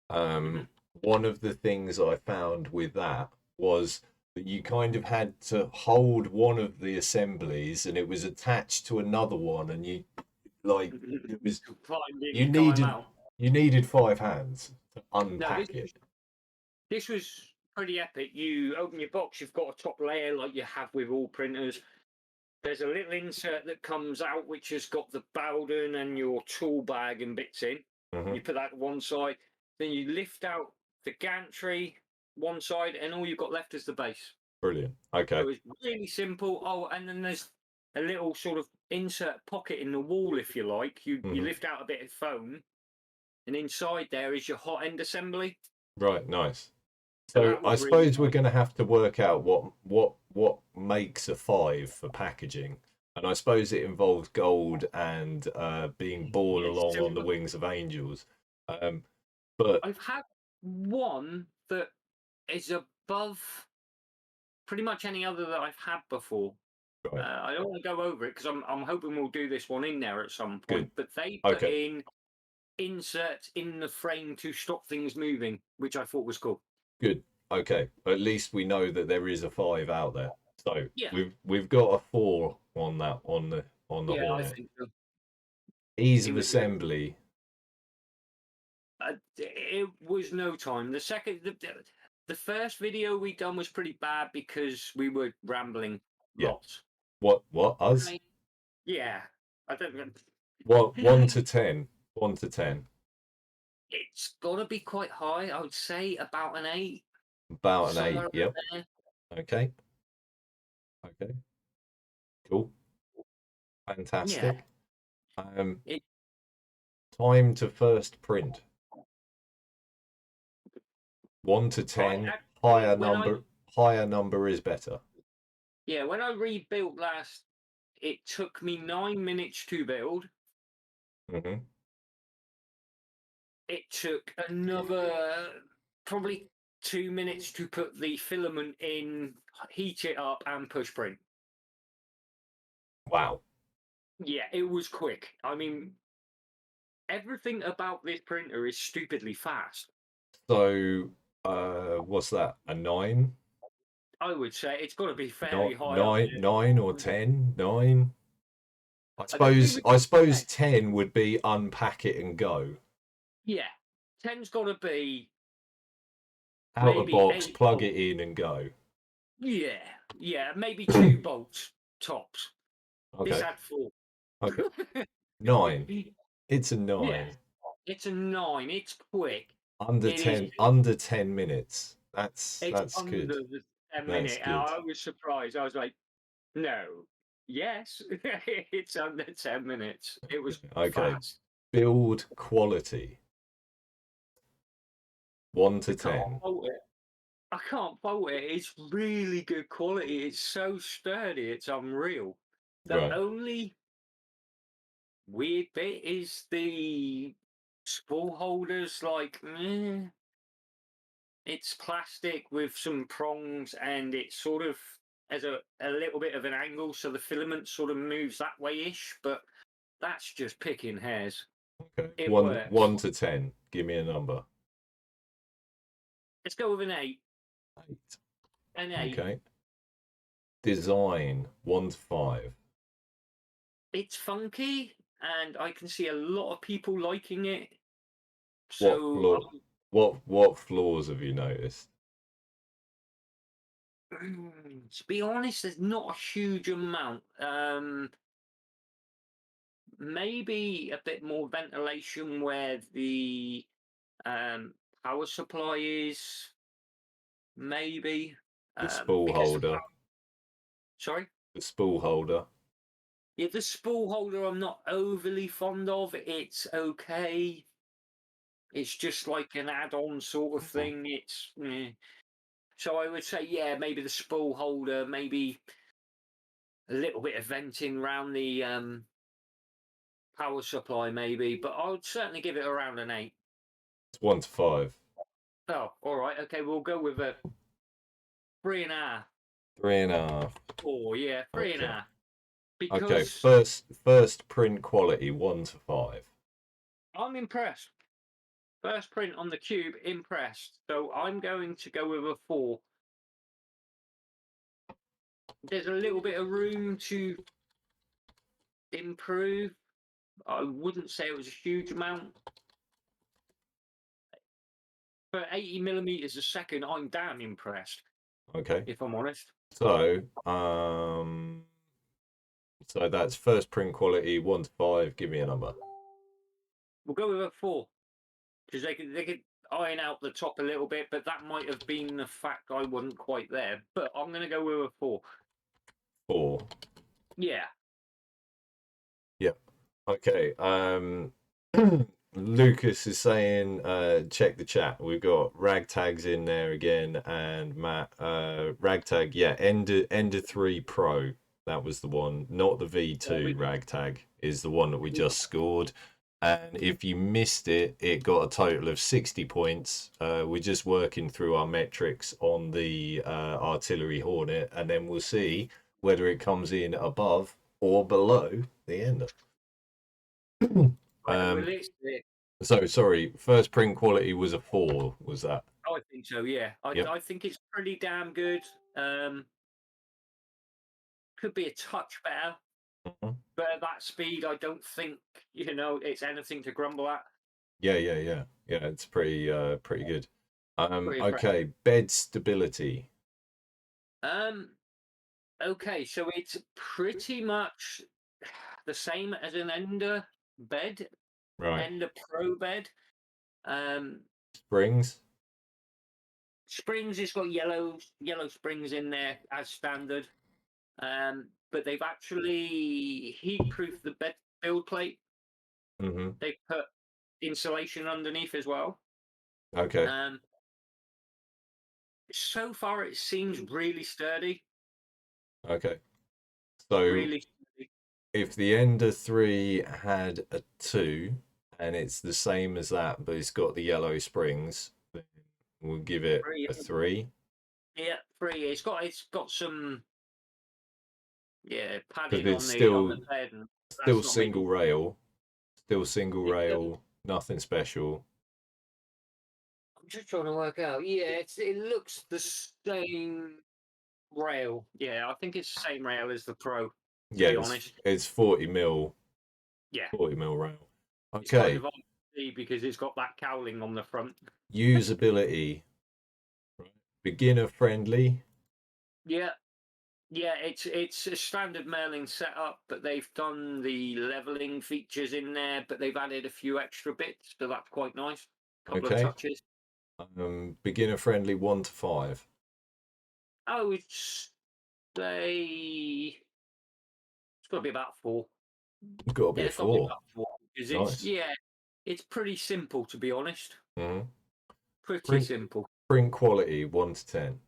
S3: one of the things I found with that was that you kind of had to hold one of the assemblies and it was attached to another one, and you it was you needed 5 hands to unpack it.
S5: This was pretty epic. You open your box, you've got a top layer like you have with all printers. There's a little insert that comes out which has got the Bowden and your tool bag and bits in. You put that to one side, then you lift out the gantry one side, and all you've got left is the base.
S3: Brilliant. Okay.
S5: So it's really simple. Oh, and then there's a little sort of insert pocket in the wall, if you like. You lift out a bit of foam, and inside there is your hot end assembly.
S3: Right, nice. So I suppose we're going to have to work out what makes a 5 for packaging, and I suppose it involves gold and being borne along on the wings of angels. But
S5: I've had one that is above pretty much any other that I've had before.
S3: Right.
S5: I don't want to go over it because I'm hoping we'll do this one in there at some point.
S3: Good.
S5: But they put in inserts in the frame to stop things moving, which I thought was cool.
S3: Good. Okay. At least we know that there is a 5 out there. So
S5: yeah.
S3: we've got a 4 on that on the Hornet.
S5: I think so.
S3: Ease of assembly.
S5: It was no time. The first video we done was pretty bad because we were rambling lots.
S3: What us?
S5: Yeah, I don't.
S3: What 1 to 10? 1 to 10.
S5: It's gotta be quite high. I would say about an 8.
S3: About an 8. Yep. There. Okay. Cool. Fantastic.
S5: Yeah.
S3: Time to first print. 1 to 10. Higher higher number is better.
S5: Yeah, when I rebuilt last, it took me 9 minutes to build.
S3: Mm-hmm.
S5: It took another probably 2 minutes to put the filament in, heat it up, and push print.
S3: Wow.
S5: Yeah, it was quick. I mean, everything about this printer is stupidly fast.
S3: So, what's that? A 9?
S5: I would say it's got to be fairly
S3: Not
S5: high up there.
S3: 9 or 10? 9? I
S5: I don't think
S3: suppose 10 would be unpack it and go.
S5: Yeah, 10's got to be
S3: Out of
S5: maybe
S3: box,
S5: 8
S3: plug
S5: bolts.
S3: it in and go.
S5: Yeah, maybe 2 bolts tops. This
S3: Okay.
S5: had 4.
S3: Okay. 9. It's a 9.
S5: Yeah, it's a 9. It's quick.
S3: Under
S5: It is.
S3: 10 under 10 minutes.
S5: It's
S3: That's
S5: under
S3: good.
S5: the 10
S3: That's
S5: minute.
S3: good.
S5: I was surprised. I was like, no, yes, it's under 10 minutes. It was
S3: Okay.
S5: fast.
S3: Build quality. 1 to
S5: I can't
S3: 10.
S5: fault it. I can't fault it. It's really good quality. It's so sturdy. It's unreal. The
S3: Right.
S5: only weird bit is the spool holders. Like, it's plastic with some prongs, and it sort of has a little bit of an angle, so the filament sort of moves that way-ish. But that's just picking hairs.
S3: Okay.
S5: It
S3: 1
S5: works.
S3: to 10. Give me a number.
S5: Let's go with an 8.
S3: 8.
S5: An 8.
S3: Okay. Design 1 to 5.
S5: It's funky, and I can see a lot of people liking it.
S3: What
S5: So,
S3: flaw? What flaws have you noticed?
S5: to be honest, there's not a huge amount. Maybe a bit more ventilation where the power supply is. Maybe
S3: The spool
S5: because
S3: holder.
S5: sorry.
S3: The spool holder.
S5: Yeah, the spool holder I'm not overly fond of. It's okay. It's just like an add-on sort of thing. It's so I would say, yeah, maybe the spool holder, maybe a little bit of venting around the power supply, maybe. But I would certainly give it around an 8.
S3: It's 1 to 5.
S5: Oh, all right. Okay, we'll go with a 3.5.
S3: 3.5.
S5: Oh, yeah, 3.5.
S3: Okay.
S5: Because
S3: First print quality 1 to 5.
S5: I'm impressed. First print on the cube, impressed. So I'm going to go with a 4. There's a little bit of room to improve. I wouldn't say it was a huge amount. For 80 millimeters a second, I'm damn impressed,
S3: Okay.
S5: if I'm honest.
S3: So so that's first print quality 1 to 5. Give me a number.
S5: We'll go with a 4 because they could iron out the top a little bit, but that might have been the fact I wasn't quite there. But I'm going to go with a 4.
S3: 4.
S5: Yeah.
S3: Yep. Okay. Lucas is saying, check the chat. We've got Ragtag's in there again, and Matt. Ragtag, yeah, Ender 3 Pro. That was the one, not the V2. Ragtag is the one that we just scored. And if you missed it, it got a total of 60 points. We're just working through our metrics on the Artillery Hornet, and then we'll see whether it comes in above or below the Ender. So sorry, first print quality was a 4, was that?
S5: Oh, I think so, yeah. I think it's pretty damn good. Could be a touch better. But at that speed, I don't think, it's anything to grumble at.
S3: Yeah. It's pretty good.
S5: Pretty
S3: okay, bed stability.
S5: Okay, so it's pretty much the same as an Ender bed,
S3: Right.
S5: Ender Pro bed.
S3: Springs.
S5: It's got yellow springs in there as standard. But they've actually heat-proofed the bed build plate.
S3: Mm-hmm.
S5: They put insulation underneath as well.
S3: Okay.
S5: So far, it seems really sturdy.
S3: Okay. So
S5: Really sturdy.
S3: if the Ender 3 had a 2 and it's the same as that, but it's got the yellow springs, then we'll give it a 3.
S5: Yeah, 3. It's got some
S3: Because
S5: padding
S3: it's
S5: on
S3: still
S5: the bed, and
S3: still
S5: that's not
S3: single
S5: maybe.
S3: rail, still single
S5: It,
S3: rail, nothing special.
S5: I'm just trying to work out. Yeah, it looks the same rail. Yeah, I think it's the same rail as the Pro. To
S3: Yeah,
S5: be honest,
S3: it's 40 mil,
S5: yeah,
S3: 40 mil rail.
S5: it's kind of
S3: Okay,
S5: on because it's got that cowling on the front.
S3: usability, beginner friendly.
S5: Yeah, yeah, it's a standard Merlin setup, but they've done the leveling features in there, but they've added a few extra bits, so that's quite nice. Couple of
S3: Okay,
S5: touches.
S3: beginner friendly 1 to 5.
S5: I would say it's got to be about 4.
S3: Got to be
S5: Yeah,
S3: a
S5: it's got to be
S3: 4.
S5: about 4 because
S3: Nice.
S5: it's pretty simple, to be honest.
S3: Mm-hmm.
S5: Pretty
S3: Print
S5: simple.
S3: print quality 1 to 10.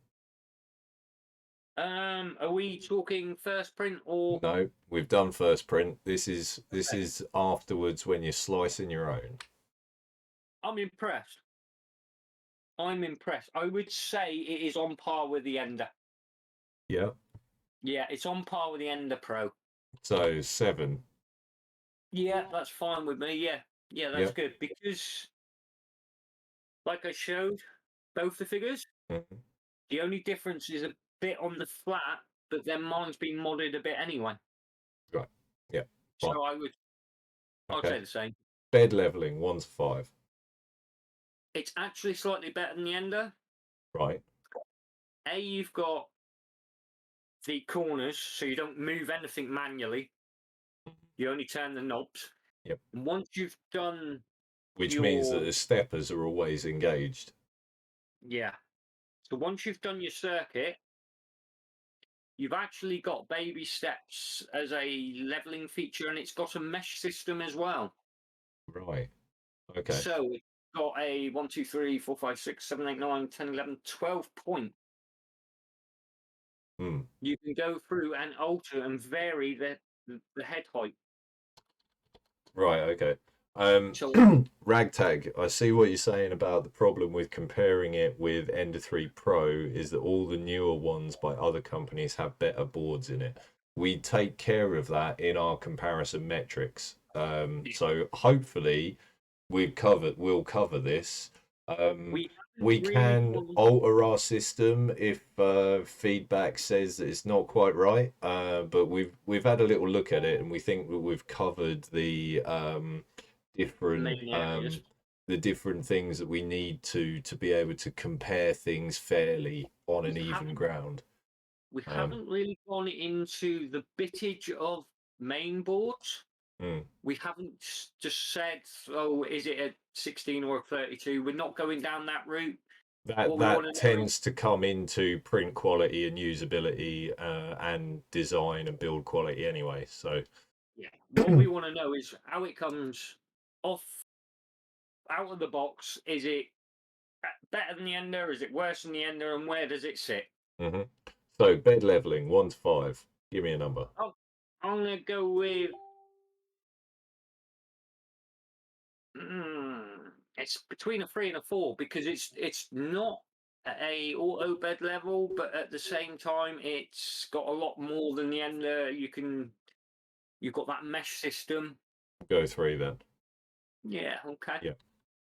S5: Are we talking first print or?
S3: No, we've done first print. This is
S5: Okay.
S3: afterwards when you're slicing your own.
S5: I'm impressed. I'm impressed. I would say it is on par with the Ender.
S3: Yeah.
S5: Yeah, it's on par with the Ender Pro.
S3: So 7.
S5: Yeah, that's fine with me. Yeah, yeah, that's
S3: Yeah.
S5: good because, like I showed, both the figures.
S3: Mhm.
S5: The only difference is a bit on the flat, but then mine's been modded a bit anyway.
S3: Right. Yeah. Fine.
S5: So I'd
S3: Okay.
S5: say the same.
S3: Bed leveling 1 to 5.
S5: It's actually slightly better than the Ender.
S3: Right.
S5: You've got the corners, so you don't move anything manually. You only turn the knobs.
S3: Yep.
S5: And once you've done
S3: Which means that
S5: your
S3: the steppers are always engaged.
S5: so once you've done your circuit, you've actually got baby steps as a leveling feature, and it's got a mesh system as well.
S3: Right. Okay.
S5: So it's got a 1, 2, 3, 4, 5, 6, 7, 8, 9, 10, 11, 12 point.
S3: Hmm.
S5: You can go through and alter and vary the head height.
S3: Right, okay.
S5: So
S3: Ragtag, I see what you're saying about the problem with comparing it with Ender 3 Pro is that all the newer ones by other companies have better boards in it. We take care of that in our comparison metrics. So hopefully we'll cover this.
S5: we
S3: We
S5: haven't really
S3: can
S5: gone.
S3: alter our system if feedback says that it's not quite right. But we've had a little look at it, and we think that we've covered the different
S5: Main areas.
S3: the different things that we need to be able to compare things fairly on an
S5: We
S3: even
S5: haven't
S3: ground.
S5: we
S3: Um,
S5: haven't really gone into the bittage of main boards.
S3: mm.
S5: We haven't just said, "Oh, is it a 16 or a 32?" We're not going down that route. What we want
S3: That
S5: to know is,
S3: tends to come into print quality and usability and design and build quality anyway. So
S5: what we want to know is how it comes off out of the box. Is it better than the Ender? Is it worse than the Ender? And where does it sit?
S3: mhm. So bed leveling 1 to 5. Give me a number.
S5: Oh, I'm gonna go with. It's between a 3 and a 4 because it's not at a auto bed level, but at the same time, it's got a lot more than the Ender. You've got that mesh system.
S3: Go 3 then.
S5: Yeah. Okay.
S3: Yeah.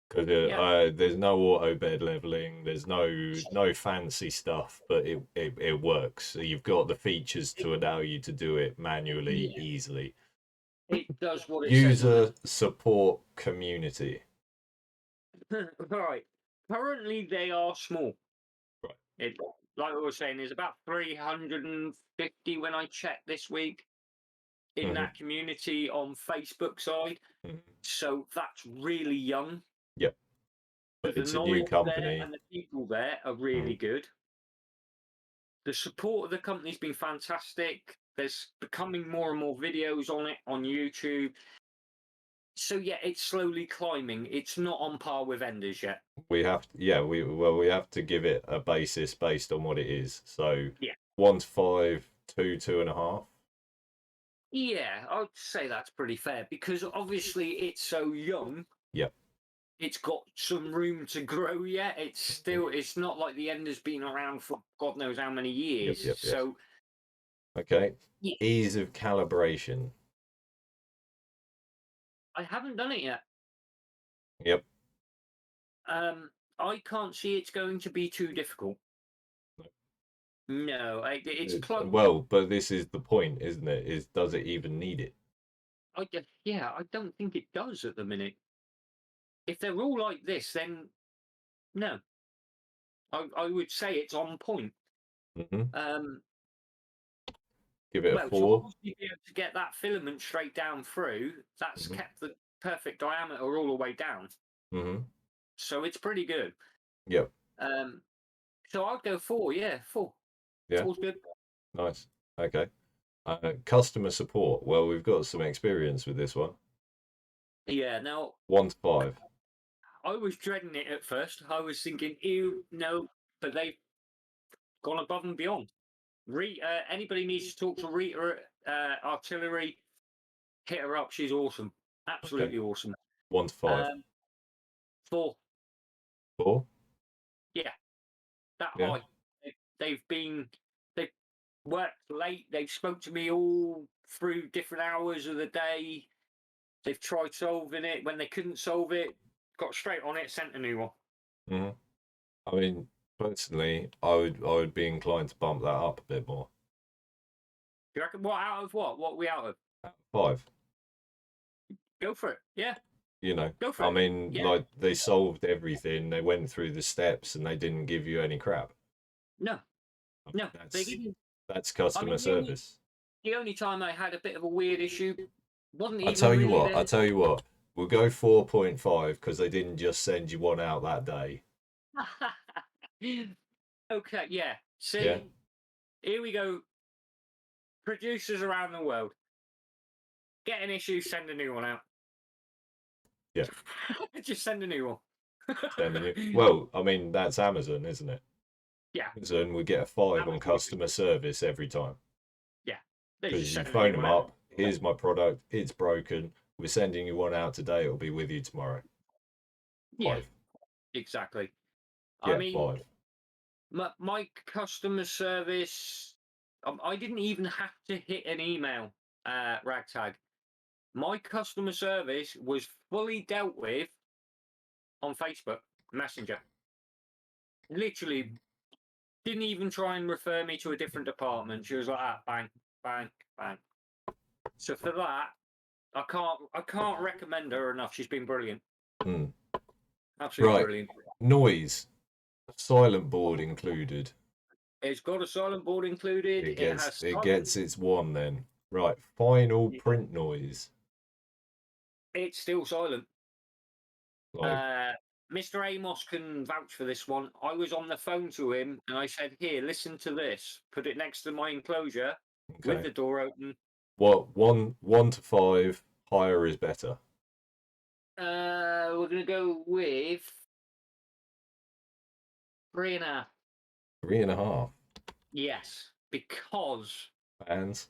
S3: Because
S5: Yeah.
S3: there's no auto bed leveling, there's no fancy stuff, but it works. So you've got the features to allow you to do it manually,
S5: Yeah.
S3: easily.
S5: It does what it says on
S3: User support community.
S5: it. Right. Currently, they are small.
S3: Right.
S5: It, like I was saying, there's about 350 when I checked this week in
S3: Mhm.
S5: that community on Facebook side.
S3: Mhm.
S5: So that's really young.
S3: Yep.
S5: But
S3: But
S5: the
S3: it's a new
S5: knowledge there
S3: company.
S5: and the people there are really
S3: Mhm.
S5: good. The support of the company's been fantastic. There's becoming more and more videos on it on YouTube. So yeah, it's slowly climbing. It's not on par with Enders yet.
S3: We have we have to give it a basis based on what it is. So
S5: Yeah.
S3: 1 to 5, 2, 2.5.
S5: Yeah, I'd say that's pretty fair because obviously it's so young.
S3: Yep.
S5: It's got some room to grow yet. It's not like the Ender's been around for God knows how many years.
S3: Yep.
S5: So
S3: Okay.
S5: yeah,
S3: Ease of calibration.
S5: I haven't done it yet.
S3: Yep.
S5: I can't see it's going to be too difficult. No, it's close.
S3: Well, but this is the point, isn't it? Is does it even need it?
S5: I don't think it does at the minute. If they're all like this, then no. I would say it's on point.
S3: Mm-hmm. Give it a
S5: Well, to
S3: 4.
S5: obviously be able to get that filament straight down through, that's
S3: Mhm.
S5: kept the perfect diameter all the way down.
S3: Mm-hmm.
S5: So it's pretty good.
S3: Yep.
S5: So I'd go 4. Yeah, 4.
S3: Yeah.
S5: 4's good.
S3: Nice. Okay. Customer support. Well, we've got some experience with this one.
S5: Yeah. Now
S3: 1 to 5.
S5: I was dreading it at first. I was thinking, ew, no, but they've gone above and beyond. Anybody needs to talk to Rita Artillery, hit her up. She's awesome. Absolutely awesome.
S3: 1 to 5.
S5: 4.
S3: 4.
S5: Yeah, that
S3: Yeah.
S5: high. They've worked late. They've spoke to me all through different hours of the day. They've tried solving it. When they couldn't solve it, got straight on it, sent a new one.
S3: Mm-hmm. I mean, personally, I would be inclined to bump that up a bit more.
S5: You reckon? What out of what? What are we out of?
S3: 5.
S5: Go for it. Yeah.
S3: You know,
S5: Go for
S3: I
S5: it.
S3: mean,
S5: Yeah.
S3: like they solved everything. They went through the steps and they didn't give you any crap.
S5: No. No. They
S3: That's
S5: didn't.
S3: that's customer service.
S5: The only time I had a bit of a weird issue wasn't
S3: I
S5: even
S3: tell you
S5: really
S3: what, I tell you what, we'll go 4.5 because they didn't just send you one out that day.
S5: Okay, yeah. See,
S3: Yeah.
S5: here we go. Producers around the world. Get an issue, send a new one out.
S3: Yeah.
S5: Just send a new one.
S3: Well, I mean, that's Amazon, isn't it?
S5: Yeah.
S3: Amazon would get a 5 on customer service every time.
S5: Yeah. They
S3: Because
S5: just
S3: you
S5: send a
S3: phone
S5: new
S3: them
S5: one out.
S3: up, here's my product, it's broken, we're sending you one out today, it'll be with you tomorrow. 5.
S5: Yeah, exactly.
S3: Yeah,
S5: I mean,
S3: 5.
S5: my customer service, I didn't even have to hit an email, Ragtag. My customer service was fully dealt with on Facebook Messenger. Literally, didn't even try and refer me to a different department. She was like, bang, bang, bang. So for that, I can't recommend her enough. She's been brilliant. Absolutely
S3: Right.
S5: brilliant.
S3: Noise. Silent board included.
S5: It's got a silent board included.
S3: It
S5: has
S3: gets its 1 then. Right. Final print noise.
S5: It's still silent.
S3: Like,
S5: Mr. Amos can vouch for this one. I was on the phone to him and I said, "Here, listen to this. Put it next to my enclosure with the door open."
S3: What 1 to 5, higher is better.
S5: We're gonna go with 3.5.
S3: 3.5.
S5: Yes, because
S3: Fans.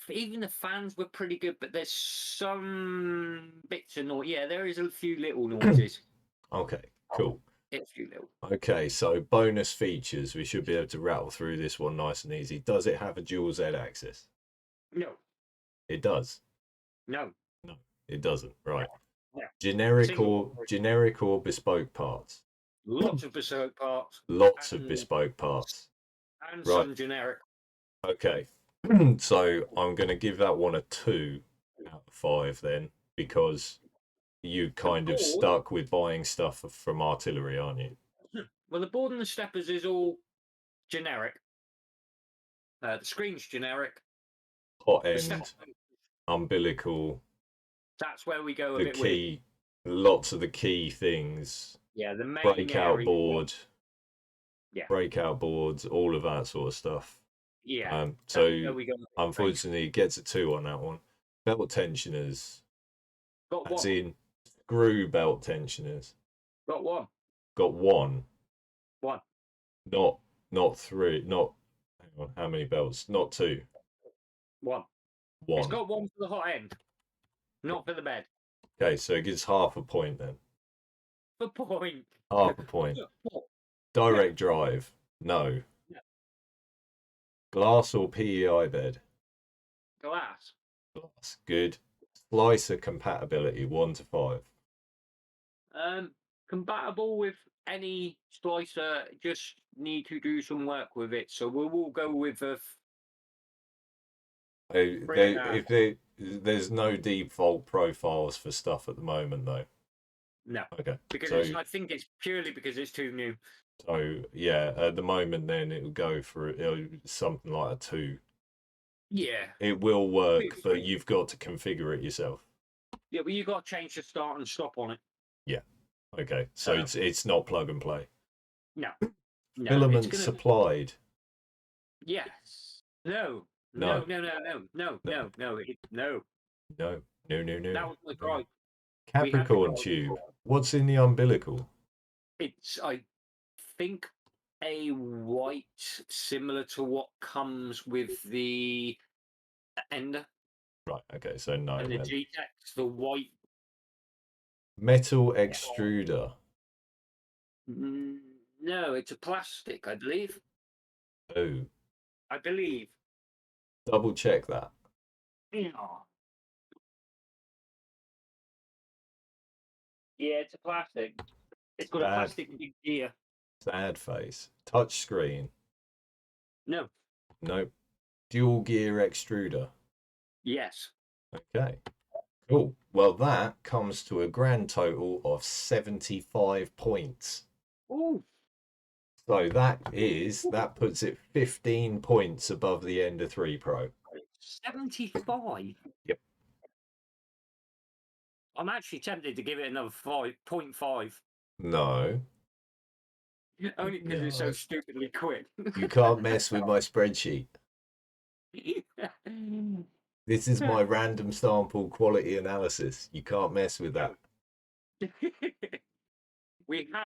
S5: even the fans were pretty good, but there's some bits of noise. Yeah, there is a few little noises.
S3: Okay, cool.
S5: It's a few little.
S3: Okay, so bonus features. We should be able to rattle through this one nice and easy. Does it have a dual Z axis?
S5: No.
S3: It does.
S5: No.
S3: No, it doesn't. Right.
S5: No.
S3: Generic or bespoke parts?
S5: Lots of bespoke parts.
S3: Lots of bespoke parts.
S5: And some generic.
S3: Okay. So I'm going to give that one a 2 out of 5 then, because you kind of stuck with buying stuff from Artillery, aren't you?
S5: Well, the board and the steppers is all generic. The screen's generic.
S3: Hot end, umbilical.
S5: That's where we go a
S3: the
S5: bit
S3: key, weird. Lots of the key things.
S5: Yeah, the main
S3: breakout board.
S5: Yeah.
S3: Breakout boards, all of that sort of stuff.
S5: Yeah.
S3: So unfortunately, it gets a 2 on that one. Belt tensioners.
S5: Got
S3: As
S5: one.
S3: in screw belt tensioners.
S5: Got one.
S3: Got one,
S5: One.
S3: not three, not, hang on, how many belts? Not two,
S5: One. It's
S3: one.
S5: got one for the hot end, not for the bed.
S3: Okay, so it gives half a point then.
S5: For point.
S3: Half a point. Direct drive, no.
S5: No.
S3: Glass or PEI bed?
S5: Glass.
S3: Glass, good. Slicer compatibility, 1 to 5.
S5: Compatible with any slicer. Just need to do some work with it. So we will go with a.
S3: There's no default profiles for stuff at the moment though.
S5: No.
S3: Okay.
S5: Because I think it's purely because it's too new.
S3: So yeah, at the moment then it will go for something like a 2.
S5: Yeah.
S3: It will work, but you've got to configure it yourself.
S5: Yeah, but you got to change the start and stop on it.
S3: Yeah. Okay. So it's not plug and play.
S5: No. No.
S3: Filaments supplied.
S5: Yes. No.
S3: No.
S5: No. No. That was my gripe.
S3: Capricorn tube. What's in the umbilical?
S5: It's, I think, a white similar to what comes with the Ender
S3: Right. Okay. So no.
S5: and the
S3: Then.
S5: G-Tex, the white.
S3: Metal extruder.
S5: No, it's a plastic, I believe.
S3: Oh.
S5: I believe.
S3: Double check that.
S5: Yeah, it's a plastic. It's got a plastic big gear.
S3: Sad face. Touch screen.
S5: No.
S3: Nope. Dual gear extruder.
S5: Yes.
S3: Okay. Cool. Well, that comes to a grand total of 75 points.
S5: Ooh.
S3: So that puts it 15 points above the Ender 3 Pro.
S5: 75.
S3: Yep.
S5: I'm actually tempted to give it another 5.5.
S3: No.
S5: Only because it's so stupidly quick.
S3: You can't mess with my spreadsheet. This is my random sample quality analysis. You can't mess with that.
S5: We have